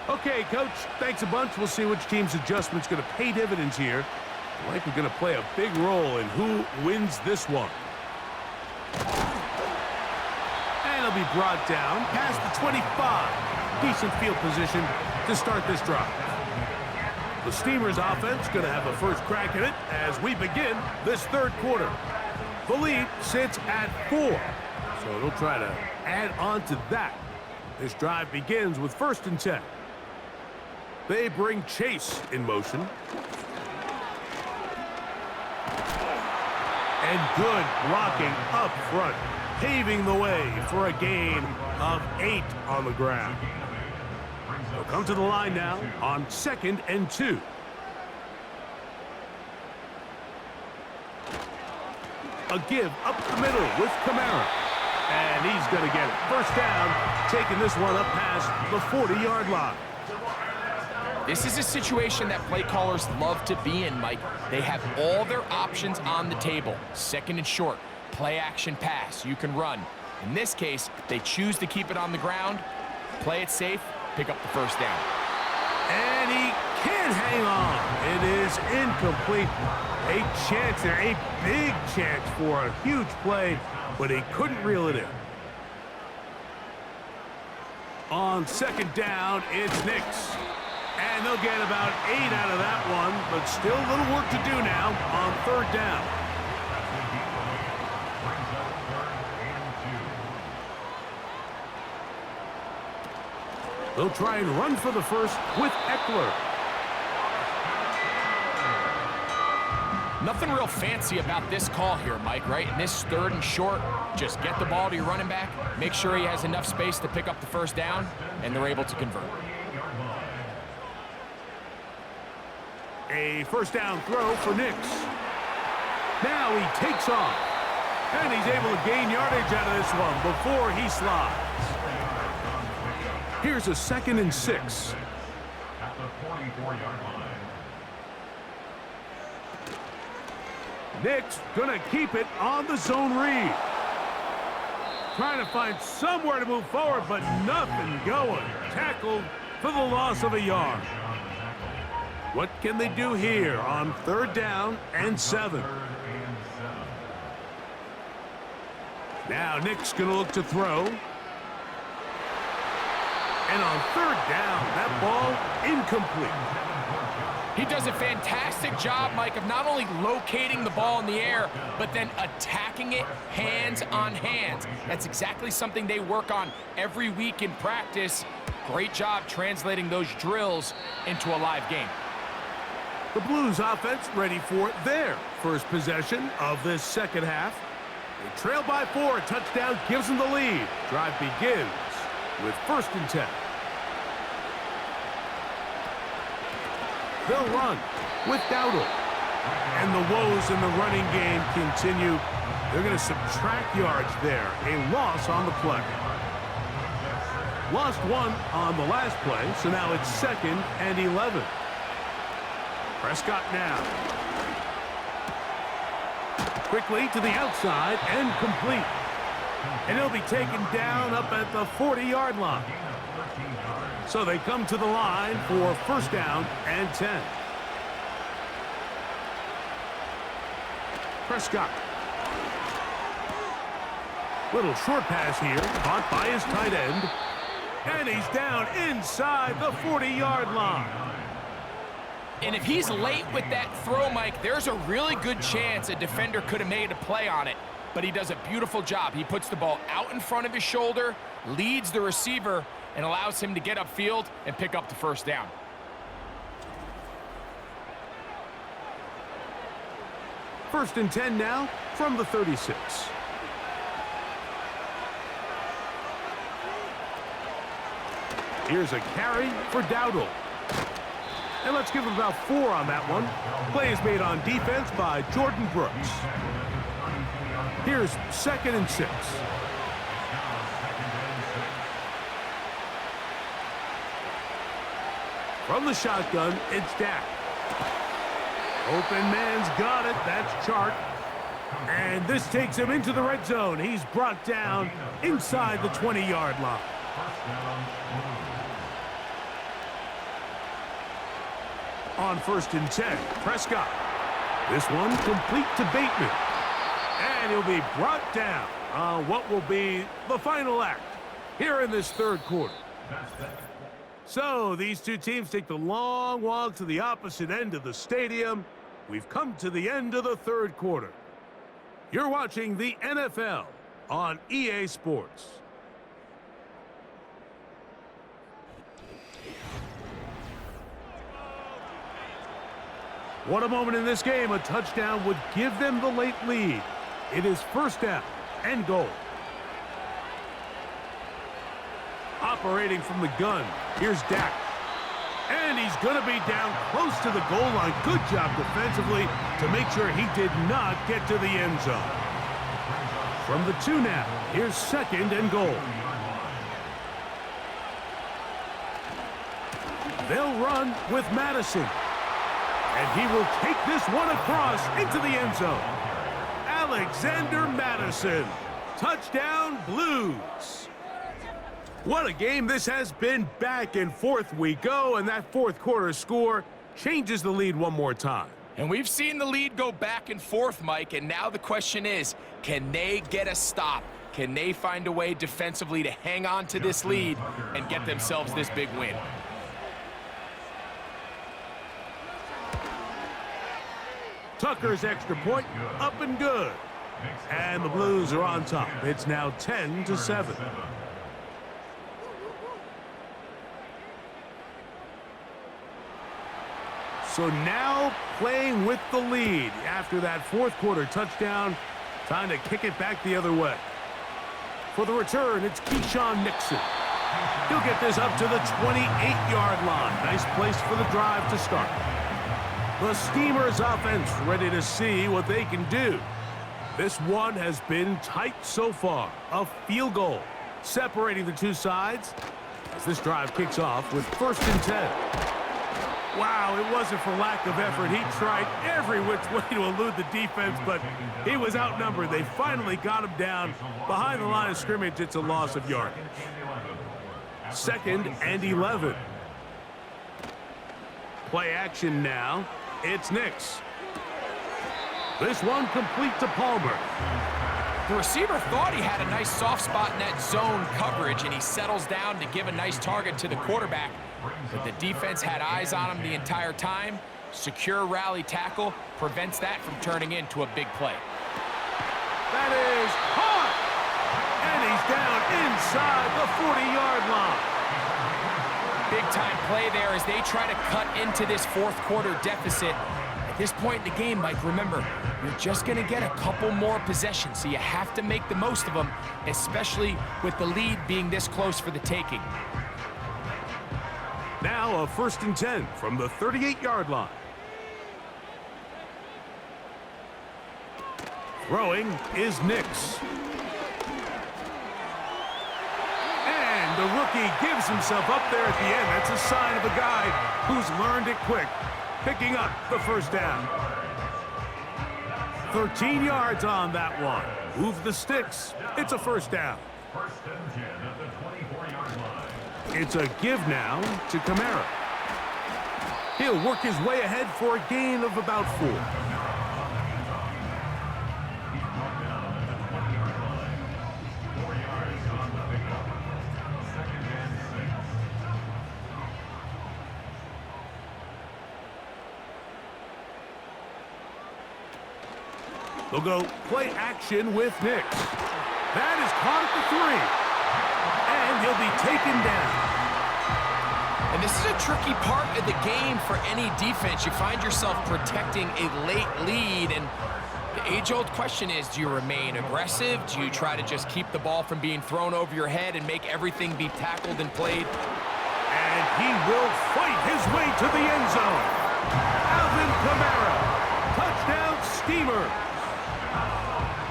Okay, Coach, thanks a bunch. We'll see which team's adjustment's going to pay dividends here. I think we're going to play a big role in who wins this one. And he'll be brought down past the 25. Decent field position to start this drive. The Steamers offense going to have a first crack at it as we begin this third quarter. The lead sits at 4, so they'll try to add on to that. This drive begins with 1st and 10. They bring Chase in motion. And good blocking up front, paving the way for a gain of 8 on the ground. They'll come to the line now on 2nd and 2. A give up the middle with Kamara. And he's going to get it. First down, taking this one up past the 40-yard line. This is a situation that play callers love to be in, Mike. They have all their options on the table. 2nd and short, play action pass, you can run. In this case, they choose to keep it on the ground, play it safe, pick up the first down. And he can hang on. It is incomplete. A chance there, a big chance for a huge play, but he couldn't reel it in. On 2nd down, it's Nix. And they'll get about 8 out of that one, but still a little work to do now on 3rd down. They'll try and run for the first with Eckler. Nothing real fancy about this call here, Mike, right? In this 3rd and short, just get the ball to your running back, make sure he has enough space to pick up the first down, and they're able to convert. A first down throw for Nix. Now he takes off. And he's able to gain yardage out of this one before he slides. Here's a 2nd and 6. At the 44-yard line. Nix gonna keep it on the zone read. Trying to find somewhere to move forward, but nothing going. Tackled for the loss of a yard. What can they do here on 3rd down and 7? Now Nick's going to look to throw. And on third down, that ball incomplete. He does a fantastic job, Mike, of not only locating the ball in the air, but then attacking it hands on hands. That's exactly something they work on every week in practice. Great job translating those drills into a live game. The Blues offense ready for their first possession of this second half. They trail by 4. A touchdown gives them the lead. Drive begins with 1st and 10. They'll run with Dowdle. And the woes in the running game continue. They're going to subtract yards there. A loss on the play. Lost 1 on the last play, so now it's 2nd and 11. Prescott now. Quickly to the outside and complete. And he'll be taken down up at the 40-yard line. So they come to the line for 1st down and 10. Prescott. Little short pass here, caught by his tight end. And he's down inside the 40-yard line. And if he's late with that throw, Mike, there's a really good chance a defender could have made a play on it. But he does a beautiful job. He puts the ball out in front of his shoulder, leads the receiver, and allows him to get upfield and pick up the 1st down. First and 10 now from the 36. Here's a carry for Dowdle. And let's give him about 4 on that one. Play is made on defense by Jordan Brooks. Here's 2nd and 6. From the shotgun, it's Dak. Open man's got it. That's Chark. And this takes him into the red zone. He's brought down inside the 20-yard line. On 1st and 10, Prescott. This one complete to Bateman. And he'll be brought down on what will be the final act here in this 3rd quarter. So these two teams take the long walk to the opposite end of the stadium. We've come to the end of the 3rd quarter. You're watching the NFL on EA Sports. What a moment in this game. A touchdown would give them the late lead. It is 1st down and goal. Operating from the gun, here's Dak. And he's going to be down close to the goal line. Good job defensively to make sure he did not get to the end zone. From the 2 now, here's 2nd and goal. They'll run with Madison. And he will take this one across into the end zone. Alexander Madison. Touchdown, Blues. What a game this has been. Back and forth we go, and that 4th quarter score changes the lead one more time. And we've seen the lead go back and forth, Mike, and now the question is, can they get a stop? Can they find a way defensively to hang on to this lead and get themselves this big win? Tucker's extra point, up and good. And the Blues are on top. It's now 10-7. So now playing with the lead after that 4th quarter touchdown. Time to kick it back the other way. For the return, it's Keyshawn Nixon. He'll get this up to the 28-yard line. Nice place for the drive to start. The Steamers offense ready to see what they can do. This one has been tight so far. A field goal separating the two sides as this drive kicks off with 1st and 10. Wow, it wasn't for lack of effort. He tried every which way to elude the defense, but he was outnumbered. They finally got him down behind the line of scrimmage. It's a loss of yardage. 2nd and 11. Play action now. It's Nix. This one complete to Palmer. The receiver thought he had a nice soft spot in that zone coverage, and he settles down to give a nice target to the quarterback. But the defense had eyes on him the entire time. Secure rally tackle prevents that from turning into a big play. That is hot! And he's down inside the 40-yard line. Big-time play there as they try to cut into this fourth quarter deficit. At this point in the game, Mike, remember, you're just going to get a couple more possessions, so you have to make the most of them, especially with the lead being this close for the taking. Now a 1st and 10 from the 38-yard line. Throwing is Nix. And the rookie gives himself up there at the end. That's a sign of a guy who's learned it quick, picking up the first down. 13 yards on that one. Move the sticks. It's a first down. 1st and 10 at the 24-yard line. It's a give now to Kamara. He'll work his way ahead for a gain of about 4. They'll go play action with Nix. That is caught at the 3. And he'll be taken down. And this is a tricky part of the game for any defense. You find yourself protecting a late lead, and the age-old question is, do you remain aggressive? Do you try to just keep the ball from being thrown over your head and make everything be tackled and played? And he will fight his way to the end zone. Alvin Kamara, touchdown Steamer.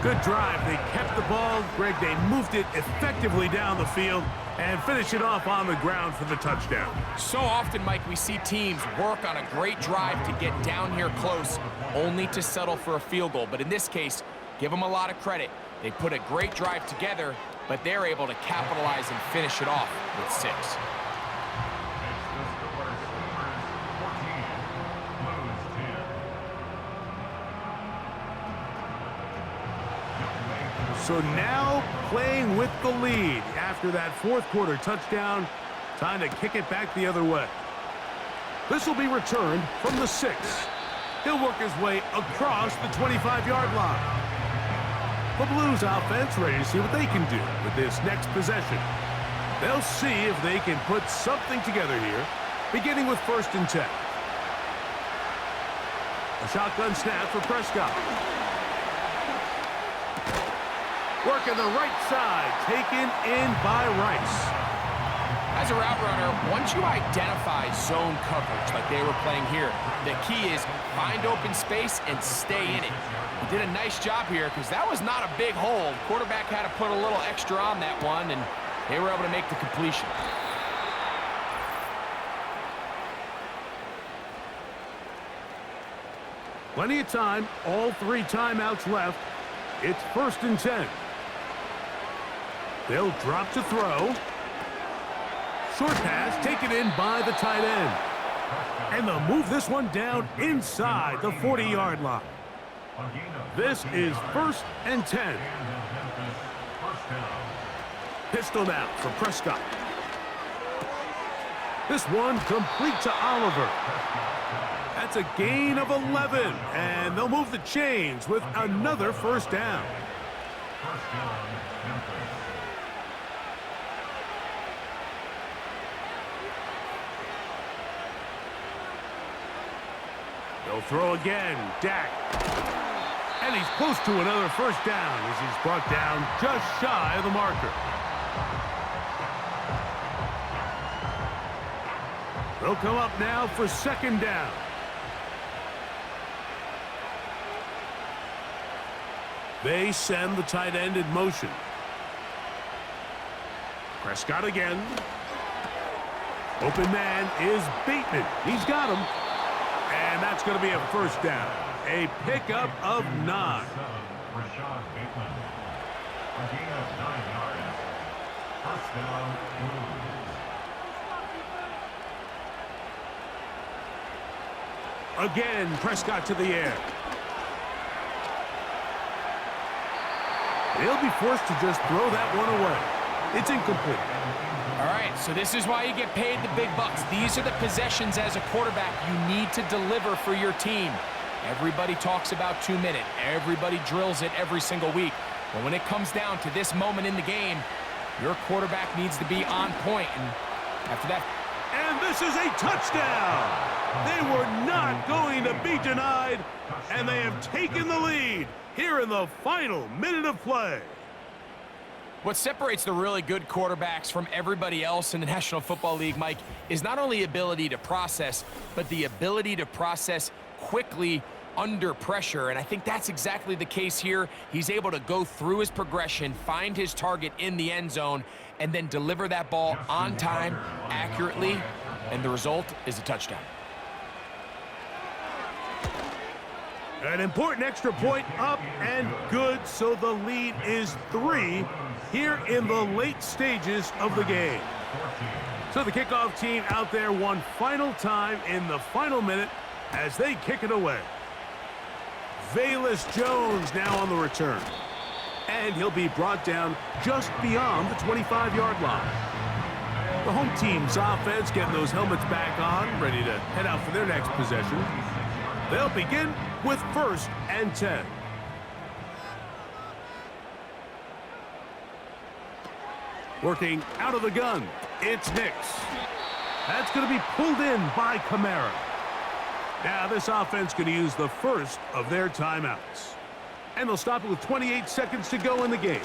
Good drive. They kept the ball. Greg, they moved it effectively down the field and finish it off on the ground for the touchdown. So often, Mike, we see teams work on a great drive to get down here close, only to settle for a field goal. But in this case, give them a lot of credit. They put a great drive together, but they're able to capitalize and finish it off with 6. So now playing with the lead after that fourth quarter touchdown. Time to kick it back the other way. This will be returned from the 6. He'll work his way across the 25-yard line. The Blues offense ready to see what they can do with this next possession. They'll see if they can put something together here, beginning with 1st and 10. A shotgun snap for Prescott. Working the right side, taken in by Rice. As a route runner, once you identify zone coverage like they were playing here, the key is find open space and stay in it. He did a nice job here because that was not a big hole. Quarterback had to put a little extra on that one, and they were able to make the completion. Plenty of time, all 3 timeouts left. It's 1st and 10. They'll drop to throw. Short pass taken in by the tight end. And they'll move this one down inside the 40-yard line. This is 1st and 10. Pistol now for Prescott. This one complete to Oliver. That's a gain of 11, and they'll move the chains with another 1st down. They'll throw again, Dak. And he's close to another 1st down as he's brought down just shy of the marker. They'll come up now for 2nd down. They send the tight end in motion. Prescott again. Open man is Bateman. He's got him. And that's going to be a 1st down. A pickup of 9. Rashad Bateman. A gain of 9 yards. 1st down, Blues. Again, Prescott to the air. He'll be forced to just throw that one away. It's incomplete. All right, so this is why you get paid the big bucks. These are the possessions as a quarterback you need to deliver for your team. Everybody talks about 2 minute. Everybody drills it every single week. But when it comes down to this moment in the game, your quarterback needs to be on point. And after that... And this is a touchdown. They were not going to be denied, and they have taken the lead here in the final minute of play. What separates the really good quarterbacks from everybody else in the National Football League, Mike, is not only ability to process, but the ability to process quickly under pressure. And I think that's exactly the case here. He's able to go through his progression, find his target in the end zone, and then deliver that ball on time, accurately, and the result is a touchdown. An important extra point up and good, so the lead is 3 here in the late stages of the game. So the kickoff team out there one final time in the final minute as they kick it away. Velus Jones now on the return. And he'll be brought down just beyond the 25-yard line. The home team's offense getting those helmets back on, ready to head out for their next possession. They'll begin with 1st and 10. Working out of the gun, it's Hicks. That's going to be pulled in by Kamara. Now this offense going to use the first of their timeouts. And they'll stop it with 28 seconds to go in the game.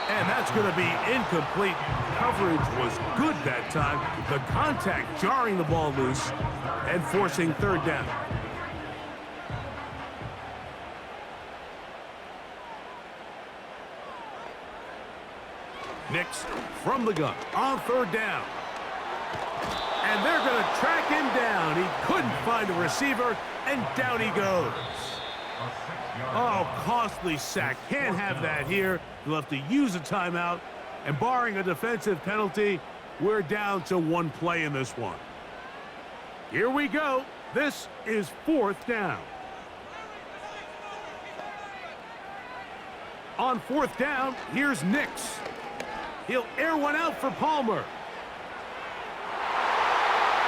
And that's going to be incomplete. Coverage was good that time. The contact jarring the ball loose and forcing 3rd down. Nix from the gun on 3rd down. And they're going to track him down. He couldn't find a receiver, and down he goes. Oh, costly sack. Can't have that here. You'll have to use a timeout. And barring a defensive penalty, we're down to 1 play in this one. Here we go. This is 4th down. On 4th down, here's Nix. He'll air one out for Palmer.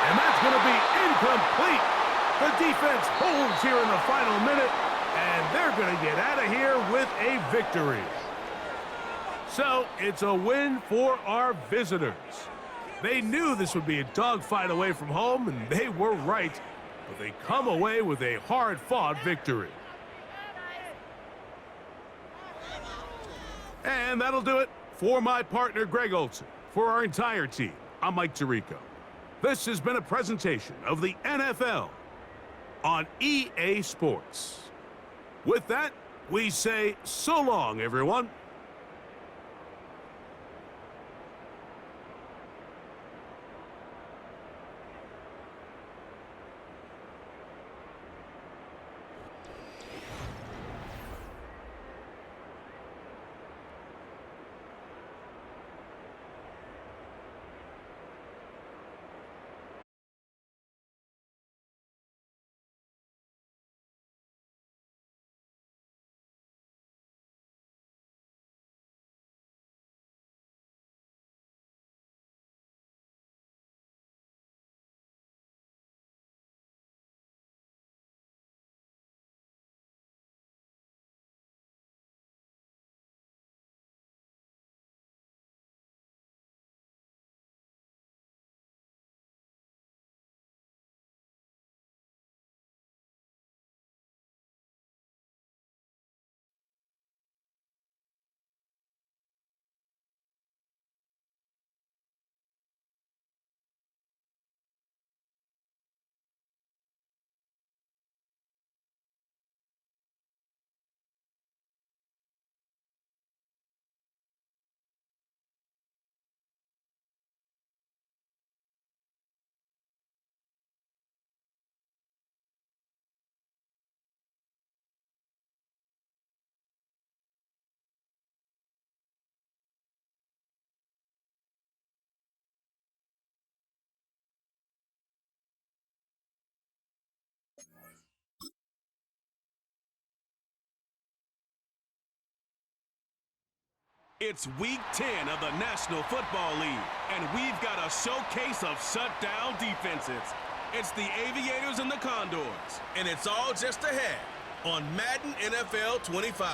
And that's going to be incomplete. The defense holds here in the final minute, and they're going to get out of here with a victory. So it's a win for our visitors. They knew this would be a dogfight away from home, and they were right. But they come away with a hard-fought victory. And that'll do it for my partner, Greg Olson. For our entire team, I'm Mike Tirico. This has been a presentation of the NFL on EA Sports. With that, we say so long, everyone. It's Week 10 of the National Football League, and we've got a showcase of shutdown defenses. It's the Aviators and the Condors, and it's all just ahead on Madden NFL 25.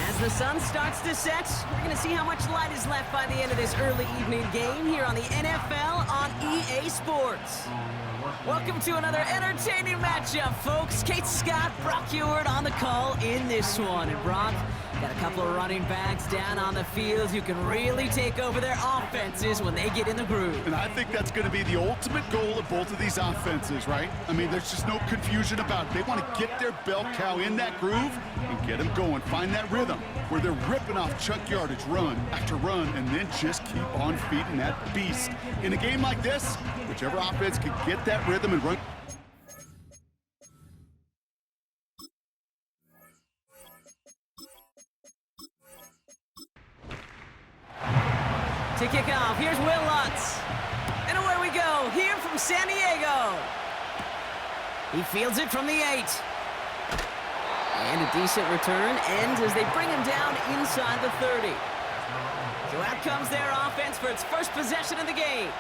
As the sun starts to set, we're going to see how much light is left by the end of this early evening game here on the NFL on EA Sports. Welcome to another entertaining matchup, folks. Kate Scott, Brock Ewart on the call in this one. And Brock, got a couple of running backs down on the field who can really take over their offenses when they get in the groove. And I think that's going to be the ultimate goal of both of these offenses, right? I mean, there's just no confusion about it. They want to get their bell cow in that groove and get them going. Find that rhythm where they're ripping off chuck yardage, run after run, and then just keep on feeding that beast. In a game like this, whichever offense can get that rhythm and run. To kick off, here's Will Lutz. And away we go, here from San Diego. He fields it from the 8. And a decent return ends as they bring him down inside the 30. So out comes their offense for its first possession of the game.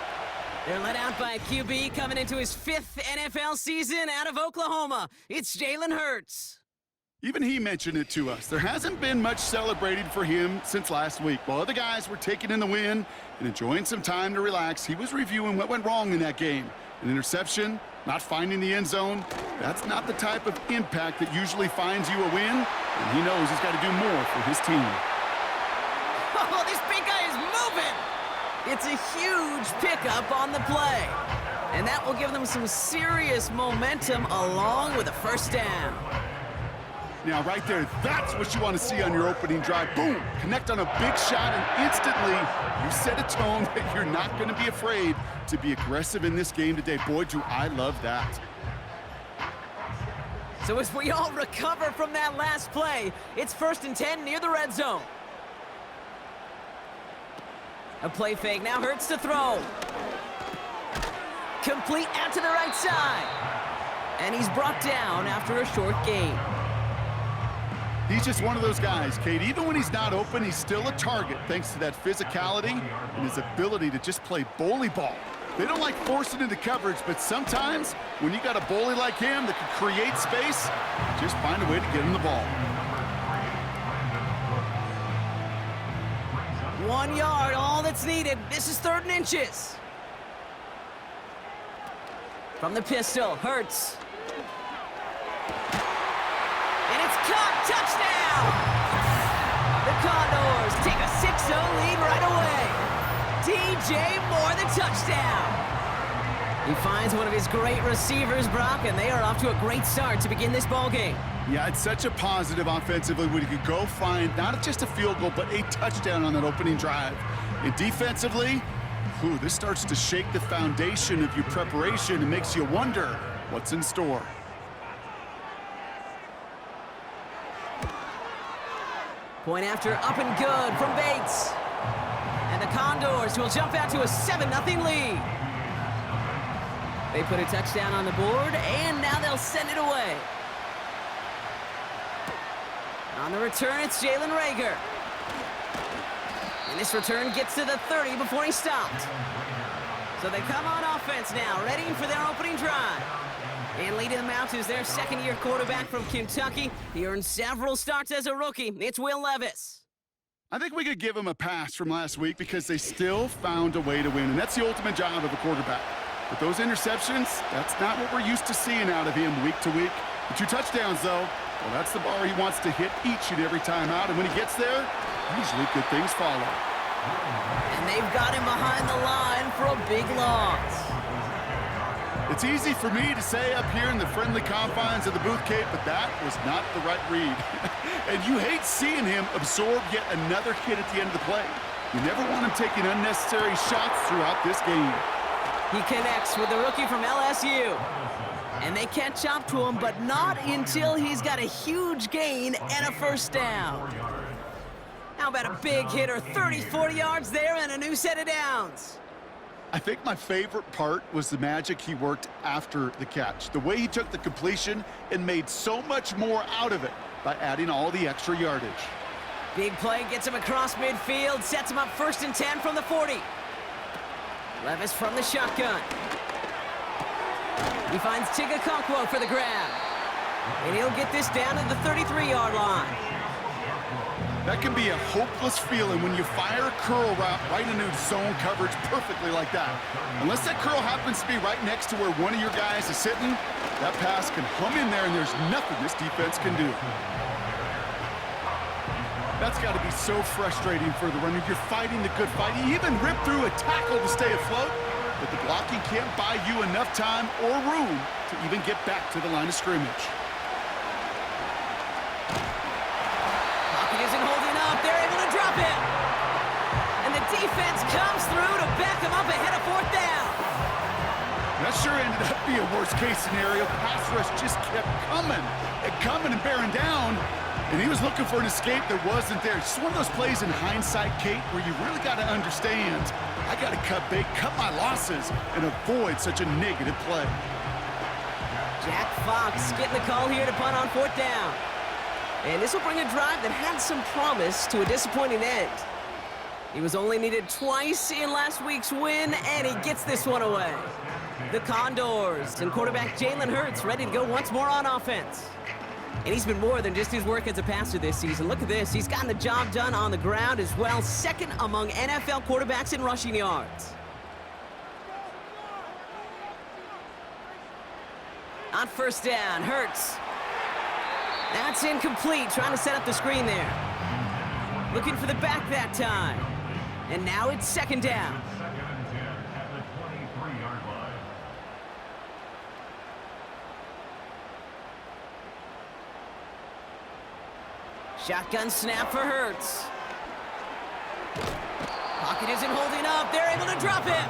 They're led out by a QB coming into his 5th NFL season out of Oklahoma. It's Jalen Hurts. Even he mentioned it to us. There hasn't been much celebrated for him since last week. While other guys were taking in the win and enjoying some time to relax, he was reviewing what went wrong in that game. An interception, not finding the end zone. That's not the type of impact that usually finds you a win, and he knows he's got to do more for his team. Oh, this big guy is moving! It's a huge pickup on the play. And that will give them some serious momentum along with a first down. Now, right there, that's what you want to see on your opening drive. Boom! Connect on a big shot, and instantly you set a tone that you're not going to be afraid to be aggressive in this game today. Boy, do I love that. So as we all recover from that last play, it's 1st and 10 near the red zone. A play fake, now Hurts to throw. Complete out to the right side. And he's brought down after a short gain. He's just one of those guys, Kate. Even when he's not open, he's still a target thanks to that physicality and his ability to just play bully ball. They don't like forcing into coverage, but sometimes when you got a bully like him that can create space, just find a way to get him the ball. 1 yard, all that's needed. This is 3rd and inches. From the pistol, Hurts. And it's caught, touchdown! The Condors take a 6-0 lead right away. DJ Moore, the touchdown. He finds one of his great receivers, Brock, and they are off to a great start to begin this ball game. Yeah, it's such a positive offensively when you could go find not just a field goal, but a touchdown on that opening drive. And defensively, this starts to shake the foundation of your preparation and makes you wonder what's in store. Point after up and good from Bates. And the Condors will jump out to a 7-0 lead. They put a touchdown on the board, and now they'll send it away. On the return, it's Jalen Reagor. And this return gets to the 30 before he stopped. So they come on offense now, ready for their opening drive. And leading them out is their 2nd-year quarterback from Kentucky. He earned several starts as a rookie. It's Will Levis. I think we could give him a pass from last week because they still found a way to win, and that's the ultimate job of a quarterback. But those interceptions, that's not what we're used to seeing out of him week to week. The 2 touchdowns, though, well, that's the bar he wants to hit each and every time out, and when he gets there, usually good things follow. And they've got him behind the line for a big loss. It's easy for me to say up here in the friendly confines of the booth, Kate, but that was not the right read. And you hate seeing him absorb yet another hit at the end of the play. You never want him taking unnecessary shots throughout this game. He connects with the rookie from LSU. And they catch up to him, but not until he's got a huge gain and a first down. How about a big hitter, 30, 40 yards there and a new set of downs? I think my favorite part was the magic he worked after the catch. The way he took the completion and made so much more out of it by adding all the extra yardage. Big play gets him across midfield, sets him up 1st and 10 from the 40. Levis from the shotgun. He finds Tigakonkwo for the grab. And he'll get this down to the 33-yard line. That can be a hopeless feeling when you fire a curl route right into zone coverage perfectly like that. Unless that curl happens to be right next to where one of your guys is sitting, that pass can hum in there and there's nothing this defense can do. That's got to be so frustrating for the runner. You're fighting the good fight. You even rip through a tackle to stay afloat, but the blocking can't buy you enough time or room to even get back to the line of scrimmage. Pocket isn't holding up. They're able to drop it. And the defense comes through to back him up ahead of 4th down. That sure ended up being a worst-case scenario. Pass rush just kept coming and bearing down. And he was looking for an escape that wasn't there. It's one of those plays in hindsight, Kate, where you really got to understand, I got to cut bait, cut my losses, and avoid such a negative play. Jack Fox getting the call here to punt on 4th down. And this will bring a drive that had some promise to a disappointing end. He was only needed twice in last week's win, and he gets this one away. The Condors and quarterback Jalen Hurts ready to go once more on offense. And he's been more than just his work as a passer this season. Look at this. He's gotten the job done on the ground as well. 2nd among NFL quarterbacks in rushing yards. On 1st down, Hurts. That's incomplete. Trying to set up the screen there. Looking for the back that time. And now it's 2nd down. 2nd and 10 at the 23-yard line. Shotgun snap for Hurts. Pocket isn't holding up. They're able to drop it.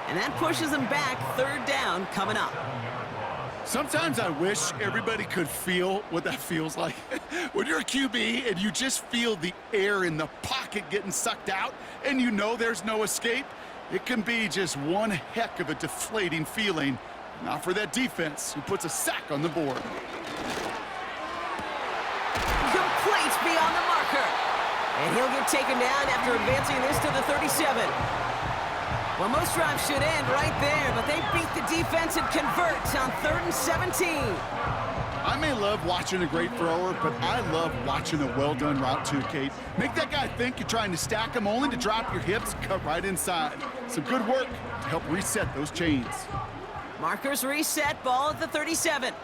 And that pushes them back. 3rd down coming up. Sometimes I wish everybody could feel what that feels like. When you're a QB and you just feel the air in the pocket getting sucked out and you know there's no escape, it can be just one heck of a deflating feeling. Not for that defense who puts a sack on the board. Complete beyond the marker. And he'll get taken down after advancing this to the 37. Well, most drives should end right there, but they beat the defense and convert on 3rd and 17. I may love watching a great thrower, but I love watching a well-done route too, Kate. Make that guy think you're trying to stack him only to drop your hips, cut right inside. Some good work to help reset those chains. Markers reset, ball at the 37.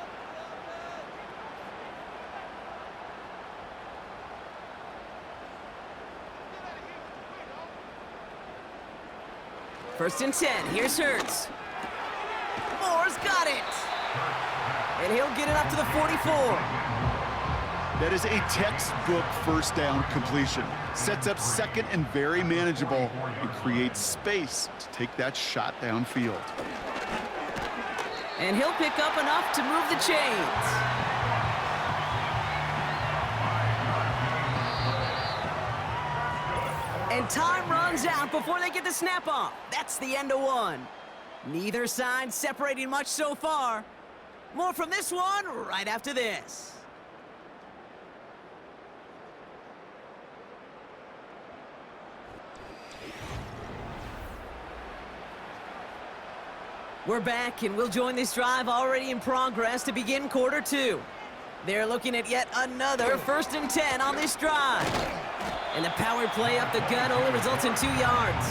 First and 10, here's Hurts. Moore's got it. And he'll get it up to the 44. That is a textbook 1st down completion. Sets up 2nd and very manageable and creates space to take that shot downfield. And he'll pick up enough to move the chains. And time runs out before they get the snap off. That's the end of one. Neither side separating much so far. More from this one right after this. We're back, and we'll join this drive already in progress to begin quarter 2. They're looking at yet another 1st and 10 on this drive. And the power play up the gut only results in 2 yards.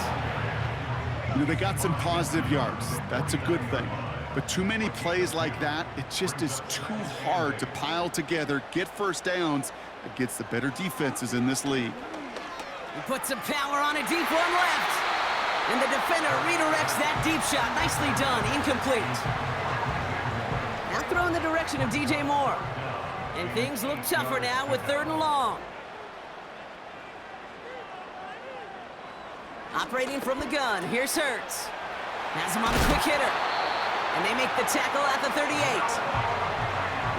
You know, they got some positive yards. That's a good thing. But too many plays like that, it just is too hard to pile together, get 1st downs against the better defenses in this league. He puts some power on a deep one left. And the defender redirects that deep shot. Nicely done. Incomplete. Now throw in the direction of DJ Moore. And things look tougher now with 3rd and long. Operating from the gun, here's Hurts. Has him on a quick hitter. And they make the tackle at the 38.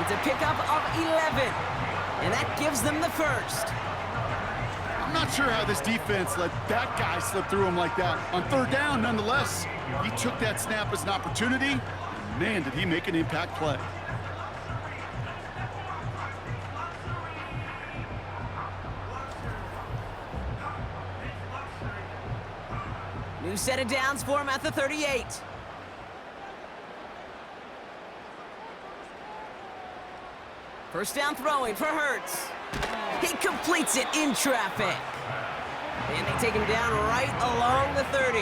It's a pickup of 11. And that gives them the 1st. I'm not sure how this defense let that guy slip through him like that. On third down, nonetheless, he took that snap as an opportunity. And man, did he make an impact play. New set of downs for him at the 38. First down throwing for Hurts. He completes it in traffic. And they take him down right along the 30.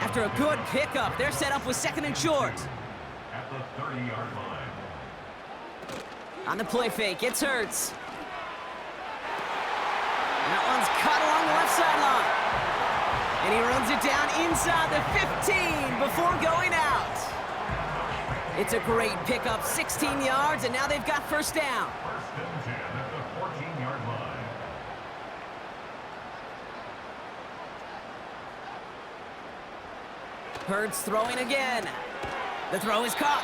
After a good pickup, they're set up with second and short. At the 30-yard line. On the play fake, it's Hurts. And that one's caught along the left sideline. And he runs it down inside the 15 before going out. It's a great pickup, 16 yards, and now they've got first down. First and 10 at the 14-yard line. Hurts throwing again. The throw is caught.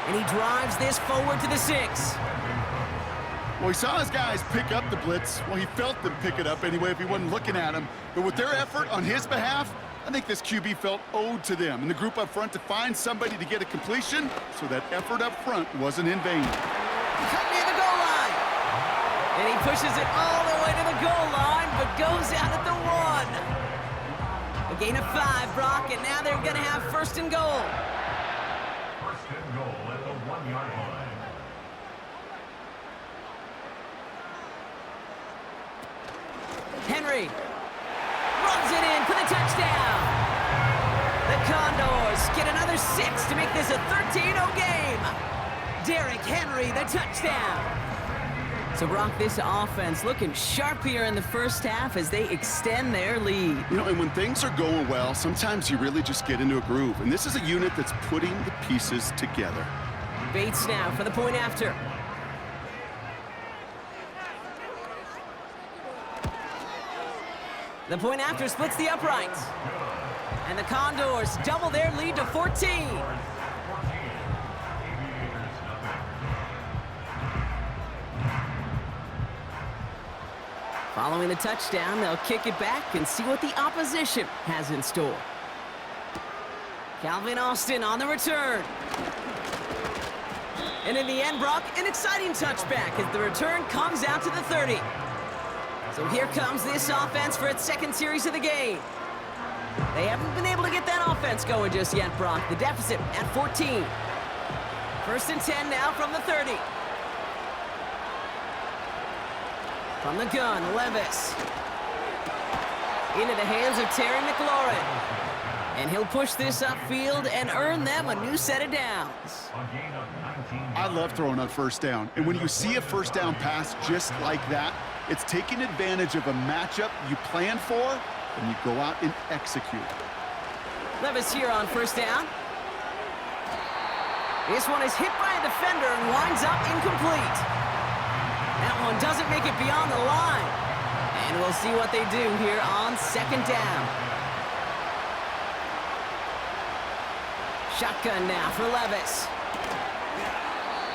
And he drives this forward to the 6. Well, he saw his guys pick up the blitz. Well, he felt them pick it up anyway if he wasn't looking at him. But with their effort on his behalf, I think this QB felt owed to them and the group up front to find somebody to get a completion, so that effort up front wasn't in vain. Cut near the goal line. And he pushes it all the way to the goal line, but goes out at the 1. A gain of 5, Brock, and now they're going to have first and goal. First and goal at the 1-yard line. Henry runs it in for the touchdown. The Condors get another 6 to make this a 13-0 game. Derrick Henry, the touchdown. So, Brock, this offense looking sharp here in the first half as they extend their lead. You know, and when things are going well, sometimes you really just get into a groove. And this is a unit that's putting the pieces together. Bates now for the point after. The point after splits the uprights. And the Condors double their lead to 14. Following the touchdown, they'll kick it back and see what the opposition has in store. Calvin Austin on the return. And in the end, Brock, an exciting touchback as the return comes out to the 30. So here comes this offense for its second series of the game. They haven't been able to get that offense going just yet, Brock. The deficit at 14. First and 10 now from the 30. From the gun, Levis. Into the hands of Terry McLaurin. And he'll push this upfield and earn them a new set of downs. I love throwing on first down. And when you see a first down pass just like that, it's taking advantage of a matchup you plan for, and you go out and execute. Levis here on first down. This one is hit by a defender and winds up incomplete. That one doesn't make it beyond the line. And we'll see what they do here on second down. Shotgun now for Levis.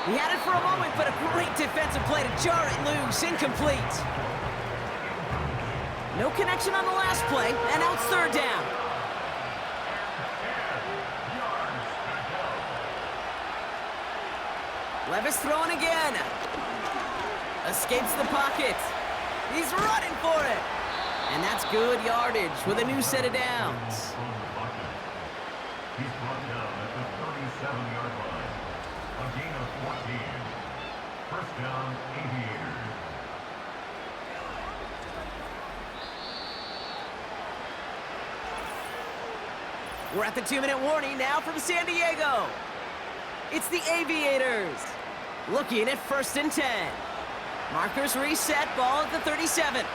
He had it for a moment, but a great defensive play to jar it loose. Incomplete. No connection on the last play, and now it's third down. Levis throwing again. Escapes the pocket. He's running for it. And that's good yardage with a new set of downs. He's brought down at the 37-yard line. A gain of 14. First down, Aviators. We're at the 2-minute warning now from San Diego. It's the Aviators. Looking at first and 10. Markers reset, ball at the 37.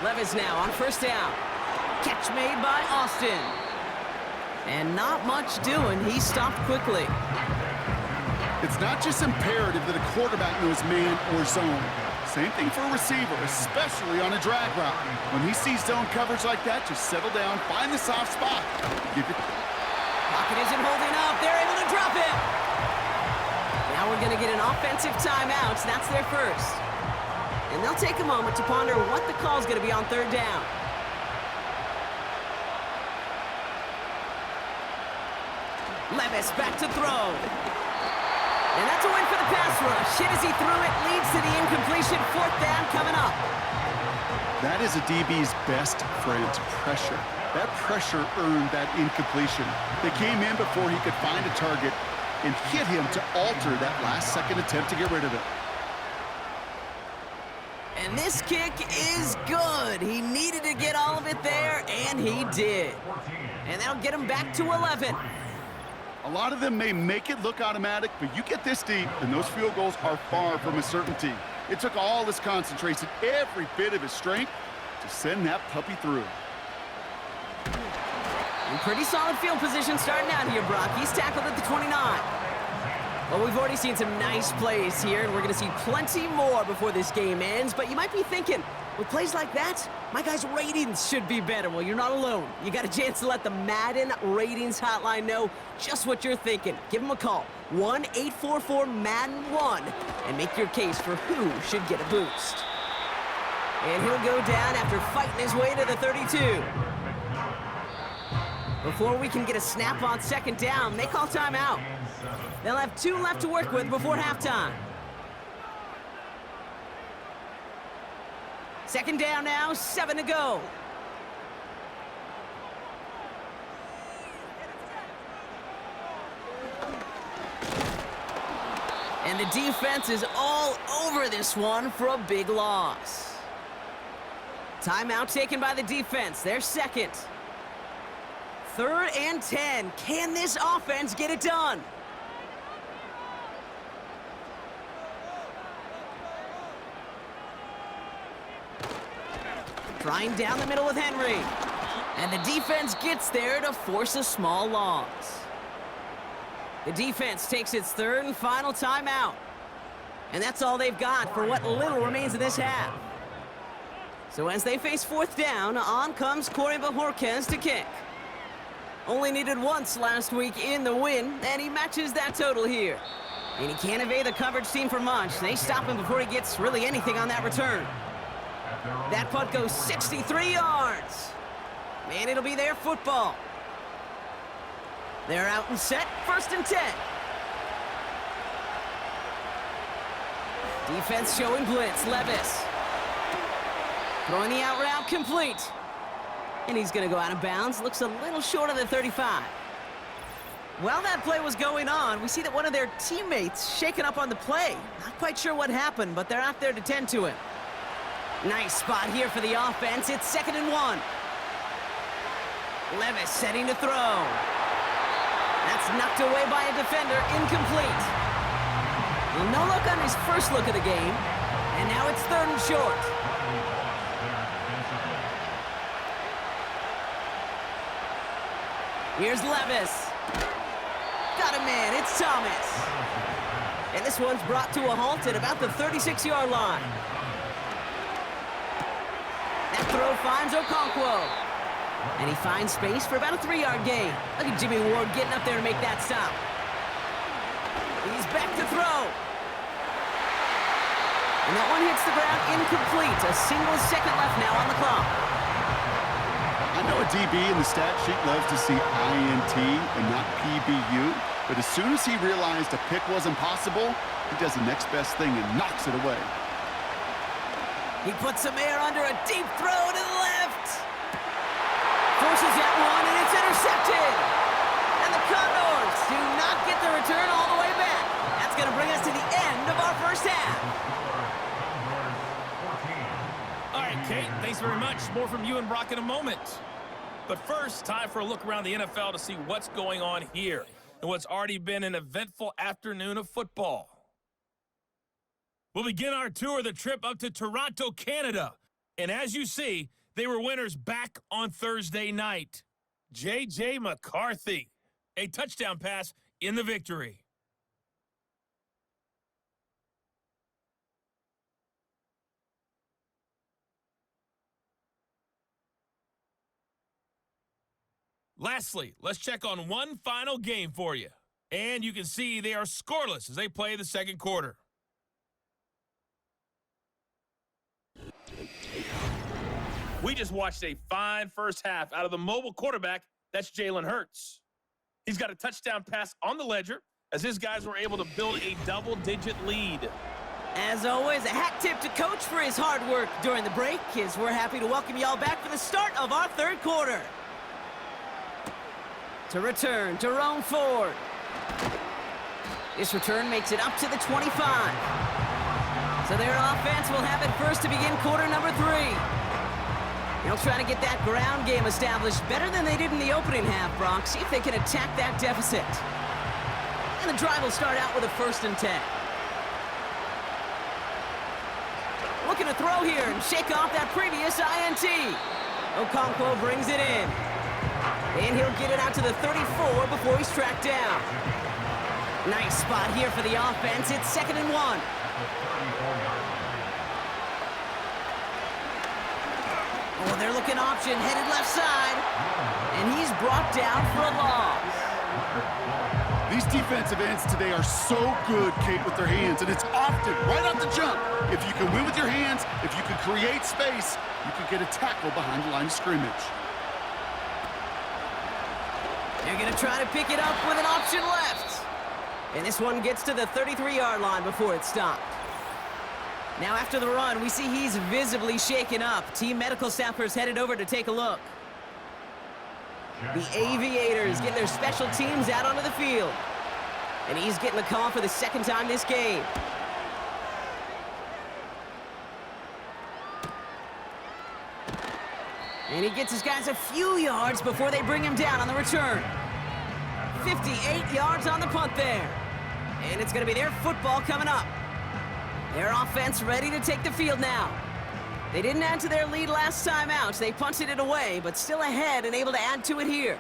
Levis now on first down. Catch made by Austin. And not much doing. He stopped quickly. It's not just imperative that a quarterback knows man or zone. Same thing for a receiver, especially on a drag route. When he sees zone coverage like that, just settle down, find the soft spot. Give it. Pocket isn't holding up. They're able to drop him. Now Now we're going to get an offensive timeout. That's their first. And they'll take a moment to ponder what the call is going to be on third down. Levis back to throw. And that's a win for the pass rush. Hit as he threw it, leads to the incompletion. Fourth down coming up. That is a DB's best friend, pressure. That pressure earned that incompletion. They came in before he could find a target and hit him to alter that last-second attempt to get rid of it. And this kick is good. He needed to get all of it there, and he did. And that'll get him back to 11. A lot of them may make it look automatic, but you get this deep, and those field goals are far from a certainty. It took all his concentration, every bit of his strength, to send that puppy through. In pretty solid field position starting out here, Brock. He's tackled at the 29. Well, we've already seen some nice plays here, and we're going to see plenty more before this game ends. But you might be thinking, with plays like that, my guys' ratings should be better. Well, you're not alone. You got a chance to let the Madden ratings hotline know just what you're thinking. Give them a call, 1-844-MADDEN-1, and make your case for who should get a boost. And he'll go down after fighting his way to the 32. Before we can get a snap on second down, they call timeout. They'll have 2 left to work with before halftime. Second down now, 7 to go. And the defense is all over this one for a big loss. Timeout taken by the defense, their second. 3rd and 10. Can this offense get it done? Trying down the middle with Henry. And the defense gets there to force a small loss. The defense takes its 3rd and final timeout. And that's all they've got for what little remains of this half. So as they face 4th down, on comes Corey Bajorquez to kick. Only needed once last week in the win, and he matches that total here. And he can't evade the coverage team for much. They stop him before he gets really anything on that return. That punt goes 63 yards. And it'll be their football. They're out and set, 1st and 10. Defense showing blitz, Levis. Throwing the out route complete. And he's going to go out of bounds. Looks a little short of the 35. While that play was going on, we see that one of their teammates shaken up on the play. Not quite sure what happened, but they're out there to tend to him. Nice spot here for the offense. It's 2nd and 1. Levis setting to throw. That's knocked away by a defender, incomplete. Well, no look on his first look of the game. And now it's 3rd and short. Here's Levis. Got a man, it's Thomas. And this one's brought to a halt at about the 36-yard line. That throw finds Okonkwo. And he finds space for about a 3-yard gain. Look at Jimmy Ward getting up there to make that stop. He's back to throw. And that one hits the ground incomplete. A single second left now on the clock. I know a DB in the stat sheet loves to see INT and not PBU, but as soon as he realized a pick wasn't possible, he does the next best thing and knocks it away. He puts some air under a deep throw to the left. Forces that one, and it's intercepted. And the Condors do not get the return all the way back. That's going to bring us to the end of our first half. All right, Kate, thanks very much. More from you and Brock in a moment. But first, time for a look around the NFL to see what's going on here and what's already been an eventful afternoon of football. We'll begin our tour of the trip up to Toronto, Canada. And as you see, they were winners back on Thursday night. J.J. McCarthy, a touchdown pass in the victory. Lastly, let's check on one final game for you. And you can see they are scoreless as they play the second quarter. We just watched a fine first half out of the mobile quarterback. That's Jalen Hurts. He's got a touchdown pass on the ledger as his guys were able to build a double-digit lead. As always, a hat tip to Coach for his hard work during the break, as we're happy to welcome y'all back for the start of our third quarter. To return, Jerome Ford. This return makes it up to the 25. So their offense will have it first to begin quarter number 3. They'll try to get that ground game established better than they did in the opening half, Brock. See if they can attack that deficit. And the drive will start out with a 1st and 10. Looking to throw here and shake off that previous INT. Okonkwo brings it in. And he'll get it out to the 34 before he's tracked down. Nice spot here for the offense. It's 2nd and 1. Oh, they're looking option, headed left side. And he's brought down for a loss. These defensive ends today are so good, Kate, with their hands, and it's often right off the jump. If you can win with your hands, if you can create space, you can get a tackle behind the line of scrimmage. They're going to try to pick it up with an option left. And this one gets to the 33-yard line before it's stopped. Now after the run, we see he's visibly shaken up. Team medical staffers headed over to take a look. The Aviators get their special teams out onto the field. And he's getting the call for the 2nd time this game. And he gets his guys a few yards before they bring him down on the return. 58 yards on the punt there. And it's going to be their football coming up. Their offense ready to take the field now. They didn't add to their lead last time out. They punted it away, but still ahead and able to add to it here.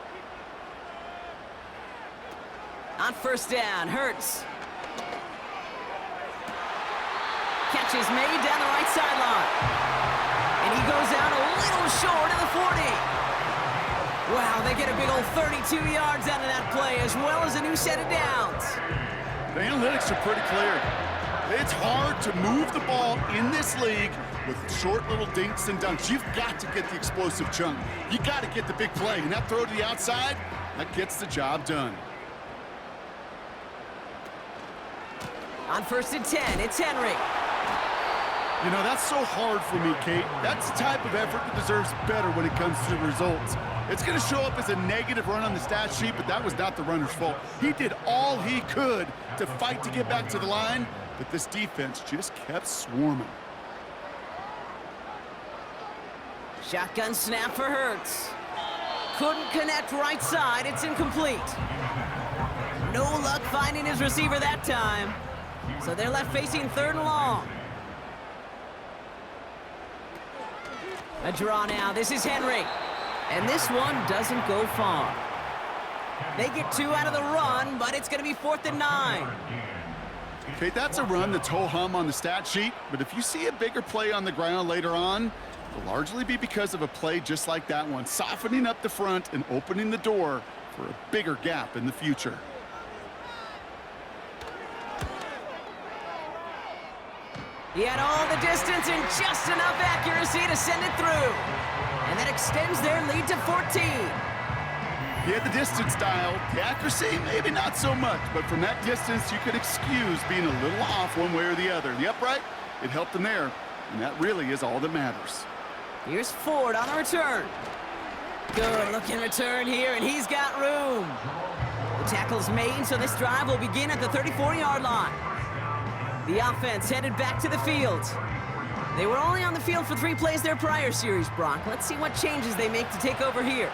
On 1st down, Hurts. Catch is made down the right sideline. And he goes out a little short of the 40. Wow, they get a big old 32 yards out of that play, as well as a new set of downs. The analytics are pretty clear. It's hard to move the ball in this league with short little dinks and dunks. You've got to get the explosive chunk. You got to get the big play, and that throw to the outside, that gets the job done. On 1st and 10, it's Henry. You know, that's so hard for me, Kate. That's the type of effort that deserves better when it comes to the results. It's going to show up as a negative run on the stat sheet, but that was not the runner's fault. He did all he could to fight to get back to the line, but this defense just kept swarming. Shotgun snap for Hurts. Couldn't connect right side. It's incomplete. No luck finding his receiver that time. So they're left facing 3rd and long. A draw now. This is Henry. And this one doesn't go far. They get 2 out of the run, but it's going to be 4th and 9. Okay, that's a run that's ho-hum on the stat sheet, but if you see a bigger play on the ground later on, it'll largely be because of a play just like that one, softening up the front and opening the door for a bigger gap in the future. He had all the distance and just enough accuracy to send it through. And that extends their lead to 14. He had the distance dialed. The accuracy, maybe not so much, but from that distance, you could excuse being a little off one way or the other. The upright, it helped him there, and that really is all that matters. Here's Ford on the return. Good looking return here, and he's got room. The tackle's made, so this drive will begin at the 34-yard line. The offense headed back to the field. They were only on the field for 3 plays their prior series, Brock. Let's see what changes they make to take over here.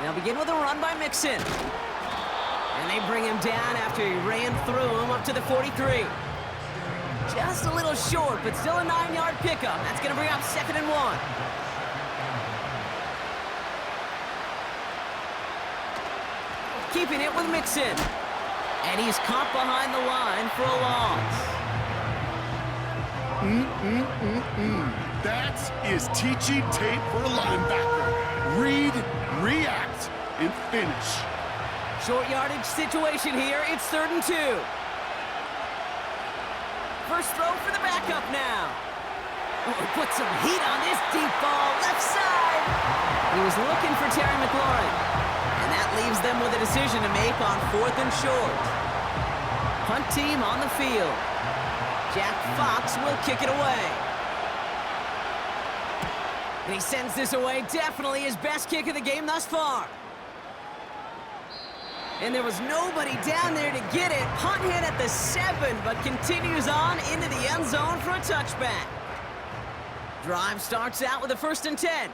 They'll begin with a run by Mixon. And they bring him down after he ran through him up to the 43. Just a little short, but still a 9-yard pickup. That's going to bring up 2nd and 1. Keeping it with Mixon. And he's caught behind the line for a loss. That is teaching tape for a linebacker. Read, react, and finish. Short yardage situation here. It's 3rd and 2. First throw for the backup now. Oh, put some heat on this deep ball. Left side. He was looking for Terry McLaurin. And that leaves them with a decision to make on 4th and short. Punt team on the field. Jack Fox will kick it away. And he sends this away. Definitely his best kick of the game thus far. And there was nobody down there to get it. Punt hit at the 7, but continues on into the end zone for a touchback. Drive starts out with a 1st and 10.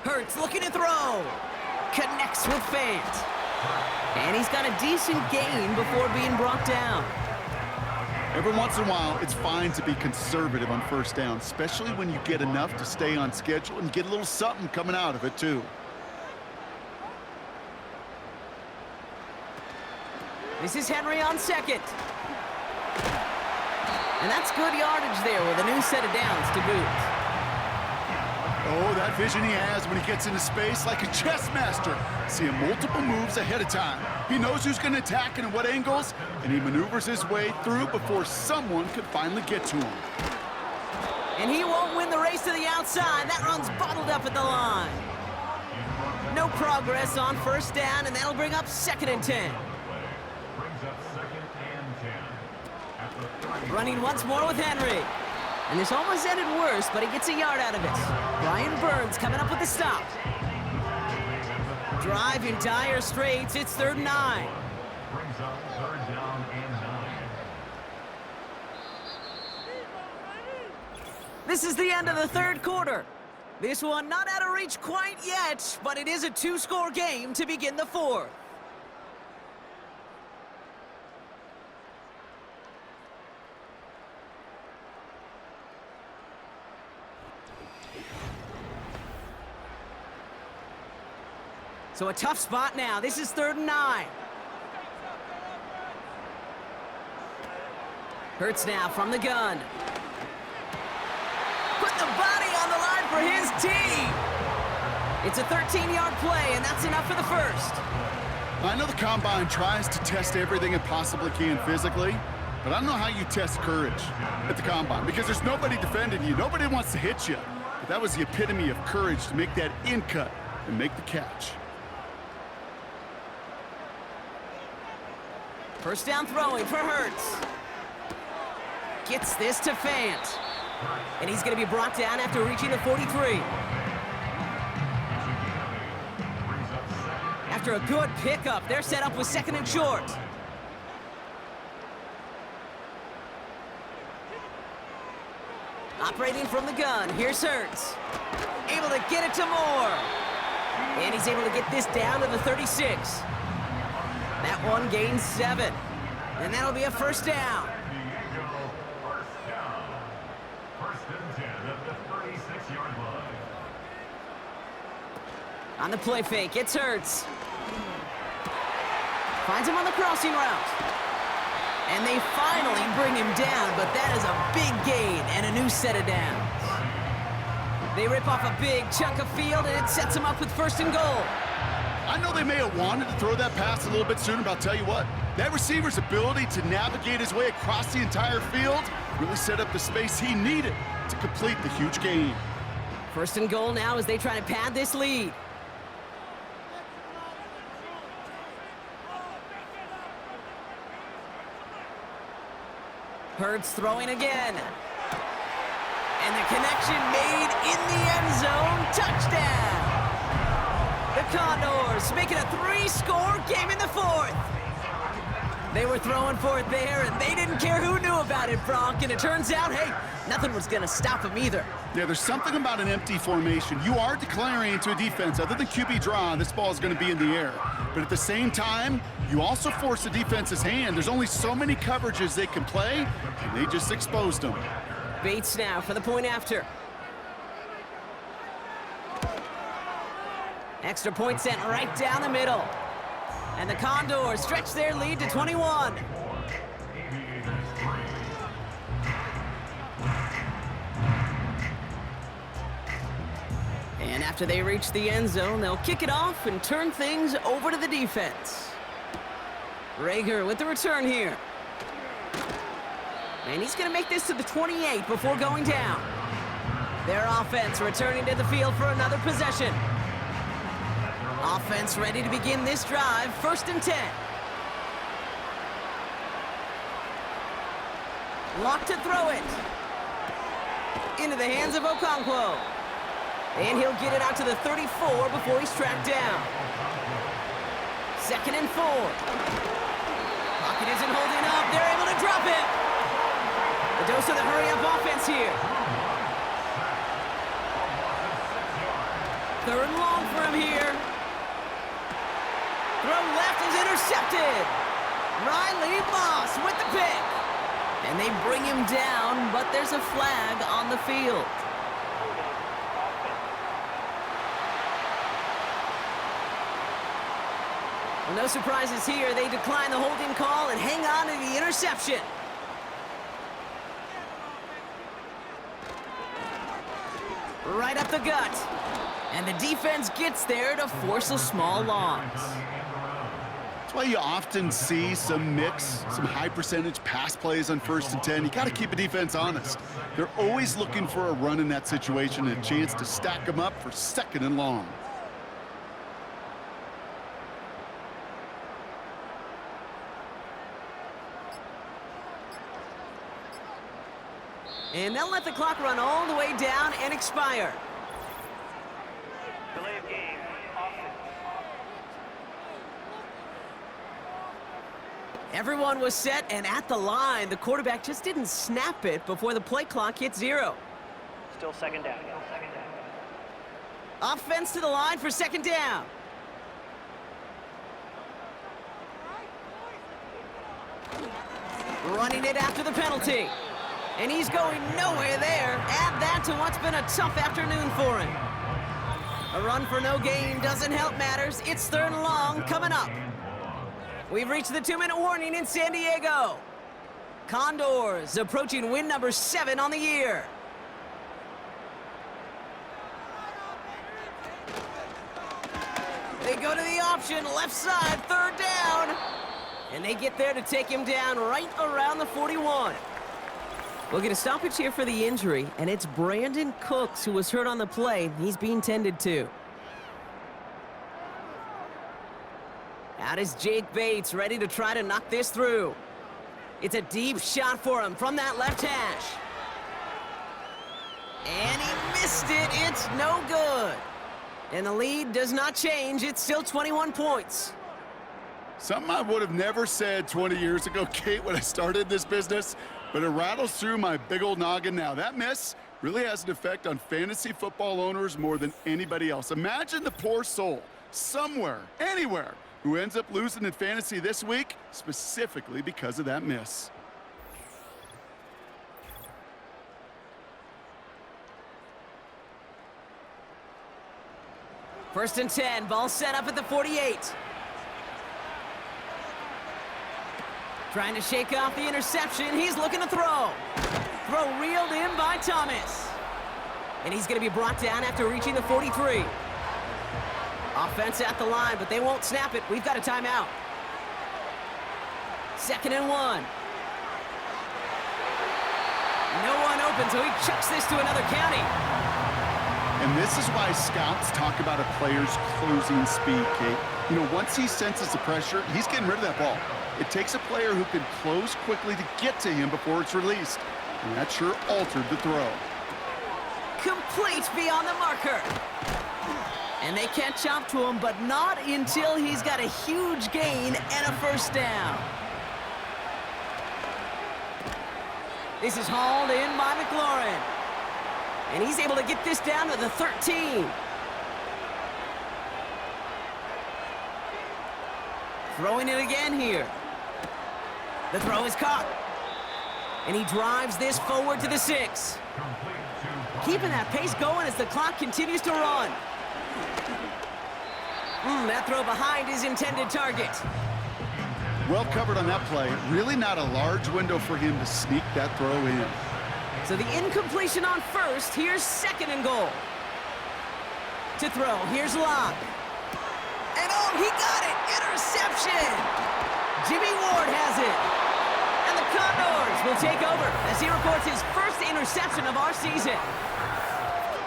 Hurts looking to throw. Connects with Fant. And he's got a decent gain before being brought down. Every once in a while, it's fine to be conservative on 1st down, especially when you get enough to stay on schedule and get a little something coming out of it, too. This is Henry on 2nd. And that's good yardage there with a new set of downs to boot. Oh, that vision he has when he gets into space like a chess master. Seeing multiple moves ahead of time. He knows who's going to attack and in what angles, and he maneuvers his way through before someone can finally get to him. And he won't win the race to the outside. That run's bottled up at the line. No progress on 1st down, and that'll bring up 2nd and 10. Running once more with Henry. And this almost ended worse, but he gets a yard out of it. Brian Burns coming up with the stop. Drive in dire straits. It's 3rd and 9. Brings up 3rd down and 9. This is the end of the 3rd quarter. This one not out of reach quite yet, but it is a 2-score game to begin the 4th. So a tough spot now. This is 3rd and 9. Hurts now from the gun. Put the body on the line for his team. It's a 13-yard play, and that's enough for the 1st. I know the Combine tries to test everything it possibly can physically, but I don't know how you test courage at the Combine because there's nobody defending you. Nobody wants to hit you. But that was the epitome of courage to make that in cut and make the catch. 1st down throwing for Hurts. Gets this to Fant. And he's going to be brought down after reaching the 43. After a good pickup, they're set up with 2nd and short. Operating from the gun, here's Hurts. Able to get it to Moore. And he's able to get this down to the 36. That one gains 7. And that'll be a 1st down. First down. 1st and 10 at the 36-yard line. On the play fake, it's Hurts. Finds him on the crossing route. And they finally bring him down, but that is a big gain and a new set of downs. They rip off a big chunk of field, and it sets them up with 1st and goal. I know they may have wanted to throw that pass a little bit sooner, but I'll tell you what, that receiver's ability to navigate his way across the entire field really set up the space he needed to complete the huge gain. 1st and goal now as they try to pad this lead. Hurts throwing again. And the connection made in the end zone. Touchdown! The Condors make it a 3-score game in the 4th. They were throwing for it there, and they didn't care who knew about it, Bronk. And it turns out, hey, nothing was going to stop them either. Yeah, there's something about an empty formation. You are declaring to a defense, other than QB draw, this ball is going to be in the air. But at the same time, you also force the defense's hand. There's only so many coverages they can play, and they just exposed them. Bates now for the point after. Extra point sent right down the middle. And the Condors stretch their lead to 21. And after they reach the end zone, they'll kick it off and turn things over to the defense. Rager with the return here. And he's going to make this to the 28 before going down. Their offense returning to the field for another possession. Offense ready to begin this drive, 1st and 10. Lock to throw it. Into the hands of Okonkwo. And he'll get it out to the 34 before he's tracked down. 2nd and 4. Pocket isn't holding up. They're able to drop it. A dose of the hurry-up offense here. 3rd and long for him here. Throw left is intercepted. Riley Moss with the pick. And they bring him down, but there's a flag on the field. Well, no surprises here. They decline the holding call and hang on to the interception. Right up the gut. And the defense gets there to force a small loss. That's why you often see some mix, some high percentage pass plays on 1st and 10. You got to keep a defense honest. They're always looking for a run in that situation and a chance to stack them up for 2nd and long. And they'll let the clock run all the way down and expire. Delay of game. Offense. Everyone was set and at the line. The quarterback just didn't snap it before the play clock hit 0. Still 2nd down. Offense to the line for 2nd down. Running it after the penalty. And he's going nowhere there. Add that to what's been a tough afternoon for him. A run for no gain doesn't help matters. It's 3rd and long coming up. We've reached the 2-minute warning in San Diego. Condors approaching win number 7 on the year. They go to the option, left side, 3rd down. And they get there to take him down right around the 41. We'll get a stoppage here for the injury, and it's Brandon Cooks who was hurt on the play. He's being tended to. Out is Jake Bates, ready to try to knock this through. It's a deep shot for him from that left hash. And he missed it. It's no good. And the lead does not change. It's still 21 points. Something I would have never said 20 years ago, Kate, when I started this business, but it rattles through my big old noggin now. That miss really has an effect on fantasy football owners more than anybody else. Imagine the poor soul somewhere, anywhere, who ends up losing in fantasy this week, specifically because of that miss. First and 10, ball set up at the 48. Trying to shake off the interception. He's looking to throw. Throw reeled in by Thomas. And he's going to be brought down after reaching the 43. Offense at the line, but they won't snap it. We've got a timeout. 2nd and 1. No one open, so he chucks this to another county. And this is why scouts talk about a player's closing speed, Kate. You know, once he senses the pressure, he's getting rid of that ball. It takes a player who can close quickly to get to him before it's released. And that sure altered the throw. Complete beyond the marker. And they catch up to him, but not until he's got a huge gain and a 1st down. This is hauled in by McLaurin. And he's able to get this down to the 13. Throwing it again here. The throw is caught. And he drives this forward to the 6. Keeping that pace going as the clock continues to run. That throw behind his intended target. Well covered on that play. Really not a large window for him to sneak that throw in. So the incompletion on first. Here's second and goal. To throw. Here's Locke. And oh, he got it! Interception! Jimmy Ward has it. And the Condors will take over as he records his first interception of our season.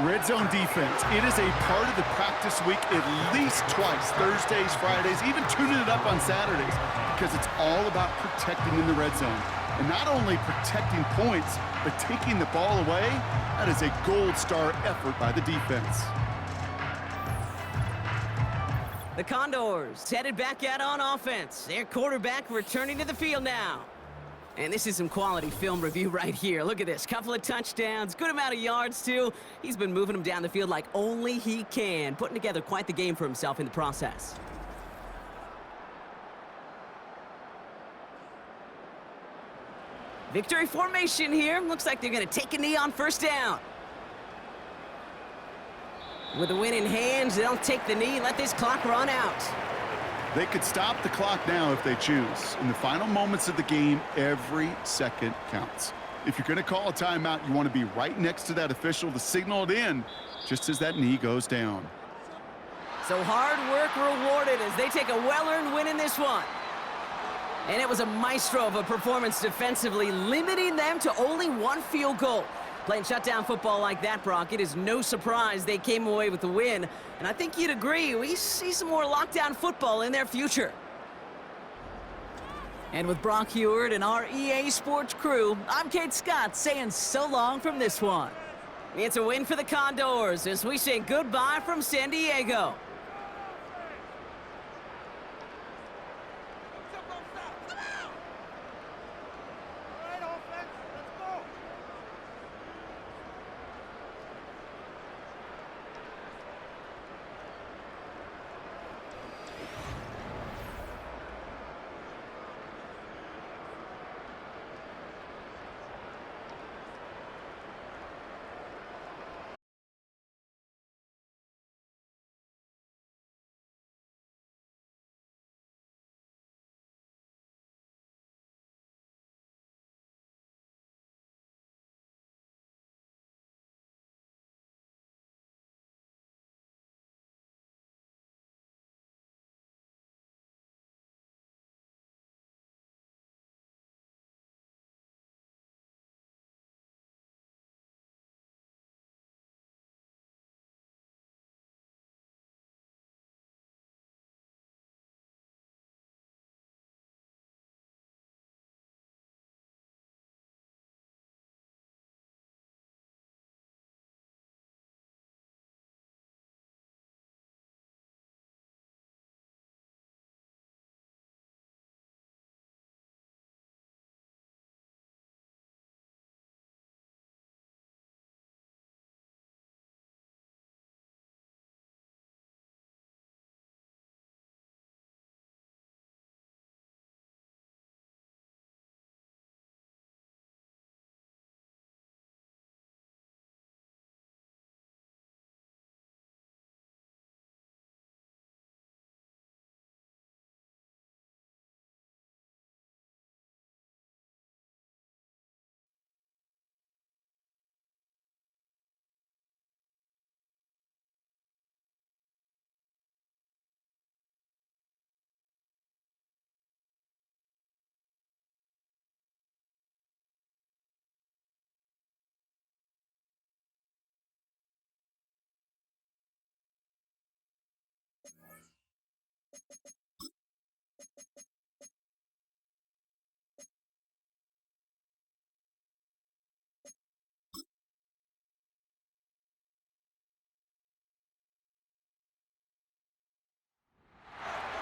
Red zone defense. It is a part of the practice week at least twice. Thursdays, Fridays, even tuning it up on Saturdays. Because it's all about protecting in the red zone. And not only protecting points, but taking the ball away. That is a gold star effort by the defense. The Condors headed back out on offense. Their quarterback returning to the field now. And this is some quality film review right here. Look at this. Couple of touchdowns, good amount of yards, too. He's been moving them down the field like only he can, putting together quite the game for himself in the process. Victory formation here. Looks like they're going to take a knee on first down. With the win in hand, they'll take the knee and let this clock run out. They could stop the clock now if they choose. In the final moments of the game, every second counts. If you're going to call a timeout, you want to be right next to that official to signal it in just as that knee goes down. So hard work rewarded as they take a well-earned win in this one. And it was a maestro of a performance defensively, limiting them to only one field goal. Playing shutdown football like that, Brock, it is no surprise they came away with the win. And I think you'd agree, we see some more lockdown football in their future. And with Brock Heward and our EA Sports crew, I'm Kate Scott saying so long from this one. It's a win for the Condors as we say goodbye from San Diego.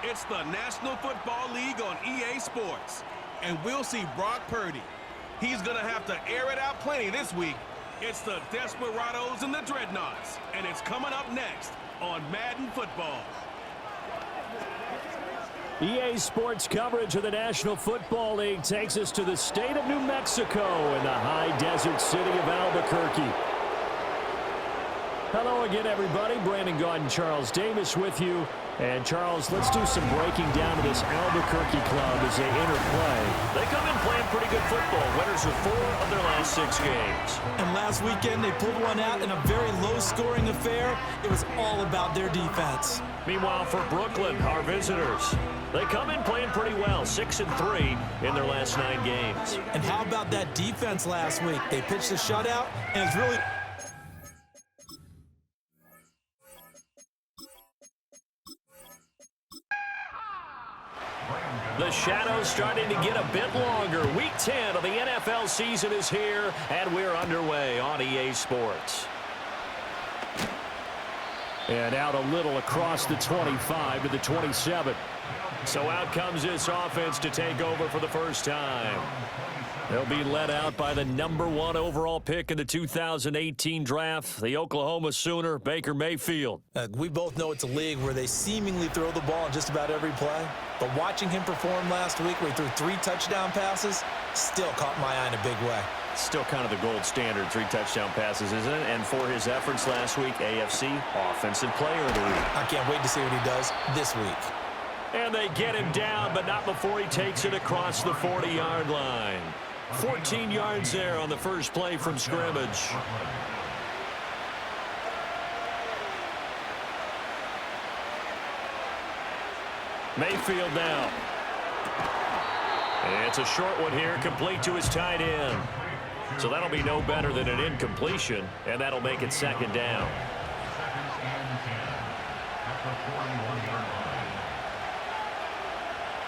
It's the National Football League on EA Sports. And we'll see Brock Purdy. He's going to have to air it out plenty this week. It's the Desperados and the Dreadnoughts. And it's coming up next on Madden Football. EA Sports coverage of the National Football League takes us to the state of New Mexico in the high desert city of Albuquerque. Hello again, everybody. Brandon Gaudin, Charles Davis with you. And, Charles, let's do some breaking down of this Albuquerque club as they enter play. They come in playing pretty good football. Winners of 4 of their last 6 games. And last weekend, they pulled one out in a very low-scoring affair. It was all about their defense. Meanwhile, for Brooklyn, our visitors, they come in playing pretty well, 6-3 in their last 9 games. And how about that defense last week? They pitched a shutout, and it's really... The shadow's starting to get a bit longer. Week 10 of the NFL season is here, and we're underway on EA Sports. And out a little across the 25 to the 27. So out comes this offense to take over for the first time. They'll be led out by the #1 overall pick in the 2018 draft, the Oklahoma Sooner, Baker Mayfield. We both know it's a league where they seemingly throw the ball in just about every play. But watching him perform last week where he threw 3 touchdown passes still caught my eye in a big way. Still kind of the gold standard, 3 touchdown passes, isn't it? And for his efforts last week, AFC Offensive Player of the Week. I can't wait to see what he does this week. And they get him down, but not before he takes it across the 40-yard line. 14 yards there on the first play from scrimmage. Mayfield now. It's a short one here, complete to his tight end. So that'll be no better than an incompletion, and that'll make it 2nd down.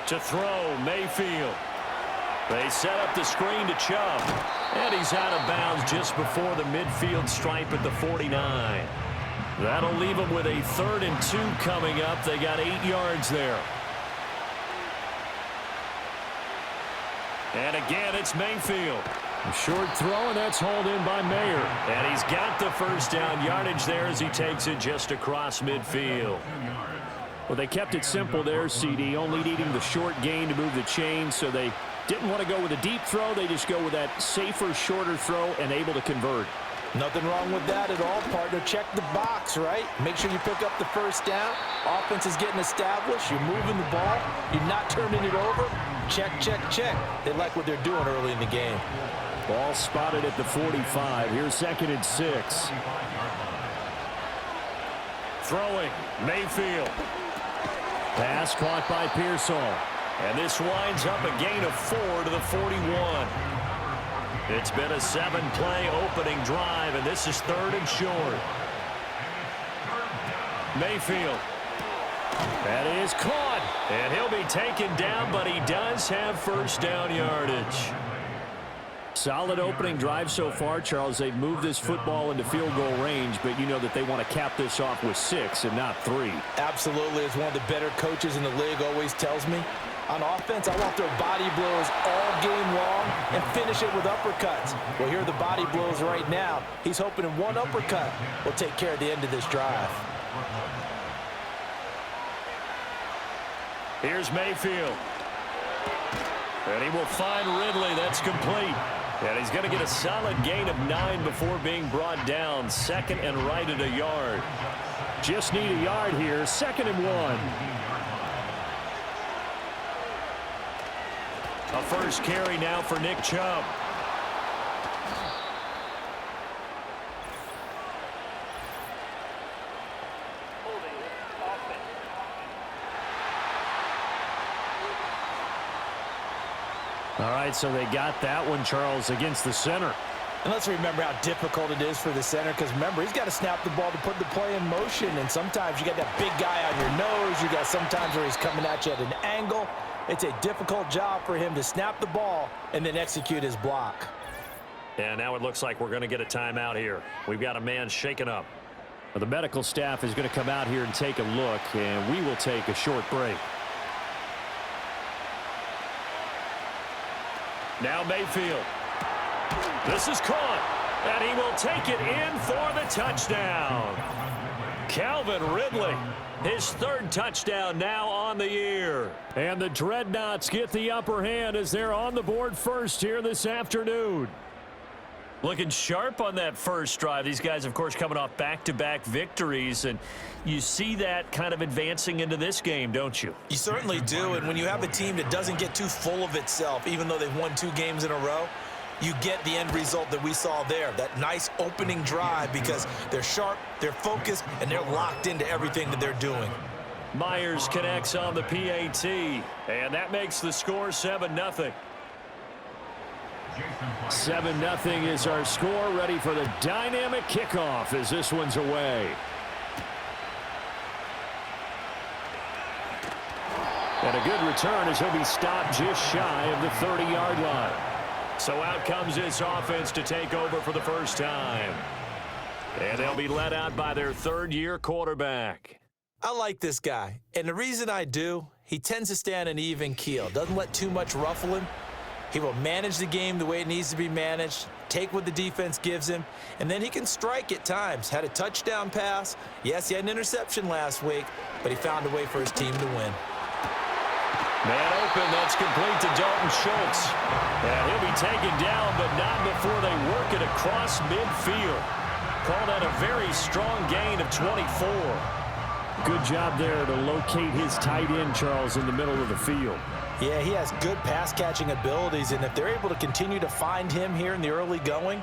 To throw, Mayfield. They set up the screen to Chubb, and he's out of bounds just before the midfield stripe at the 49. That'll leave them with a 3rd and 2 coming up. They got 8 yards there. And again, it's Mayfield. A short throw, and that's hauled in by Mayer. And he's got the first down yardage there as he takes it just across midfield. Well, they kept it simple there, CD, only needing the short gain to move the chain, so they didn't want to go with a deep throw. They just go with that safer, shorter throw and able to convert. Nothing wrong with that at all, partner. Check the box, right? Make sure you pick up the first down. Offense is getting established. You're moving the ball. You're not turning it over. Check, check, check. They like what they're doing early in the game. Ball spotted at the 45. Here's 2nd and 6. Throwing, Mayfield. Pass caught by Pearsall. And this winds up a gain of 4 to the 41. It's been a 7-play opening drive, and this is 3rd and short. Mayfield. That is caught. And he'll be taken down, but he does have first down yardage. Solid opening drive so far, Charles. They've moved this football into field goal range, but you know that they want to cap this off with 6 and not 3. Absolutely. As one of the better coaches in the league always tells me, on offense, I want their body blows all game long and finish it with uppercuts. Well, here are the body blows right now. He's hoping in one uppercut will take care of the end of this drive. Here's Mayfield. And he will find Ridley. That's complete. And he's going to get a solid gain of 9 before being brought down. 2nd and right at a yard. Just need a yard here. 2nd and 1. A first carry now for Nick Chubb. All right, so they got that one, Charles, against the center. And let's remember how difficult it is for the center, because remember, he's got to snap the ball to put the play in motion, and sometimes you got that big guy on your nose. You got sometimes where he's coming at you at an angle. It's a difficult job for him to snap the ball and then execute his block. And now it looks like we're going to get a timeout here. We've got a man shaken up. Well, the medical staff is going to come out here and take a look, and we will take a short break. Now Mayfield. This is caught, and he will take it in for the touchdown. Calvin Ridley, his 3rd touchdown now on the year. And the Dreadnoughts get the upper hand as they're on the board first here this afternoon. Looking sharp on that first drive. These guys, of course, coming off back-to-back victories, and you see that kind of advancing into this game, don't you? You certainly do, and when you have a team that doesn't get too full of itself, even though they've won 2 games in a row, you get the end result that we saw there, that nice opening drive, because they're sharp, they're focused, and they're locked into everything that they're doing. Myers connects on the PAT, and that makes the score 7-0. 7-0 is our score, ready for the dynamic kickoff as this one's away. And a good return as he'll be stopped just shy of the 30-yard line. So out comes this offense to take over for the first time. And they'll be led out by their third-year quarterback. I like this guy, and the reason I do, he tends to stay on an even keel, doesn't let too much ruffle him. He will manage the game the way it needs to be managed, take what the defense gives him, and then he can strike at times. Had a touchdown pass. Yes, he had an interception last week, but he found a way for his team to win. Man open, that's complete to Dalton Schultz. And he'll be taken down, but not before they work it across midfield. Call that a very strong gain of 24. Good job there to locate his tight end, Charles, in the middle of the field. Yeah, he has good pass-catching abilities, and if they're able to continue to find him here in the early going,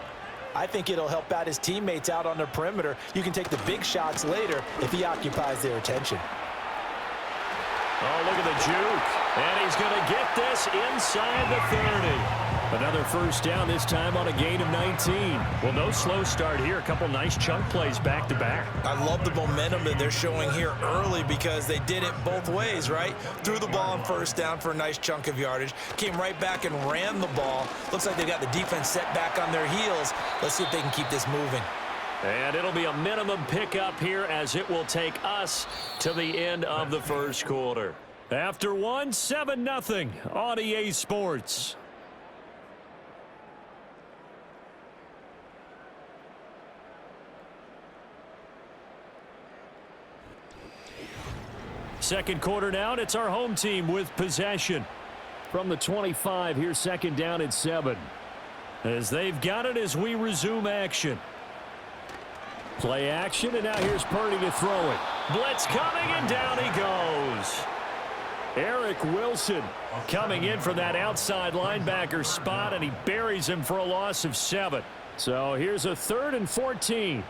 I think it'll help out his teammates out on the perimeter. You can take the big shots later if he occupies their attention. Oh, look at the juke. And he's going to get this inside the 30. Another first down, this time on a gain of 19. Well, no slow start here. A couple nice chunk plays back-to-back. I love the momentum that they're showing here early because they did it both ways, right? Threw the ball on first down for a nice chunk of yardage. Came right back and ran the ball. Looks like they've got the defense set back on their heels. Let's see if they can keep this moving. And it'll be a minimum pickup here as it will take us to the end of the first quarter. After one, 7-0 on EA Sports. Second quarter now, and it's our home team with possession. From the 25, here's second down at 7. As they've got it as we resume action. Play action, and now here's Purdy to throw it. Blitz coming, and down he goes. Eric Wilson coming in for that outside linebacker spot, and he buries him for a loss of 7. So here's a 3rd and 14.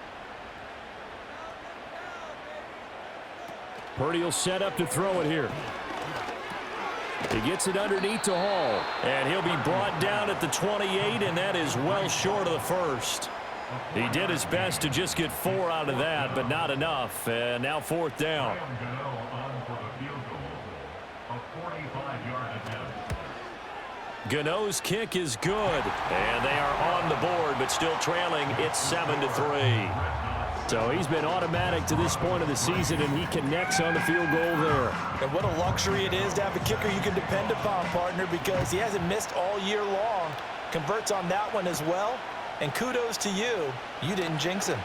Purdy will set up to throw it here. He gets it underneath to Hall, and he'll be brought down at the 28, and that is well short of the first. He did his best to just get 4 out of that, but not enough. And now 4th down. Gano's kick is good, and they are on the board, but still trailing. It's 7-3. So he's been automatic to this point of the season, and he connects on the field goal there. And what a luxury it is to have a kicker you can depend upon, partner, because he hasn't missed all year long. Converts on that one as well. And kudos to you. You didn't jinx him.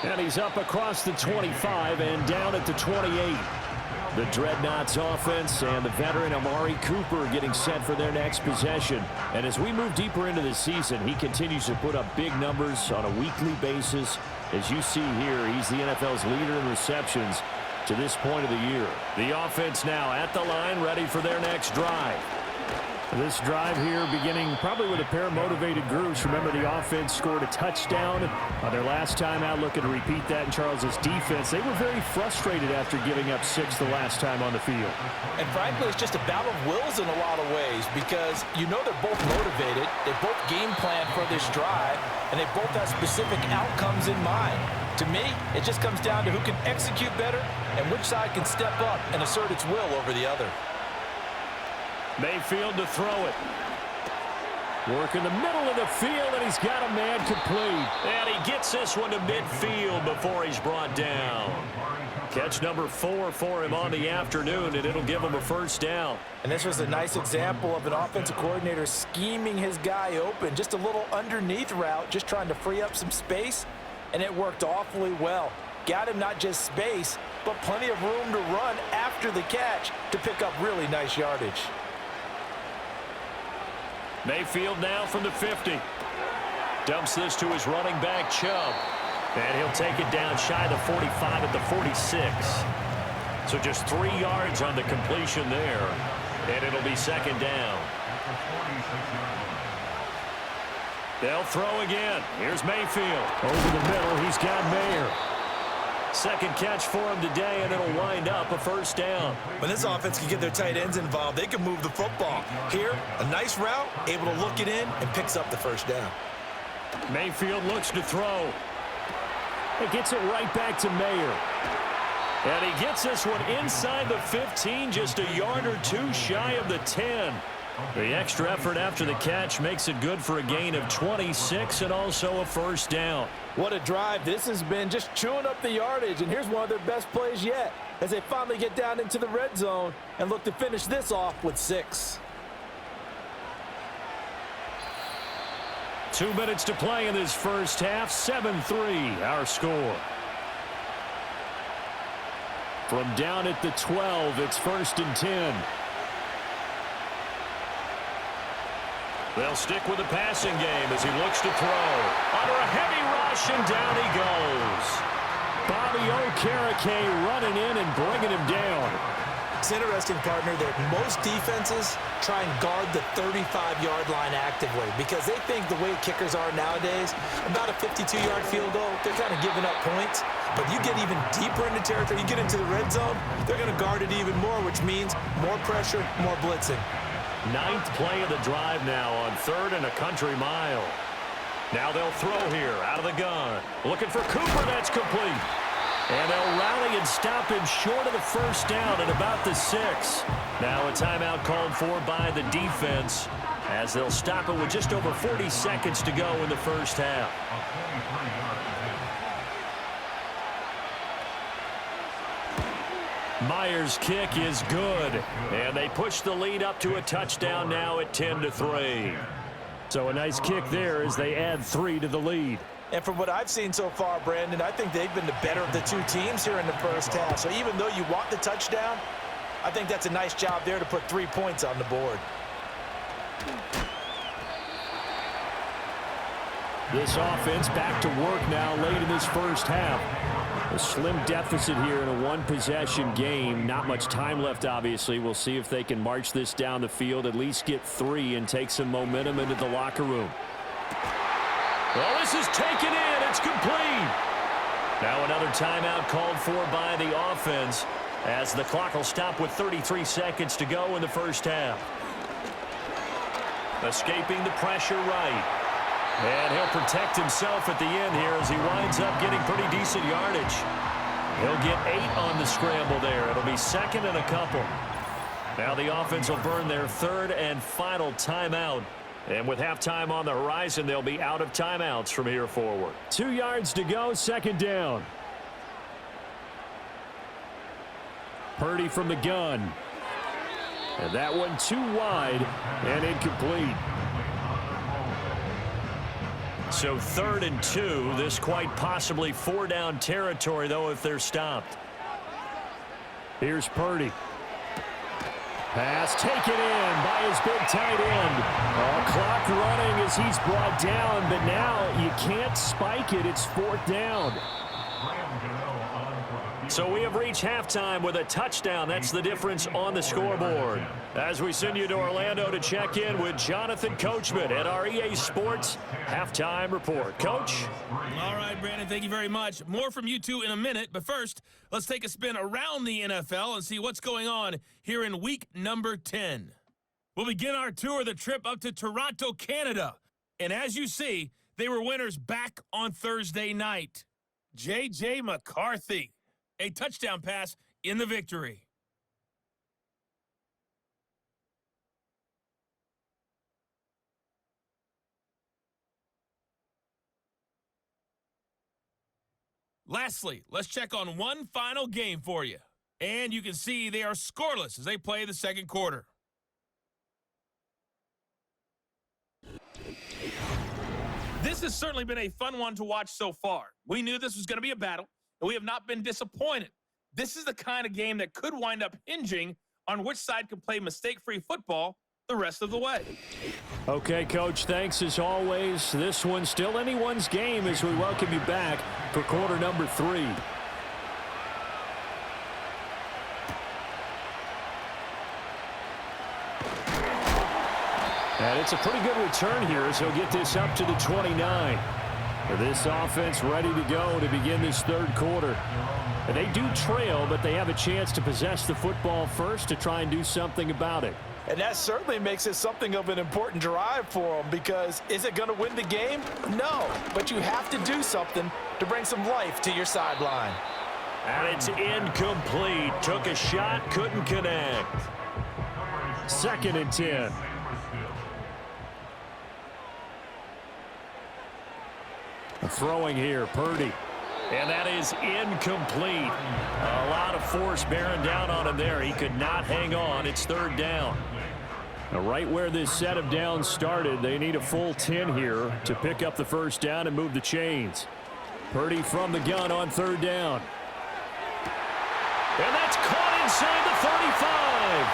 And he's up across the 25 and down at the 28. The Dreadnoughts offense and the veteran Amari Cooper getting set for their next possession. And as we move deeper into the season, he continues to put up big numbers on a weekly basis. As you see here, he's the NFL's leader in receptions to this point of the year. The offense now at the line, ready for their next drive. This drive here beginning probably with a pair of motivated groups. Remember, the offense scored a touchdown on their last time out. Looking to repeat that in Charles's defense. They were very frustrated after giving up 6 the last time on the field. And frankly, it's just a battle of wills in a lot of ways because you know they're both motivated. They both game plan for this drive, and they both have specific outcomes in mind. To me, it just comes down to who can execute better and which side can step up and assert its will over the other. Mayfield to throw it. Work in the middle of the field, and he's got a man complete. And he gets this one to midfield before he's brought down. Catch number 4 for him on the afternoon, and it'll give him a first down. And this was a nice example of an offensive coordinator scheming his guy open. Just a little underneath route, just trying to free up some space, and it worked awfully well. Got him not just space, but plenty of room to run after the catch to pick up really nice yardage. Mayfield now from the 50. Dumps this to his running back, Chubb. And he'll take it down shy of the 45 at the 46. So just 3 yards on the completion there. And it'll be second down. They'll throw again. Here's Mayfield. Over the middle, he's got Mayer. Second catch for him today, and it'll wind up a first down. When this offense can get their tight ends involved, they can move the football. Here, a nice route, able to look it in, and picks up the first down. Mayfield looks to throw. He gets it right back to Mayer. And he gets this one inside the 15, just a yard or two shy of the 10. The extra effort after the catch makes it good for a gain of 26 and also a first down. What a drive. This has been just chewing up the yardage, and here's one of their best plays yet as they finally get down into the red zone and look to finish this off with 6. 2 minutes to play in this first half. 7-3 our score. From down at the 12, it's 1st and 10. They'll stick with the passing game as he looks to throw. Under a heavy rush, and down he goes. Bobby Okereke running in and bringing him down. It's interesting, partner, that most defenses try and guard the 35-yard line actively because they think the way kickers are nowadays, about a 52-yard field goal, they're kind of giving up points. But you get even deeper into territory, you get into the red zone, they're going to guard it even more, which means more pressure, more blitzing. 9th play of the drive now on 3rd and a country mile. Now they'll throw here out of the gun. Looking for Cooper, that's complete. And they'll rally and stop him short of the first down at about the 6. Now a timeout called for by the defense as they'll stop it with just over 40 seconds to go in the first half. Myers' kick is good, and they push the lead up to a touchdown now at 10-3. So a nice kick there as they add 3 to the lead. And from what I've seen so far, Brandon, I think they've been the better of the two teams here in the first half. So even though you want the touchdown, I think that's a nice job there to put 3 points on the board. This offense back to work now late in this first half. A slim deficit here in a one-possession game. Not much time left, obviously. We'll see if they can march this down the field, at least get 3 and take some momentum into the locker room. Well, this is taken in. It's complete. Now another timeout called for by the offense as the clock will stop with 33 seconds to go in the first half. Escaping the pressure right. And he'll protect himself at the end here as he winds up getting pretty decent yardage. He'll get 8 on the scramble there. It'll be 2nd and a couple. Now the offense will burn their 3rd and final timeout. And with halftime on the horizon, they'll be out of timeouts from here forward. 2 yards to go, 2nd down. Purdy from the gun. And that one too wide and incomplete. So 3rd and 2. This quite possibly 4-down territory, though, if they're stopped. Here's Purdy. Pass taken in by his big tight end. Clock running as he's brought down, but now you can't spike it. It's 4th down. So we have reached halftime with a touchdown. That's the difference on the scoreboard. As we send you to Orlando to check in with Jonathan Coachman at our EA Sports Halftime Report. Coach? All right, Brandon, thank you very much. More from you two in a minute, but first, let's take a spin around the NFL and see what's going on here in week number 10. We'll begin our tour of the trip up to Toronto, Canada. And as you see, they were winners back on Thursday night. J.J. McCarthy. A touchdown pass in the victory. Lastly, let's check on one final game for you. And you can see they are scoreless as they play the second quarter. This has certainly been a fun one to watch so far. We knew this was going to be a battle, and we have not been disappointed. This is the kind of game that could wind up hinging on which side can play mistake-free football the rest of the way. Okay, Coach, thanks as always. This one's still anyone's game as we welcome you back for quarter number 3. And it's a pretty good return here as he'll get this up to the 29. This offense ready to go to begin this third quarter. And they do trail, but they have a chance to possess the football first to try and do something about it. And that certainly makes it something of an important drive for them, because is it going to win the game? No, but you have to do something to bring some life to your sideline. And it's incomplete. Took a shot, couldn't connect. 2nd and 10. Throwing here, Purdy. And that is incomplete. A lot of force bearing down on him there. He could not hang on. It's 3rd down. Now, right where this set of downs started, they need a full 10 here to pick up the first down and move the chains. Purdy from the gun on 3rd down. And that's caught inside the 35.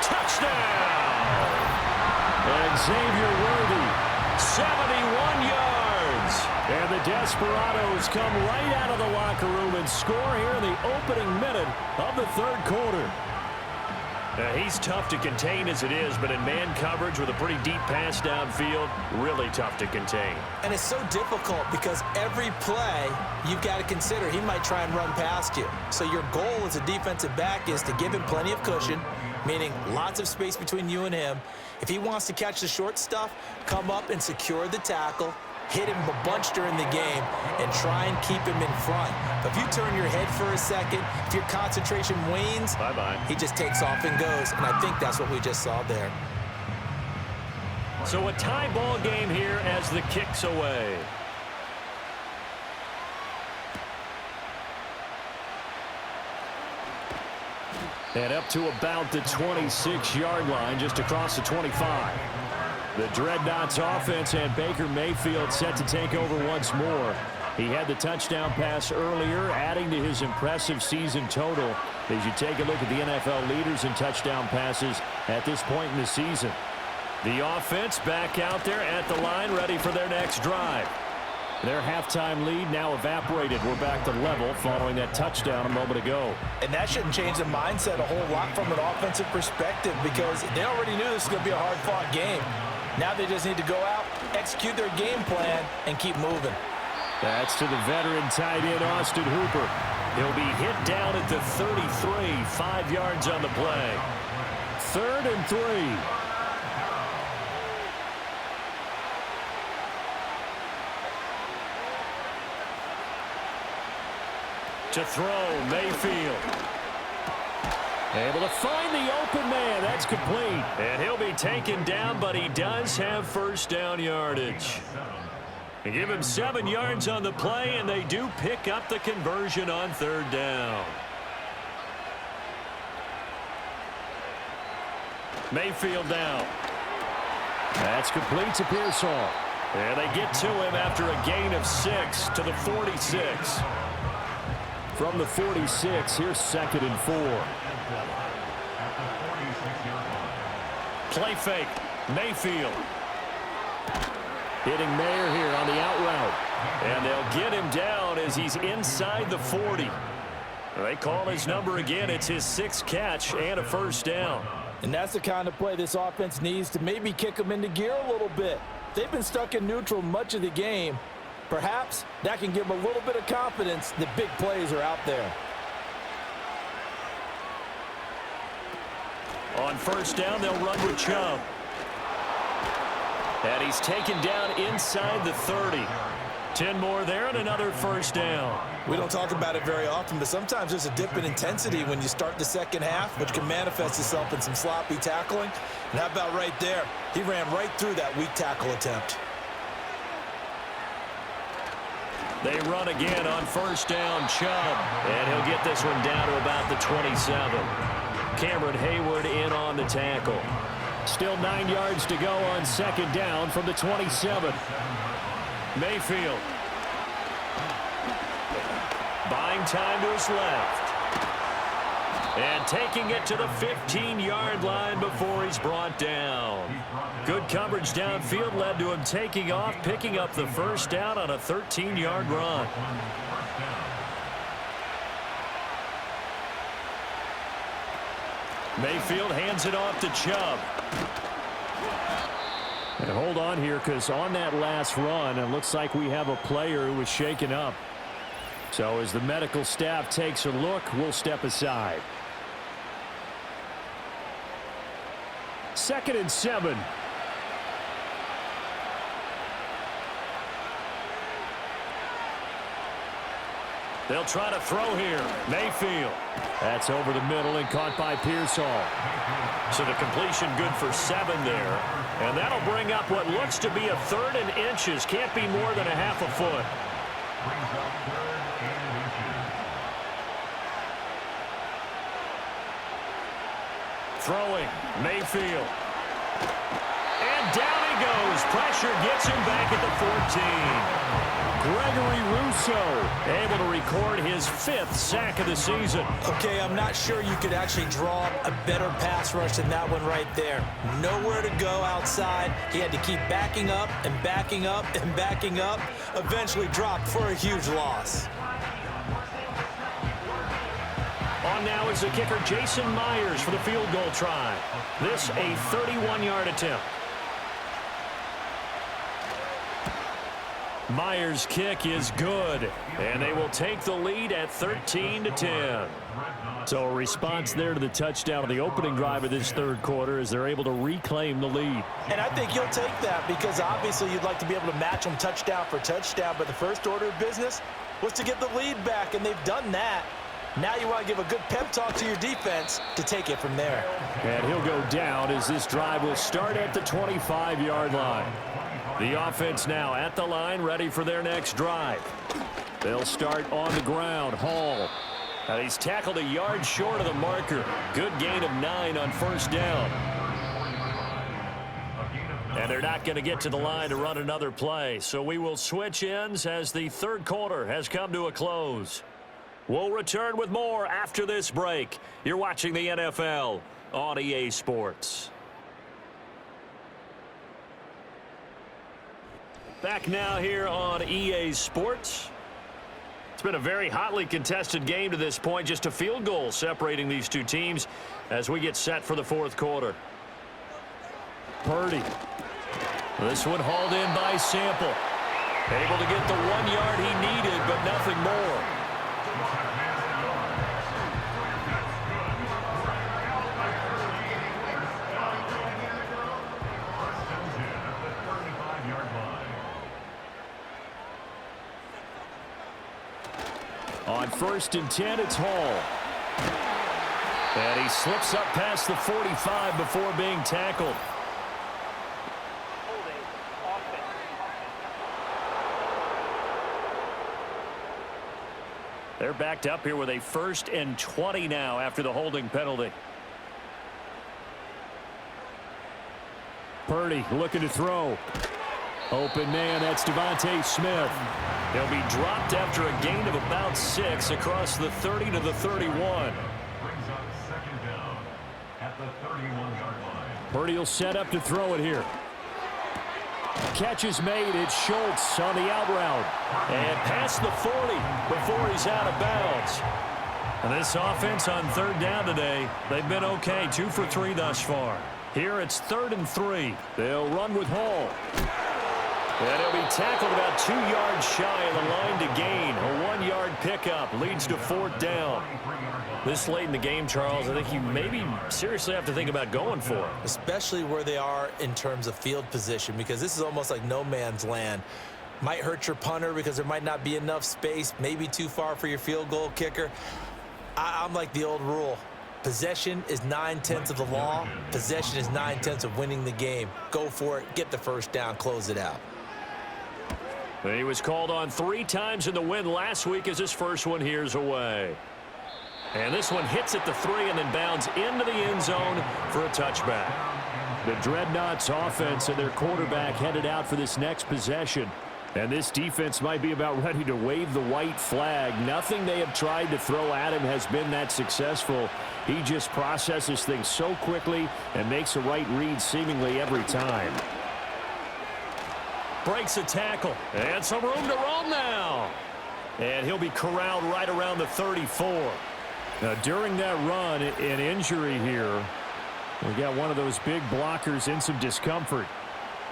Touchdown. And Xavier Worthy, 71 yards. And the Desperados come right out of the locker room and score here in the opening minute of the 3rd quarter. He's tough to contain as it is, but in man coverage with a pretty deep pass downfield, really tough to contain. And it's so difficult because every play you've got to consider he might try and run past you. So your goal as a defensive back is to give him plenty of cushion, meaning lots of space between you and him. If he wants to catch the short stuff, come up and secure the tackle, hit him a bunch during the game, and try and keep him in front. But if you turn your head for a second, if your concentration wanes, bye-bye. He just takes off and goes, and I think that's what we just saw there. So a tie ball game here as the kick's away. And up to about the 26-yard line, just across the 25. The Dreadnoughts offense and Baker Mayfield set to take over once more. He had the touchdown pass earlier, adding to his impressive season total as you take a look at the NFL leaders in touchdown passes at this point in the season. The offense back out there at the line, ready for their next drive. Their halftime lead now evaporated. We're back to level following that touchdown a moment ago. And that shouldn't change the mindset a whole lot from an offensive perspective, because they already knew this was going to be a hard-fought game. Now they just need to go out, execute their game plan, and keep moving. That's to the veteran tight end, Austin Hooper. He'll be hit down at the 33, 5 yards on the play. 3rd and 3. To throw, Mayfield. Able to find the open man. That's complete. And he'll be taken down, but he does have first down yardage. They give him 7 yards on the play, and they do pick up the conversion on 3rd down. Mayfield down. That's complete to Pearsall. And they get to him after a gain of 6 to the 46. From the 46, here's 2nd and 4. Play fake. Mayfield. Hitting Mayer here on the out route. And they'll get him down as he's inside the 40. They call his number again. It's his 6th catch and a first down. And that's the kind of play this offense needs to maybe kick them into gear a little bit. They've been stuck in neutral much of the game. Perhaps that can give them a little bit of confidence that big plays are out there. On first down, they'll run with Chubb. And he's taken down inside the 30. 10 more there and another first down. We don't talk about it very often, but sometimes there's a dip in intensity when you start the second half, which can manifest itself in some sloppy tackling. And how about right there? He ran right through that weak tackle attempt. They run again on first down, Chubb. And he'll get this one down to about the 27. Cameron Hayward in on the tackle. Still 9 yards to go on 2nd down from the 27. Mayfield. Buying time to his left. And taking it to the 15-yard line before he's brought down. Good coverage downfield led to him taking off, picking up the first down on a 13-yard run. Mayfield hands it off to Chubb. And hold on here, because on that last run, it looks like we have a player who was shaken up. So as the medical staff takes a look, we'll step aside. 2nd and 7. They'll try to throw here. Mayfield. That's over the middle and caught by Pearsall. So the completion good for 7 there. And that'll bring up what looks to be a 3rd and inches. Can't be more than a half a foot. Throwing. Mayfield. And down he goes. Pressure gets him back at the 14. Gregory Rousseau able to record his 5th sack of the season. Okay, I'm not sure you could actually draw a better pass rush than that one right there. Nowhere to go outside. He had to keep backing up and backing up and backing up. Eventually dropped for a huge loss. On now is the kicker Jason Myers for the field goal try. This a 31-yard attempt. Myers' kick is good, and they will take the lead at 13-10. So a response there to the touchdown of the opening drive of this 3rd quarter as they're able to reclaim the lead. And I think you'll take that because obviously you'd like to be able to match them touchdown for touchdown, but the first order of business was to get the lead back, and they've done that. Now you want to give a good pep talk to your defense to take it from there. And he'll go down as this drive will start at the 25-yard line. The offense now at the line, ready for their next drive. They'll start on the ground. Hall. And he's tackled a yard short of the marker. Good gain of 9 on 1st down. And they're not going to get to the line to run another play. So we will switch ends as the 3rd quarter has come to a close. We'll return with more after this break. You're watching the NFL on EA Sports. Back now here on EA Sports. It's been a very hotly contested game to this point. Just a field goal separating these two teams as we get set for the 4th quarter. Purdy. This one hauled in by Sample. Able to get the 1 yard he needed, but nothing more. On 1st and 10, it's Hall. And he slips up past the 45 before being tackled. They're backed up here with a 1st and 20 now after the holding penalty. Purdy looking to throw. Open man, that's Devontae Smith. He'll be dropped after a gain of about 6 across the 30 to the 31. Brings up 2nd down at the 31-yard line. Purdy will set up to throw it here. Catch is made. It's Schultz on the out route. And past the 40 before he's out of bounds. And this offense on 3rd down today, they've been okay. 2 for 3 thus far. Here it's 3rd and 3. They'll run with Hall. And he'll be tackled about 2 yards shy of the line to gain. A 1-yard pickup leads to 4th down. This late in the game, Charles, I think you maybe seriously have to think about going for it. Especially where they are in terms of field position, because this is almost like no man's land. Might hurt your punter because there might not be enough space, maybe too far for your field goal kicker. I'm like the old rule. Possession is 9/10 of the law. Possession is 9/10 of winning the game. Go for it. Get the first down. Close it out. He was called on 3 times in the win last week as his first one here's away. And this one hits at the 3 and then bounds into the end zone for a touchback. The Dreadnoughts offense and their quarterback headed out for this next possession. And this defense might be about ready to wave the white flag. Nothing they have tried to throw at him has been that successful. He just processes things so quickly and makes a right read seemingly every time. Breaks a tackle. And some room to roam now. And he'll be corralled right around the 34. Now, during that run, an injury here. We got one of those big blockers in some discomfort.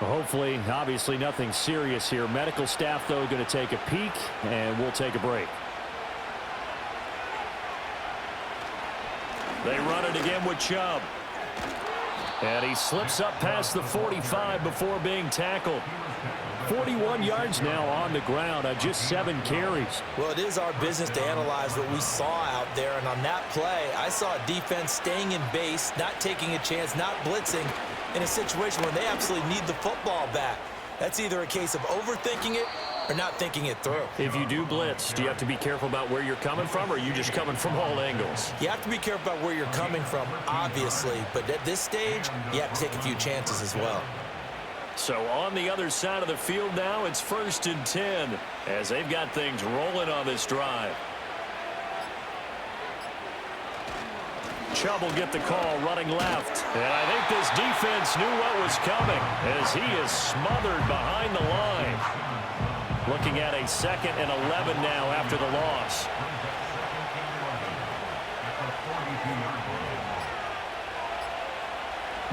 Hopefully, obviously nothing serious here. Medical staff, though, going to take a peek, and we'll take a break. They run it again with Chubb. And he slips up past the 45 before being tackled. 41 yards now on the ground on just 7 carries. Well, it is our business to analyze what we saw out there, and on that play, I saw a defense staying in base, not taking a chance, not blitzing in a situation where they absolutely need the football back. That's either a case of overthinking it or not thinking it through. If you do blitz, do you have to be careful about where you're coming from, or are you just coming from all angles? You have to be careful about where you're coming from, obviously, but at this stage, you have to take a few chances as well. So on the other side of the field now, it's 1st and 10 as they've got things rolling on this drive. Chubb will get the call running left. And I think this defense knew what was coming as he is smothered behind the line. Looking at a 2nd and 11 now after the loss.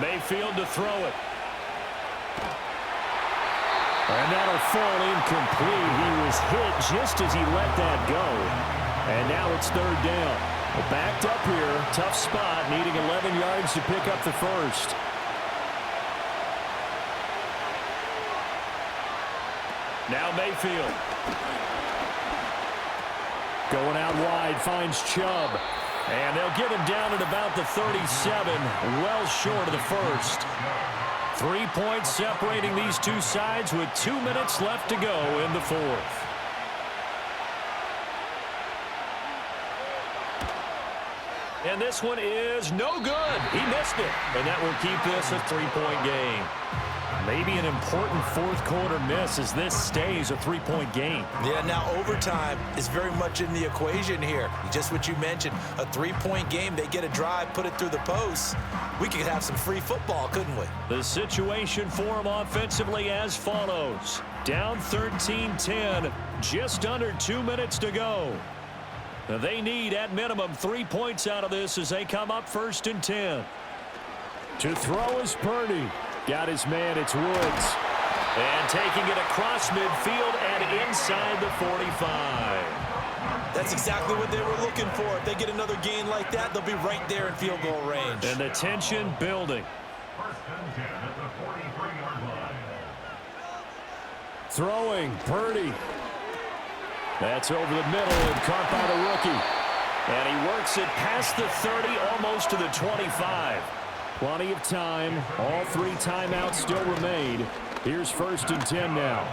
Mayfield to throw it. And that'll fall incomplete. He was hit just as he let that go. And now it's 3rd down. Backed up here, tough spot, needing 11 yards to pick up the first. Now Mayfield. Going out wide, finds Chubb. And they'll get him down at about the 37, well short of the first. 3 points separating these two sides with 2 minutes left to go in the 4th. And this one is no good. He missed it. And that will keep this a 3-point game. Maybe an important 4th quarter miss as this stays a 3-point game. Yeah, now overtime is very much in the equation here. Just what you mentioned, a 3-point game. They get a drive, put it through the posts. We could have some free football, couldn't we? The situation for them offensively as follows. Down 13-10, just under 2 minutes to go. They need, at minimum, 3 points out of this as they come up 1st and 10. To throw is Purdy. Got his man, it's Woods. And taking it across midfield and inside the 45. That's exactly what they were looking for. If they get another gain like that, they'll be right there in field goal range. And the tension building. 1st and 10 at the 43-yard line. Throwing, Purdy. That's over the middle and caught by the rookie. And he works it past the 30, almost to the 25. Plenty of time. All 3 timeouts still remain. Here's 1st and 10 now.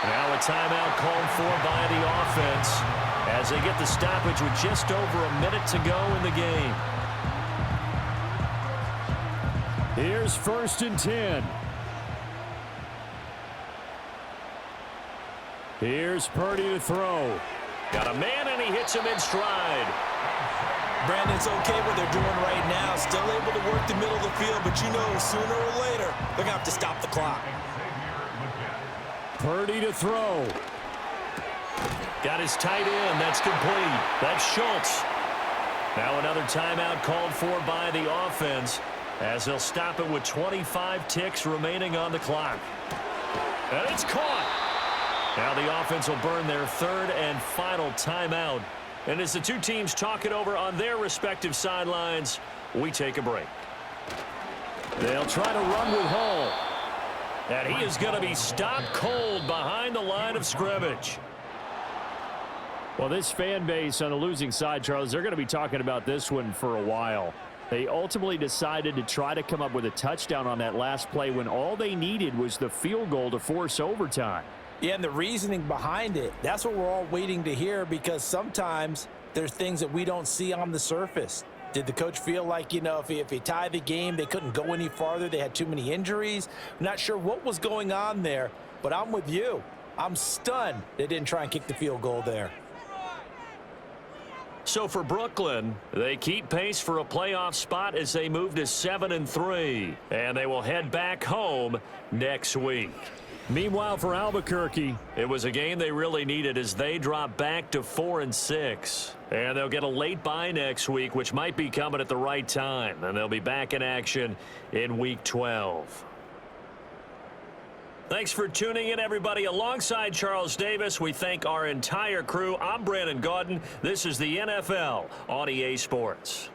Now a timeout called for by the offense as they get the stoppage with just over a minute to go in the game. Here's 1st and 10. Here's Purdy to throw. Got a man, and he hits him in stride. Brandon, it's okay what they're doing right now. Still able to work the middle of the field, but you know sooner or later they're going to have to stop the clock. Purdy to throw. Got his tight end. That's complete. That's Schultz. Now another timeout called for by the offense as they'll stop it with 25 ticks remaining on the clock. And it's caught. Now the offense will burn their 3rd and final timeout. And as the two teams talk it over on their respective sidelines, we take a break. They'll try to run with Hall. And he is going to be stopped cold behind the line of scrimmage. Well, this fan base on the losing side, Charles, they're going to be talking about this one for a while. They ultimately decided to try to come up with a touchdown on that last play when all they needed was the field goal to force overtime. Yeah, and the reasoning behind it, that's what we're all waiting to hear, because sometimes there's things that we don't see on the surface. Did the coach feel like, you know, if he tied the game, they couldn't go any farther? They had too many injuries? I'm not sure what was going on there, but I'm with you. I'm stunned they didn't try and kick the field goal there. So for Brooklyn, they keep pace for a playoff spot as they move to 7-3, and they will head back home next week. Meanwhile, for Albuquerque, it was a game they really needed as they drop back to 4-6. And they'll get a late bye next week, which might be coming at the right time. And they'll be back in action in Week 12. Thanks for tuning in, everybody. Alongside Charles Davis, we thank our entire crew. I'm Brandon Gaudin. This is the NFL on EA Sports.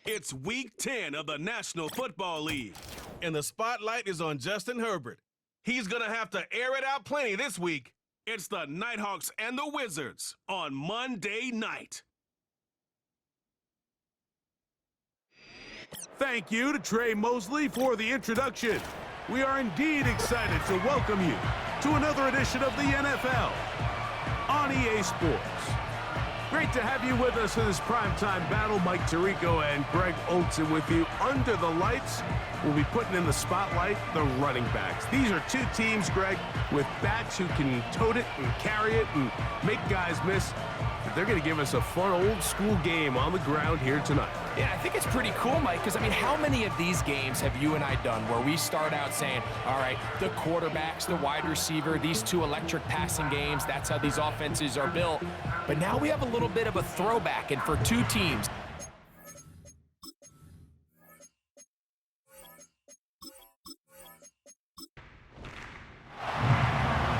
It's Week 10 of the National Football League, and the spotlight is on Justin Herbert. He's going to have to air it out plenty this week. It's the Nighthawks and the Wizards on Monday night. Thank you to Trey Mosley for the introduction. We are indeed excited to welcome you to another edition of the NFL on EA Sports. Great to have you with us in this primetime battle. Mike Tirico and Greg Olson with you. Under the lights, we'll be putting in the spotlight the running backs. These are two teams, Greg, with backs who can tote it and carry it and make guys miss. They're going to give us a fun old-school game on the ground here tonight. Yeah, I think it's pretty cool, Mike, because, I mean, how many of these games have you and I done where we start out saying, all right, the quarterbacks, the wide receiver, these two electric passing games, that's how these offenses are built. But now we have a little bit of a throwback, and for two teams.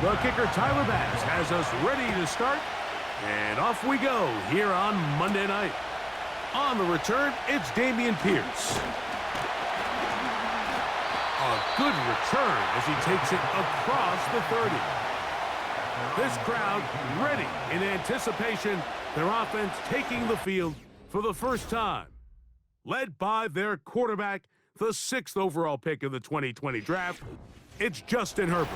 The kicker, Tyler Bass, has us ready to start. And off we go here on Monday night. On the return, it's Dameon Pierce. A good return as he takes it across the 30. This crowd ready in anticipation. Their offense taking the field for the first time. Led by their quarterback, the 6th overall pick of the 2020 draft. It's Justin Herbert.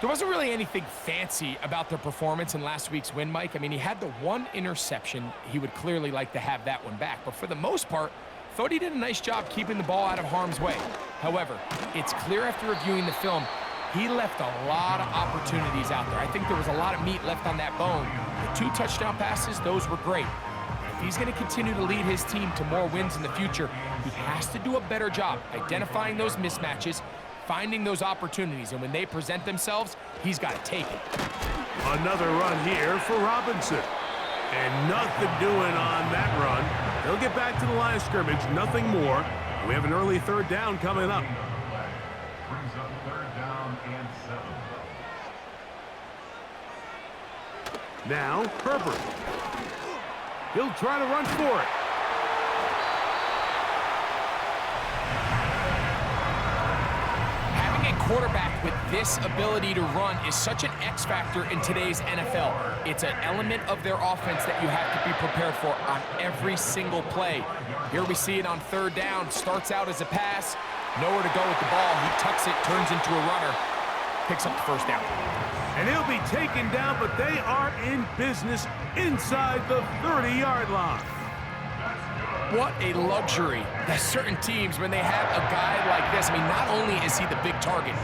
There wasn't really anything fancy about their performance in last week's win, Mike. I mean, he had the one interception. He would clearly like to have that one back. But for the most part, thought he did a nice job keeping the ball out of harm's way. However, it's clear after reviewing the film, he left a lot of opportunities out there. I think there was a lot of meat left on that bone. The 2 touchdown passes, those were great. If he's going to continue to lead his team to more wins in the future, he has to do a better job identifying those mismatches, finding those opportunities, and when they present themselves, he's got to take it. Another run here for Robinson. And nothing doing on that run. He'll get back to the line of scrimmage, nothing more. We have an early 3rd down coming up. Brings up 3rd down and 7. Now, Herbert. He'll try to run for it. Having a quarterback with this ability to run is such an X factor in today's NFL. It's an element of their offense that you have to be prepared for on every single play. Here we see it on 3rd down. Starts out as a pass. Nowhere to go with the ball. He tucks it, turns into a runner. Picks up the 1st down. And he'll be taken down, but they are in business inside the 30-yard line. What a luxury that certain teams, when they have a guy like this, I mean, not only is he the big target,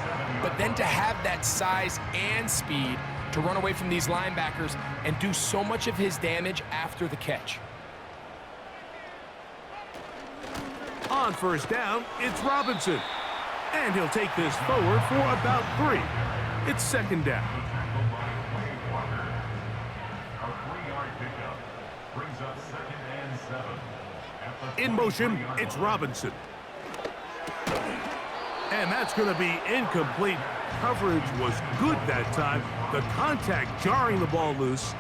but then to have that size and speed to run away from these linebackers and do so much of his damage after the catch. On 1st down, it's Robinson. And he'll take this forward for about 3. It's 2nd down. A 3-yard pickup brings up 2nd and 7. In motion, it's Robinson. And that's going to be incomplete. Coverage was good that time. The contact jarring the ball loose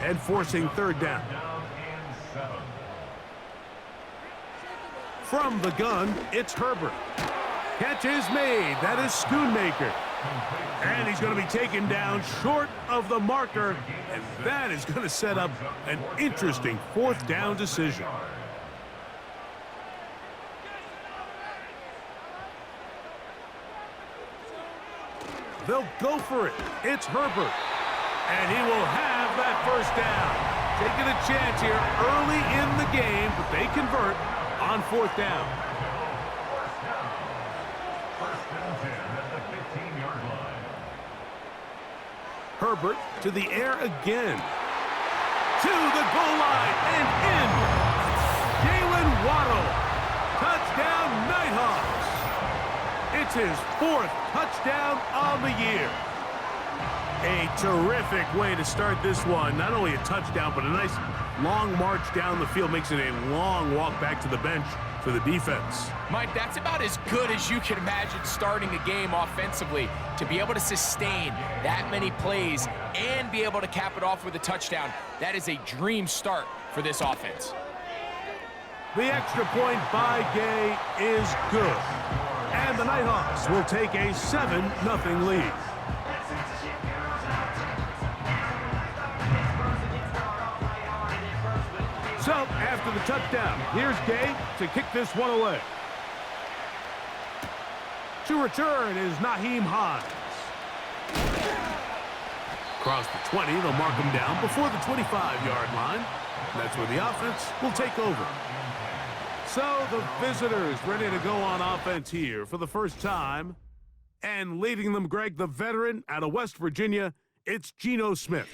and forcing 3rd down. From the gun, it's Herbert. Catch is made. That is Schoonmaker. And he's going to be taken down short of the marker. And that is going to set up an interesting 4th down decision. They'll go for it. It's Herbert. And he will have that 1st down. Taking a chance here early in the game, but they convert on 4th down. First and 10 at the 15-yard line. Herbert to the air again. To the goal line and in. Jalen Waddle. Touchdown Nighthawks. It's his 4th touchdown on the year. A terrific way to start this one. Not only a touchdown, but a nice long march down the field. Makes it a long walk back to the bench for the defense. Mike, that's about as good as you can imagine starting a game offensively. To be able to sustain that many plays and be able to cap it off with a touchdown, that is a dream start for this offense. The extra point by Gay is good. And the Nighthawks will take a 7-0 lead. So, after the touchdown, here's Gay to kick this one away. To return is Naheem Hines. Across the 20, they'll mark him down before the 25-yard line. That's where the offense will take over. So, the visitors ready to go on offense here for the first time. And leading them, Greg, the veteran out of West Virginia, it's Geno Smith.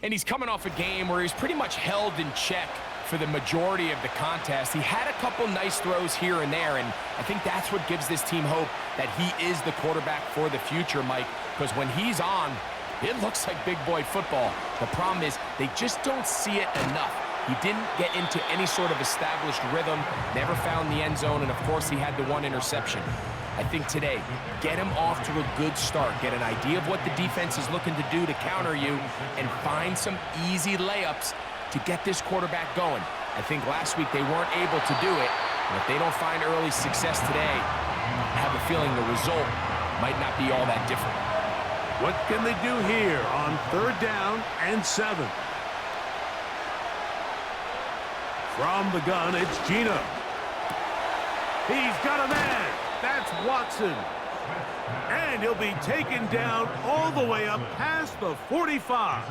And he's coming off a game where he's pretty much held in check for the majority of the contest. He had a couple nice throws here and there, and I think that's what gives this team hope that he is the quarterback for the future, Mike, because when he's on, it looks like big boy football. The problem is they just don't see it enough. He didn't get into any sort of established rhythm, never found the end zone, and of course he had the 1 interception. I think today, get him off to a good start. Get an idea of what the defense is looking to do to counter you and find some easy layups to get this quarterback going. I think last week they weren't able to do it. And if they don't find early success today, I have a feeling the result might not be all that different. What can they do here on 3rd down and 7? From the gun, it's Geno. He's got a man. That's Watson. And he'll be taken down all the way up past the 45.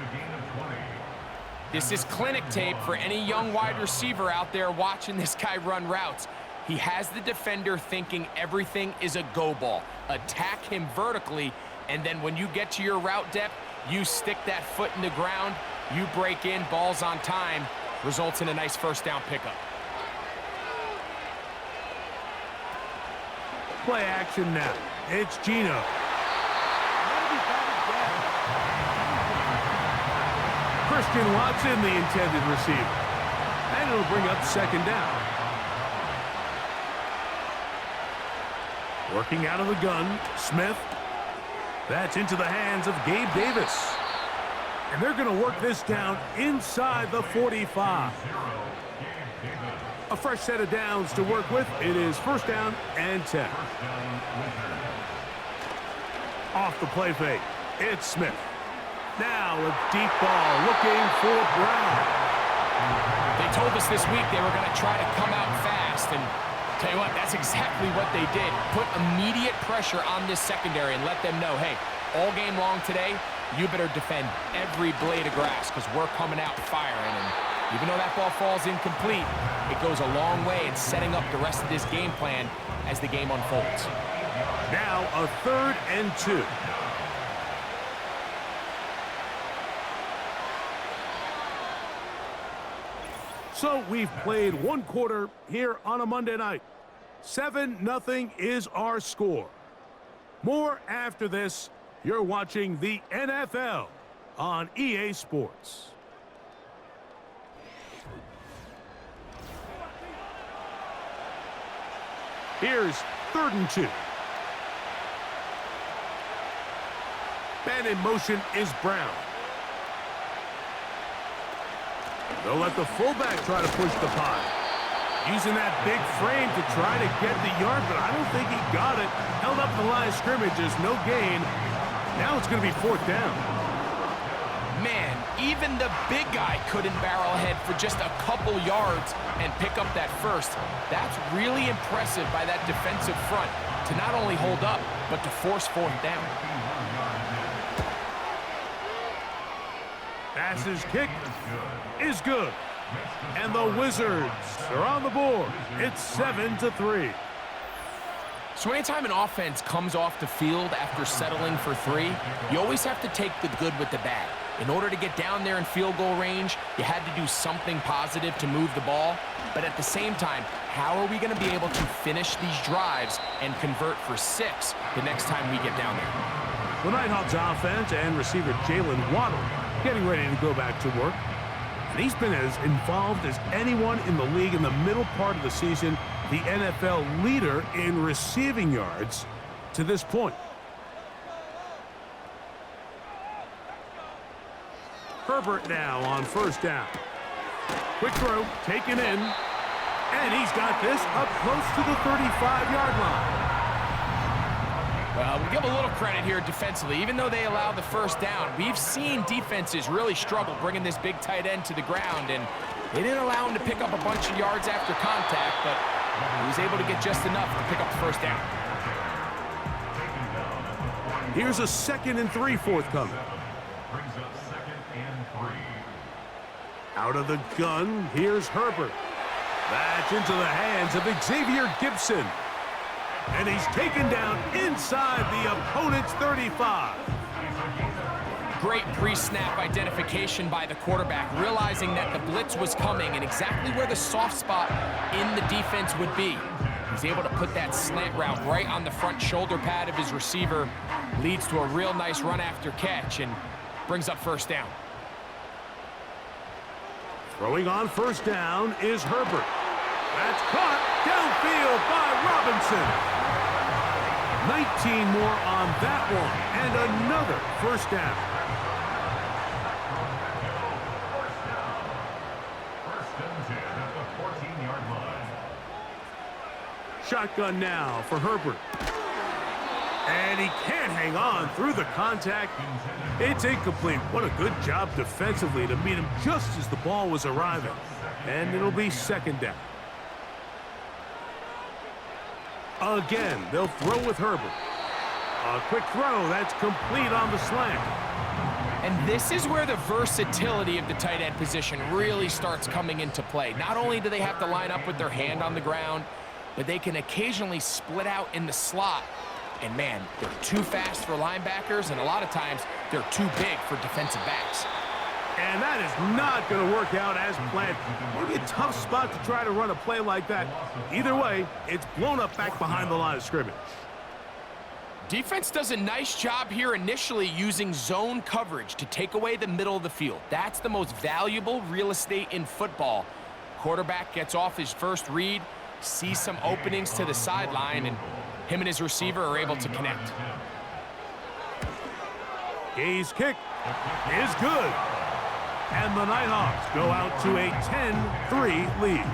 This is clinic tape for any young wide receiver out there watching this guy run routes. He has the defender thinking everything is a go ball. Attack him vertically, and then when you get to your route depth, you stick that foot in the ground, you break in, ball's on time, results in a nice first down pickup. Play action now. It's Gino. Christian Watson, the intended receiver. And it'll bring up second down. Working out of the gun, Smith. That's into the hands of Gabe Davis. And they're going to work this down inside the 45. A fresh set of downs to work with. It is first down and 10. Off the play fake, it's Smith. Now a deep ball looking for Brown. They told us this week they were going to try to come out fast, and tell you what, that's exactly what they did. Put immediate pressure on this secondary and let them know, hey, all game long today, you better defend every blade of grass because we're coming out firing. And even though that ball falls incomplete, it goes a long way in setting up the rest of this game plan as the game unfolds. Now a 3rd and 2. So we've played one quarter here on a Monday night. 7-0 is our score. More after this. You're watching the NFL on EA Sports. Here's 3rd and 2. Man in motion is Brown. They'll let the fullback try to push the pile. Using that big frame to try to get the yard, but I don't think he got it. Held up the line of scrimmage, there's no gain. Now it's going to be 4th down. Man, even the big guy couldn't barrel ahead for just a couple yards and pick up that first. That's really impressive by that defensive front to not only hold up, but to force 4th down. Passes kick is good. And the Wizards are on the board. It's 7-3. So anytime an offense comes off the field after settling for 3, you always have to take the good with the bad. In order to get down there in field goal range, you had to do something positive to move the ball. But at the same time, how are we going to be able to finish these drives and convert for 6 the next time we get down there? The Nighthawks offense and receiver Jalen Waddle getting ready to go back to work. And he's been as involved as anyone in the league in the middle part of the season, the NFL leader in receiving yards to this point. Herbert now on first down. Quick throw, taken in, and he's got this up close to the 35-yard line. Well, we give a little credit here defensively. Even though they allowed the first down, we've seen defenses really struggle bringing this big tight end to the ground, and they didn't allow him to pick up a bunch of yards after contact, but he was able to get just enough to pick up the first down. Here's a 2nd and 3 forthcoming. Brings up 2nd and 3. Out of the gun, here's Herbert. That's into the hands of Xavier Gibson. And he's taken down inside the opponent's 35. Great pre-snap identification by the quarterback, realizing that the blitz was coming and exactly where the soft spot in the defense would be. He's able to put that slant route right on the front shoulder pad of his receiver, leads to a real nice run after catch, and brings up first down. Throwing on first down is Herbert. That's caught downfield by Robinson. 19 more on that one, and another first down. First and 10 at the 14-yard line. Shotgun now for Herbert. And he can't hang on through the contact. It's incomplete. What a good job defensively to meet him just as the ball was arriving. And it'll be 2nd down. Again, they'll throw with Herbert. A quick throw, that's complete on the slant. And this is where the versatility of the tight end position really starts coming into play. Not only do they have to line up with their hand on the ground, but they can occasionally split out in the slot. And man, they're too fast for linebackers, and a lot of times they're too big for defensive backs. And that is not going to work out as planned. Maybe a tough spot to try to run a play like that. Either way, it's blown up back behind the line of scrimmage. Defense does a nice job here initially using zone coverage to take away the middle of the field. That's the most valuable real estate in football. Quarterback gets off his first read, sees some openings to the sideline, and him and his receiver are able to connect. Gay's kick is good. And the Nighthawks go out to a 10-3 lead.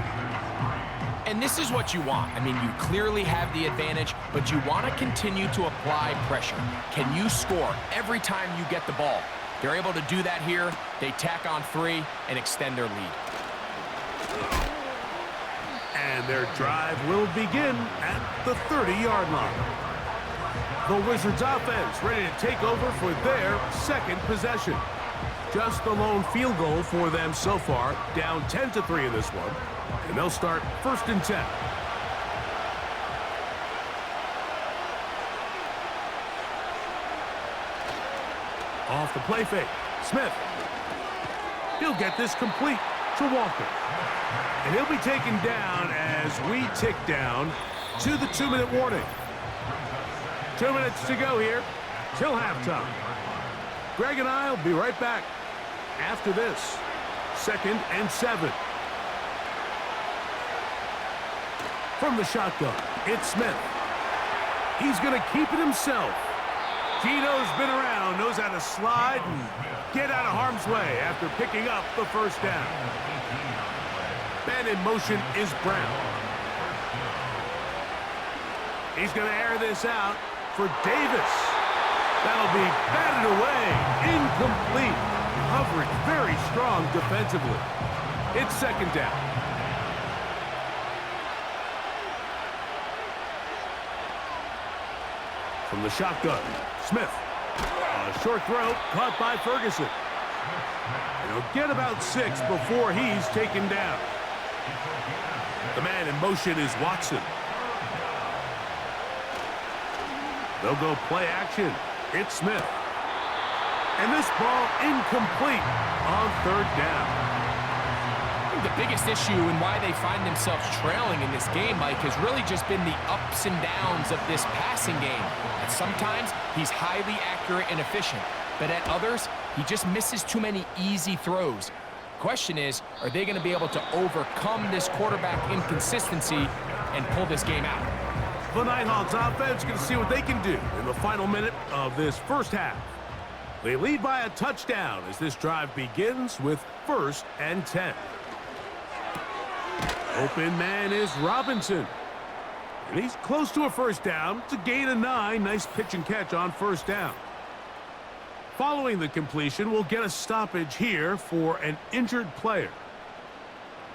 And this is what you want. I mean, you clearly have the advantage, but you want to continue to apply pressure. Can you score every time you get the ball? They're able to do that here. They tack on 3 and extend their lead. And their drive will begin at the 30-yard line. The Wizards offense ready to take over for their second possession. Just the lone field goal for them so far, down 10-3 in this one. And they'll start 1st and 10. Off the play fake, Smith. He'll get this complete to Walker. And he'll be taken down as we tick down to the 2-minute warning. 2 minutes to go here till halftime. Greg and I will be right back after this. 2nd and 7. From the shotgun, it's Smith. He's going to keep it himself. Gino's been around, knows how to slide and get out of harm's way after picking up the first down. Man in motion is Brown. He's going to air this out for Davis. That'll be batted away. Incomplete. Coverage very strong defensively. It's 2nd down. From the shotgun, Smith. A short throw caught by Ferguson. He'll get about 6 before he's taken down. The man in motion is Watson. They'll go play action. It's Smith. And this ball incomplete on 3rd down. I think the biggest issue and why they find themselves trailing in this game, Mike, has really just been the ups and downs of this passing game. And sometimes he's highly accurate and efficient, but at others, he just misses too many easy throws. Question is, are they going to be able to overcome this quarterback inconsistency and pull this game out? The Nighthawks offense going to see what they can do in the final minute of this first half. They lead by a touchdown as this drive begins with 1st and 10. Open man is Robinson. And he's close to a first down. It's a gain of 9. Nice pitch and catch on 1st down. Following the completion, we'll get a stoppage here for an injured player.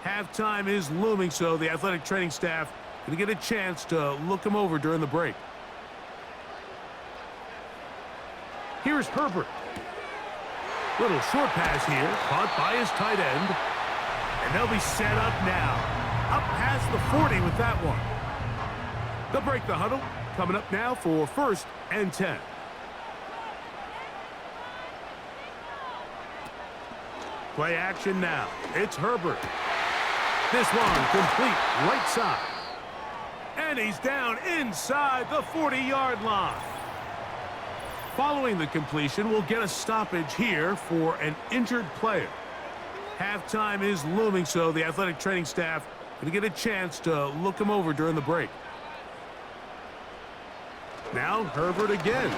Halftime is looming, so the athletic training staff going to get a chance to look him over during the break. Here's Herbert. Little short pass here, caught by his tight end. And they'll be set up now. Up past the 40 with that one. They'll break the huddle. Coming up now for 1st and 10. Play action now. It's Herbert. This one complete right side. And he's down inside the 40-yard line. Following the completion, we'll get a stoppage here for an injured player. Halftime is looming, so the athletic training staff going to get a chance to look him over during the break. Now Herbert again.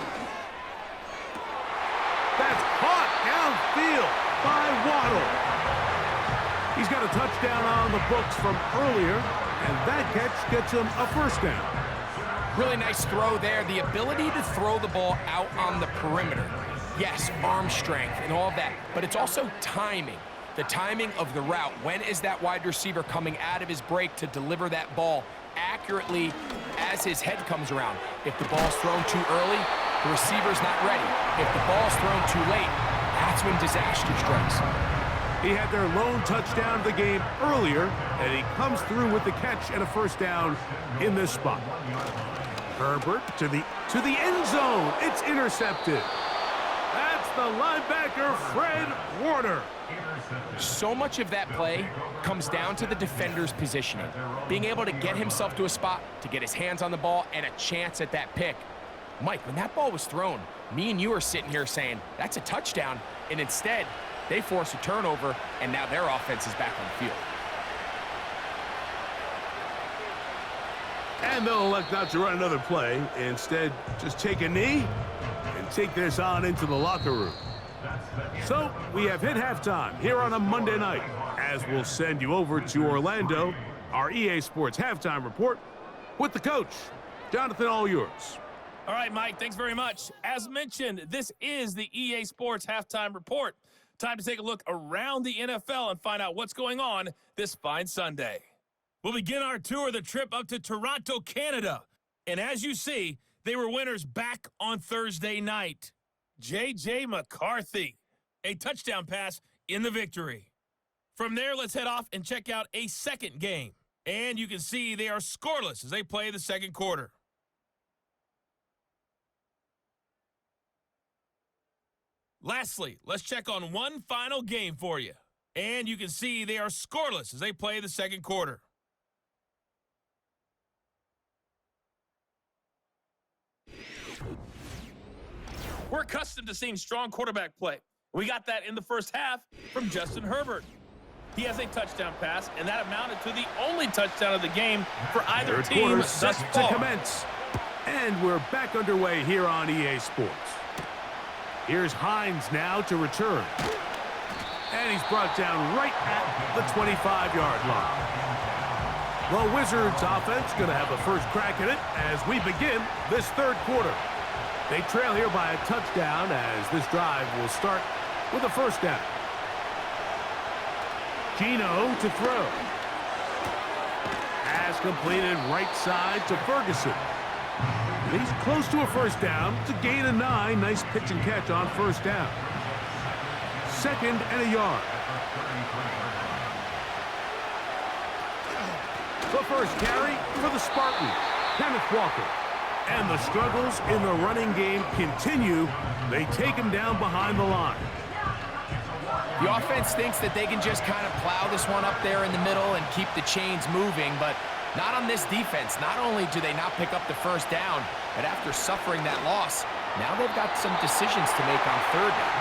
That's caught downfield by Waddle. He's got a touchdown on the books from earlier, and that catch gets him a first down. Really nice throw there. The ability to throw the ball out on the perimeter. Yes, arm strength and all of that, but it's also timing. The timing of the route. When is that wide receiver coming out of his break to deliver that ball accurately as his head comes around? If the ball's thrown too early, the receiver's not ready. If the ball's thrown too late, that's when disaster strikes. He had their lone touchdown of the game earlier, and he comes through with the catch and a first down in this spot. Herbert to the end zone. It's intercepted. That's the linebacker, Fred Warner. So much of that play comes down to the defender's positioning, being able to get himself to a spot, to get his hands on the ball, and a chance at that pick. Mike, when that ball was thrown, me and you are sitting here saying, that's a touchdown, and instead, they force a turnover, and now their offense is back on the field. And they'll elect not to run another play. Instead, just take a knee and take this on into the locker room. So, we have hit halftime here on a Monday night, as we'll send you over to Orlando, our EA Sports halftime report with the coach. Jonathan, all yours. All right, Mike, thanks very much. As mentioned, this is the EA Sports halftime report. Time to take a look around the NFL and find out what's going on this fine Sunday. We'll begin our tour of the trip up to Toronto, Canada. And as you see, they were winners back on Thursday night. J.J. McCarthy, a touchdown pass in the victory. From there, let's head off and check out a second game. And you can see they are scoreless as they play the second quarter. Lastly, let's check on one final game for you. And you can see they are scoreless as they play the second quarter. We're accustomed to seeing strong quarterback play. We got that in the first half from Justin Herbert. He has a touchdown pass, and that amounted to the only touchdown of the game for either Third team quarter thus set far. to commence. And we're back underway here on EA Sports. Here's Hines now to return. And he's brought down right at the 25-yard line. The Wizards offense going to have a first crack at it as we begin this third quarter. They trail here by a touchdown as this drive will start with a first down. Gino to throw. Pass completed right side to Ferguson. He's close to a first down to gain a 9. Nice pitch and catch on first down. Second and a yard. The first carry for the Spartans, Kenneth Walker. And the struggles in the running game continue. They take him down behind the line. The offense thinks that they can just kind of plow this one up there in the middle and keep the chains moving, but not on this defense. Not only do they not pick up the first down, but after suffering that loss, now they've got some decisions to make on third down.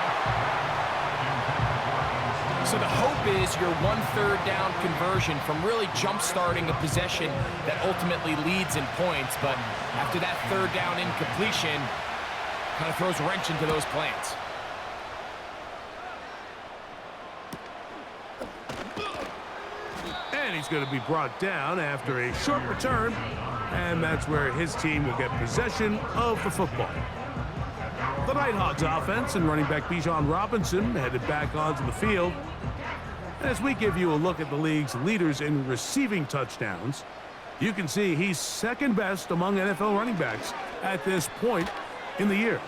So the hope is your 1/3 down conversion from really jump-starting a possession that ultimately leads in points, but after that third down incompletion, kind of throws a wrench into those plans. And he's going to be brought down after a short return, and that's where his team will get possession of the football. The Nighthawks offense and running back Bijan Robinson headed back onto the field. As we give you a look at the league's leaders in receiving touchdowns, you can see he's second best among NFL running backs at this point in the year.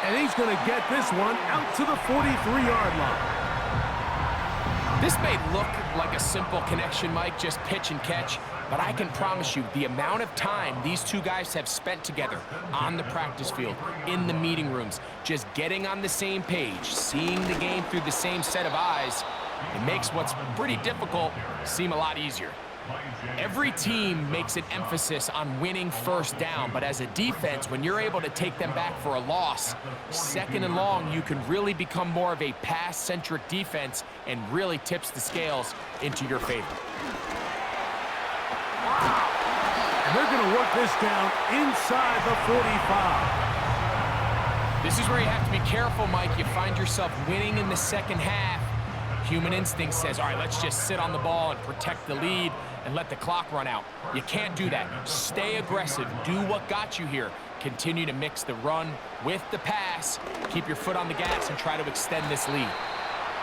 And he's going to get this one out to the 43-yard line. This may look like a simple connection, Mike, just pitch and catch, but I can promise you the amount of time these two guys have spent together on the practice field, in the meeting rooms, just getting on the same page, seeing the game through the same set of eyes, it makes what's pretty difficult seem a lot easier. Every team makes an emphasis on winning first down, but as a defense, when you're able to take them back for a loss, second and long, you can really become more of a pass-centric defense and really tips the scales into your favor. And they're going to work this down inside the 45. This is where you have to be careful, Mike. You find yourself winning in the second half. Human instinct says, all right, let's just sit on the ball and protect the lead and let the clock run out. You can't do that. Stay aggressive. Do what got you here. Continue to mix the run with the pass. Keep your foot on the gas and try to extend this lead.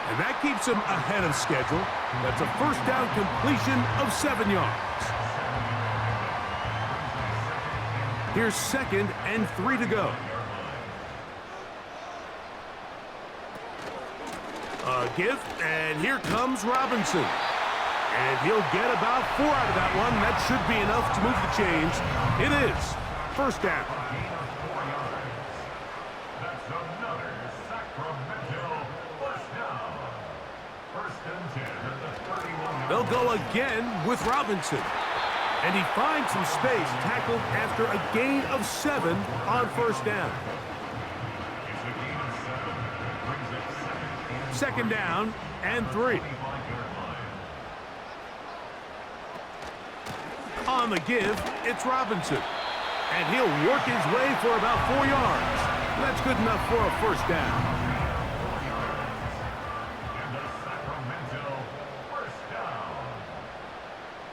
And that keeps him ahead of schedule. That's a first down completion of 7 yards. Here's 2nd and 3 to go. A gift, and here comes Robinson. And he'll get about 4 out of that one. That should be enough to move the chains. It is first down. That's another Sacramento first down. First and 10 at the 31. They'll go again with Robinson. And he finds some space, tackled after a gain of 7 on first down. It's a gain of 7. Brings it Second down and 3. On the give, it's Robinson. And he'll work his way for about 4 yards. That's good enough for a first down. And the Sacramento first down.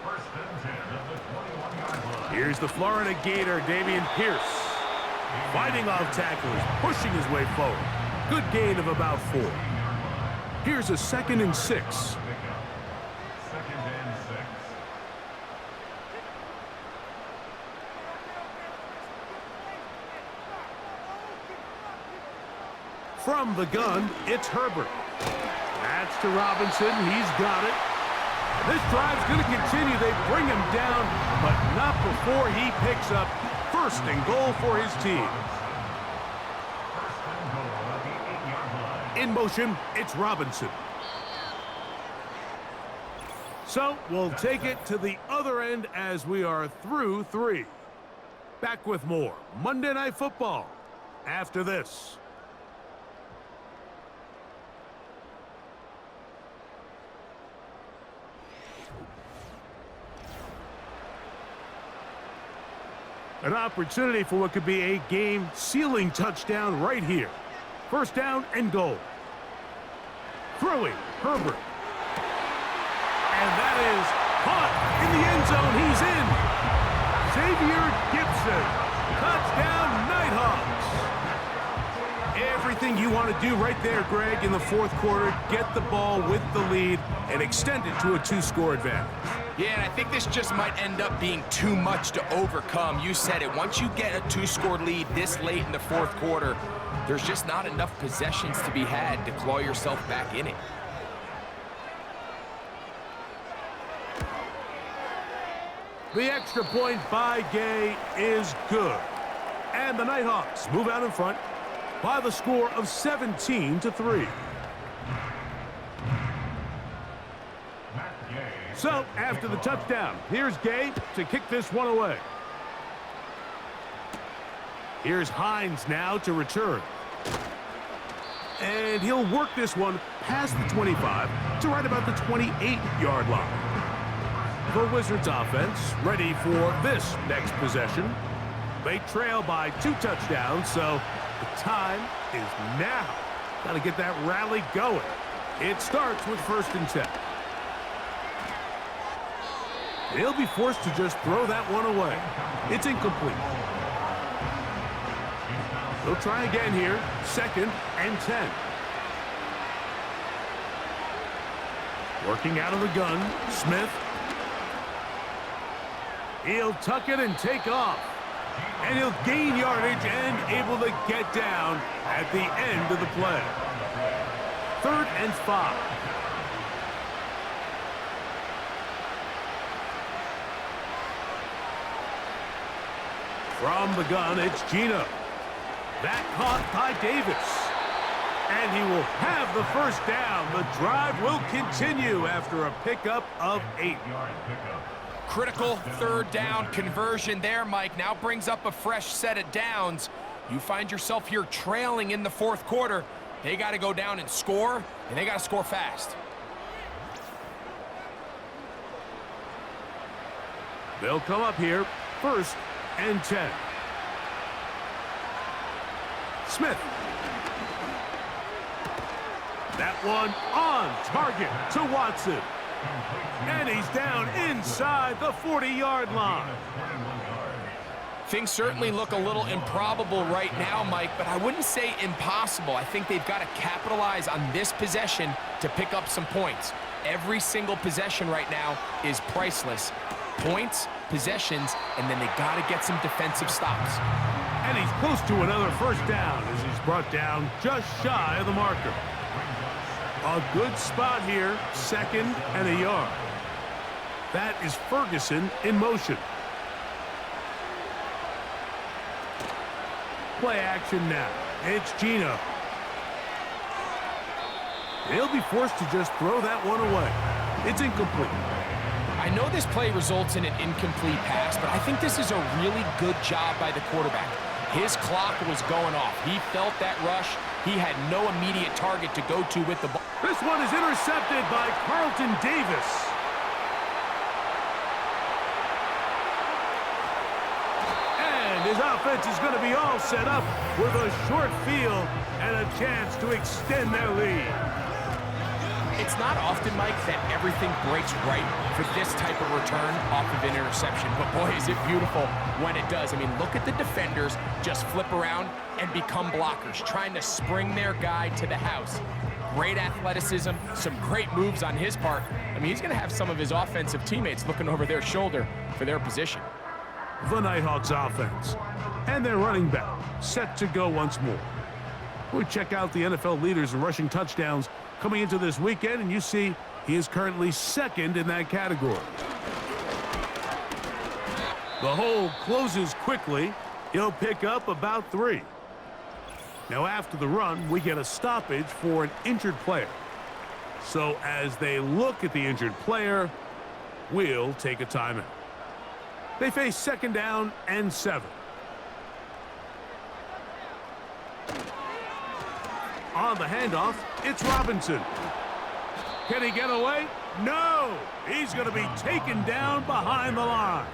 First and 10 at the 21-yard line. Here's the Florida Gator, Dameon Pierce. Fighting off tacklers, pushing his way forward. Good gain of about 4. Here's a 2nd and 6. Second and 6. From the gun, it's Herbert. That's to Robinson. He's got it. This drive's going to continue. They bring him down, but not before he picks up first and goal for his team. First and goal at the 8-yard line. In motion, it's Robinson. So we'll take it to the other end as we are through 3. Back with more Monday Night Football after this. An opportunity for what could be a game-sealing touchdown right here. First down and goal. Throwing, Herbert. And that is caught in the end zone. He's in. Xavier Gibson. Touchdown, Nighthawks. Everything you want to do right there, Greg, in the fourth quarter. Get the ball with the lead and extend it to a 2-score advantage. Yeah, and I think this just might end up being too much to overcome. You said it. Once you get a 2-score lead this late in the fourth quarter, there's just not enough possessions to be had to claw yourself back in it. The extra point by Gay is good. And the Nighthawks move out in front by the score of 17-3. So, after the touchdown, here's Gay to kick this one away. Here's Hines now to return. And he'll work this one past the 25 to right about the 28-yard line. The Wizards offense ready for this next possession. They trail by 2 touchdowns, so the time is now. Got to get that rally going. It starts with first and 10. He'll be forced to just throw that one away. It's incomplete. They'll try again here. 2nd and 10. Working out of the gun, Smith. He'll tuck it and take off. And he'll gain yardage and able to get down at the end of the play. 3rd and 5. From the gun, it's Gino. That caught by Davis. And he will have the first down. The drive will continue after a pickup of 8. Critical 3rd down conversion there, Mike. Now brings up a fresh set of downs. You find yourself here trailing in the fourth quarter. They got to go down and score, and they got to score fast. They'll come up here, 1st and 10. Smith. That one on target to Watson. And he's down inside the 40-yard line. Things certainly look a little improbable right now, Mike, but I wouldn't say impossible. I think they've got to capitalize on this possession to pick up some points. Every single possession right now is priceless. Points, possessions, and then they got to get some defensive stops. And he's close to another first down as he's brought down just shy of the marker. A good spot here, 2nd and a yard. That is Ferguson in motion. Play action now. It's Gino. He'll be forced to just throw that one away. It's incomplete. I know this play results in an incomplete pass, but I think this is a really good job by the quarterback. His clock was going off. He felt that rush. He had no immediate target to go to with the ball. This one is intercepted by Carlton Davis. And his offense is going to be all set up with a short field and a chance to extend their lead. It's not often, Mike, that everything breaks right for this type of return off of an interception. But boy, is it beautiful when it does. I mean, look at the defenders just flip around and become blockers, trying to spring their guy to the house. Great athleticism, some great moves on his part. I mean, he's going to have some of his offensive teammates looking over their shoulder for their position. The Nighthawks offense and their running back set to go once more. We check out the NFL leaders in rushing touchdowns coming into this weekend, and you see he is currently 2nd in that category. The hole closes quickly. He'll pick up about 3. Now after the run, we get a stoppage for an injured player. So as they look at the injured player, we'll take a timeout. They face 2nd down and 7. On the handoff, it's Robinson. Can he get away? No! He's going to be taken down behind the line.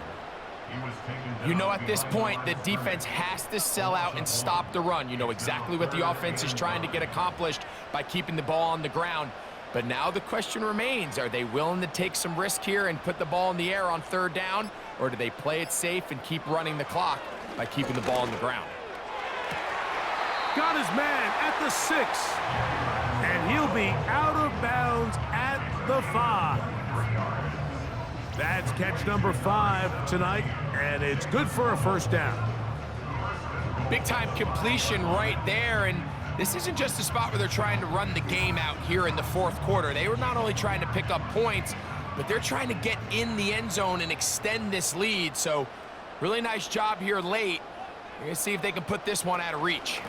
You know, at this point, the defense has to sell out and stop the run. You know exactly what the offense is trying to get accomplished by keeping the ball on the ground. But now the question remains, are they willing to take some risk here and put the ball in the air on 3rd down? Or do they play it safe and keep running the clock by keeping the ball on the ground? Got his man at the 6. And he'll be out of bounds at the 5. That's catch number 5 tonight, and it's good for a 1st down. Big-time completion right there, and this isn't just a spot where they're trying to run the game out here in the 4th quarter. They were not only trying to pick up points, but they're trying to get in the end zone and extend this lead. So really nice job here late. We're going to see if they can put this one out of reach.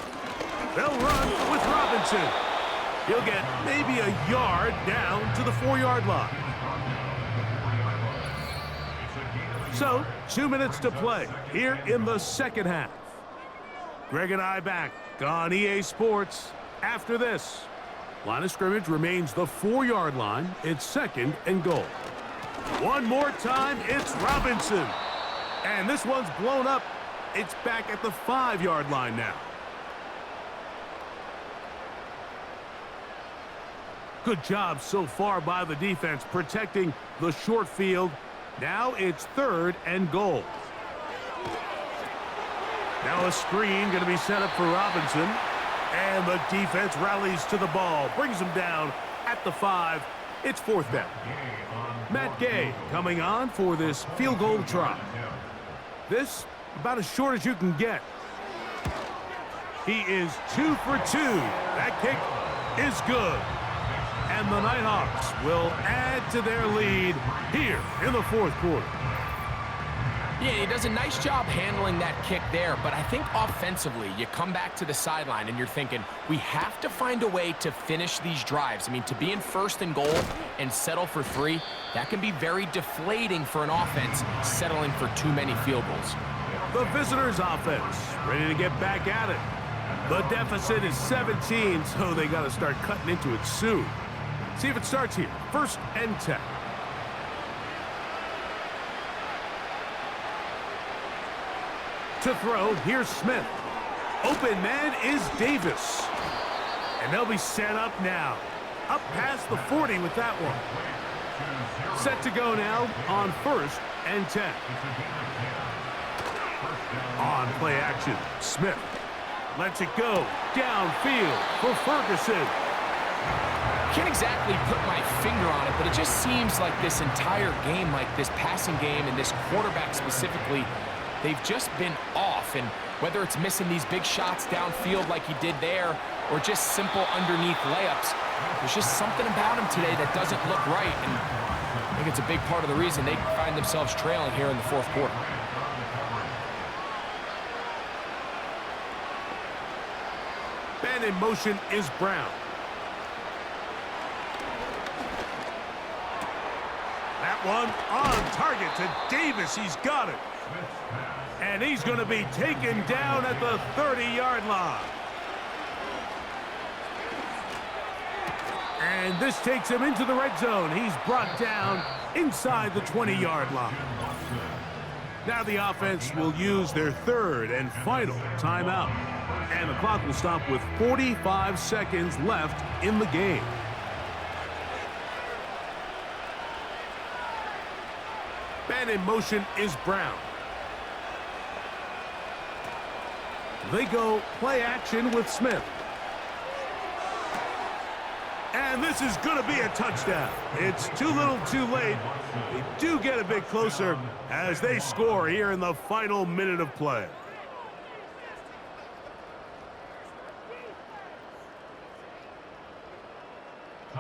They'll run with Robinson. He'll get maybe a yard down to the 4-yard line. So 2 minutes to play here in the 2nd half. Greg and I back on EA Sports after this. Line of scrimmage remains the 4-yard line. It's 2nd and goal. One more time, it's Robinson. And this one's blown up. It's back at the 5-yard line now. Good job so far by the defense protecting the short field. Now it's 3rd and goal. Now a screen going to be set up for Robinson. And the defense rallies to the ball, brings him down at the 5. It's 4th down. Matt Gay coming on for this field goal try. This about as short as you can get. He is 2 for 2. That kick is good. And the Nighthawks will add to their lead here in the 4th quarter. Yeah, he does a nice job handling that kick there, but I think offensively, you come back to the sideline and you're thinking, we have to find a way to finish these drives. I mean, to be in 1st and goal and settle for 3, that can be very deflating for an offense settling for too many field goals. The visitors' offense ready to get back at it. The deficit is 17, so they got to start cutting into it soon. See if it starts here. 1st and 10. To throw, here's Smith. Open man is Davis. And they'll be set up now. Up past the 40 with that one. Set to go now on 1st and 10. On play action, Smith lets it go downfield for Ferguson. Can't exactly put my finger on it, but it just seems like this entire game, like this passing game and this quarterback specifically, they've just been off. And whether it's missing these big shots downfield like he did there or just simple underneath layups, There's just something about him today that doesn't look right, and I think it's a big part of the reason they find themselves trailing here in the fourth quarter. Man in motion is Brown. That one on target to Davis. He's got it. And he's going to be taken down at the 30-yard line. And this takes him into the red zone. He's brought down inside the 20-yard line. Now the offense will use their third and final timeout. And the clock will stop with 45 seconds left in the game. Man in motion is Brown. They go play action with Smith. And this is going to be a touchdown. It's too little too late. They do get a bit closer as they score here in the final minute of play.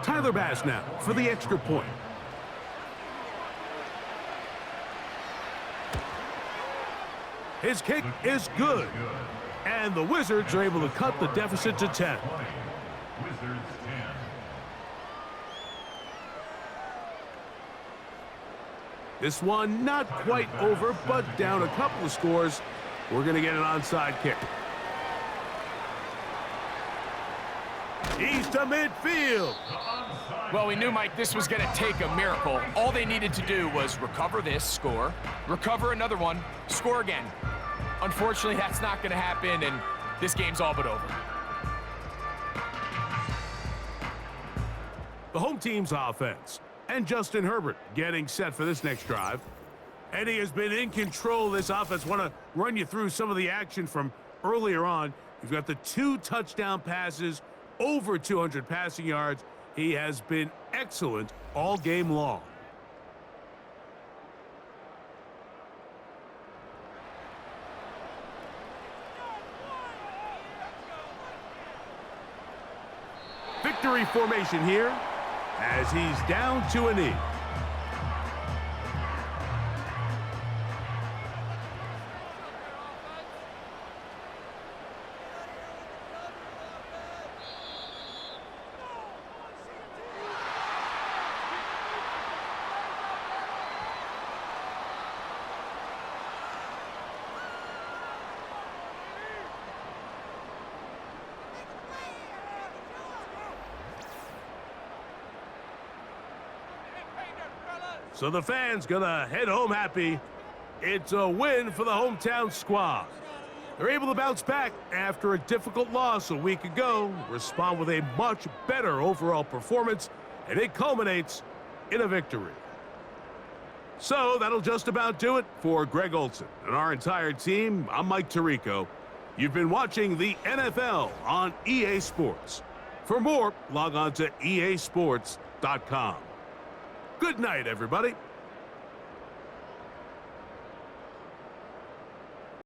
Tyler Bass now for the extra point. His kick is good. And the Wizards are able to cut the deficit to 10. Wizards 10. This one not quite over, but down a couple of scores. We're going to get an onside kick. He's to midfield. Well, we knew, Mike, this was going to take a miracle. All they needed to do was recover this, score, recover another one, score again. Unfortunately, that's not going to happen, and this game's all but over. The home team's offense. And Justin Herbert getting set for this next drive. And he has been in control of this offense. Want to run you through some of the action from earlier on. You've got the 2 touchdown passes, over 200 passing yards. He has been excellent all game long. Victory formation here as he's down to a knee. So the fans gonna head home happy. It's a win for the hometown squad. They're able to bounce back after a difficult loss a week ago, respond with a much better overall performance, and it culminates in a victory. So that'll just about do it for Greg Olson and our entire team. I'm Mike Tirico. You've been watching the NFL on EA Sports. For more, log on to easports.com. Good night, everybody.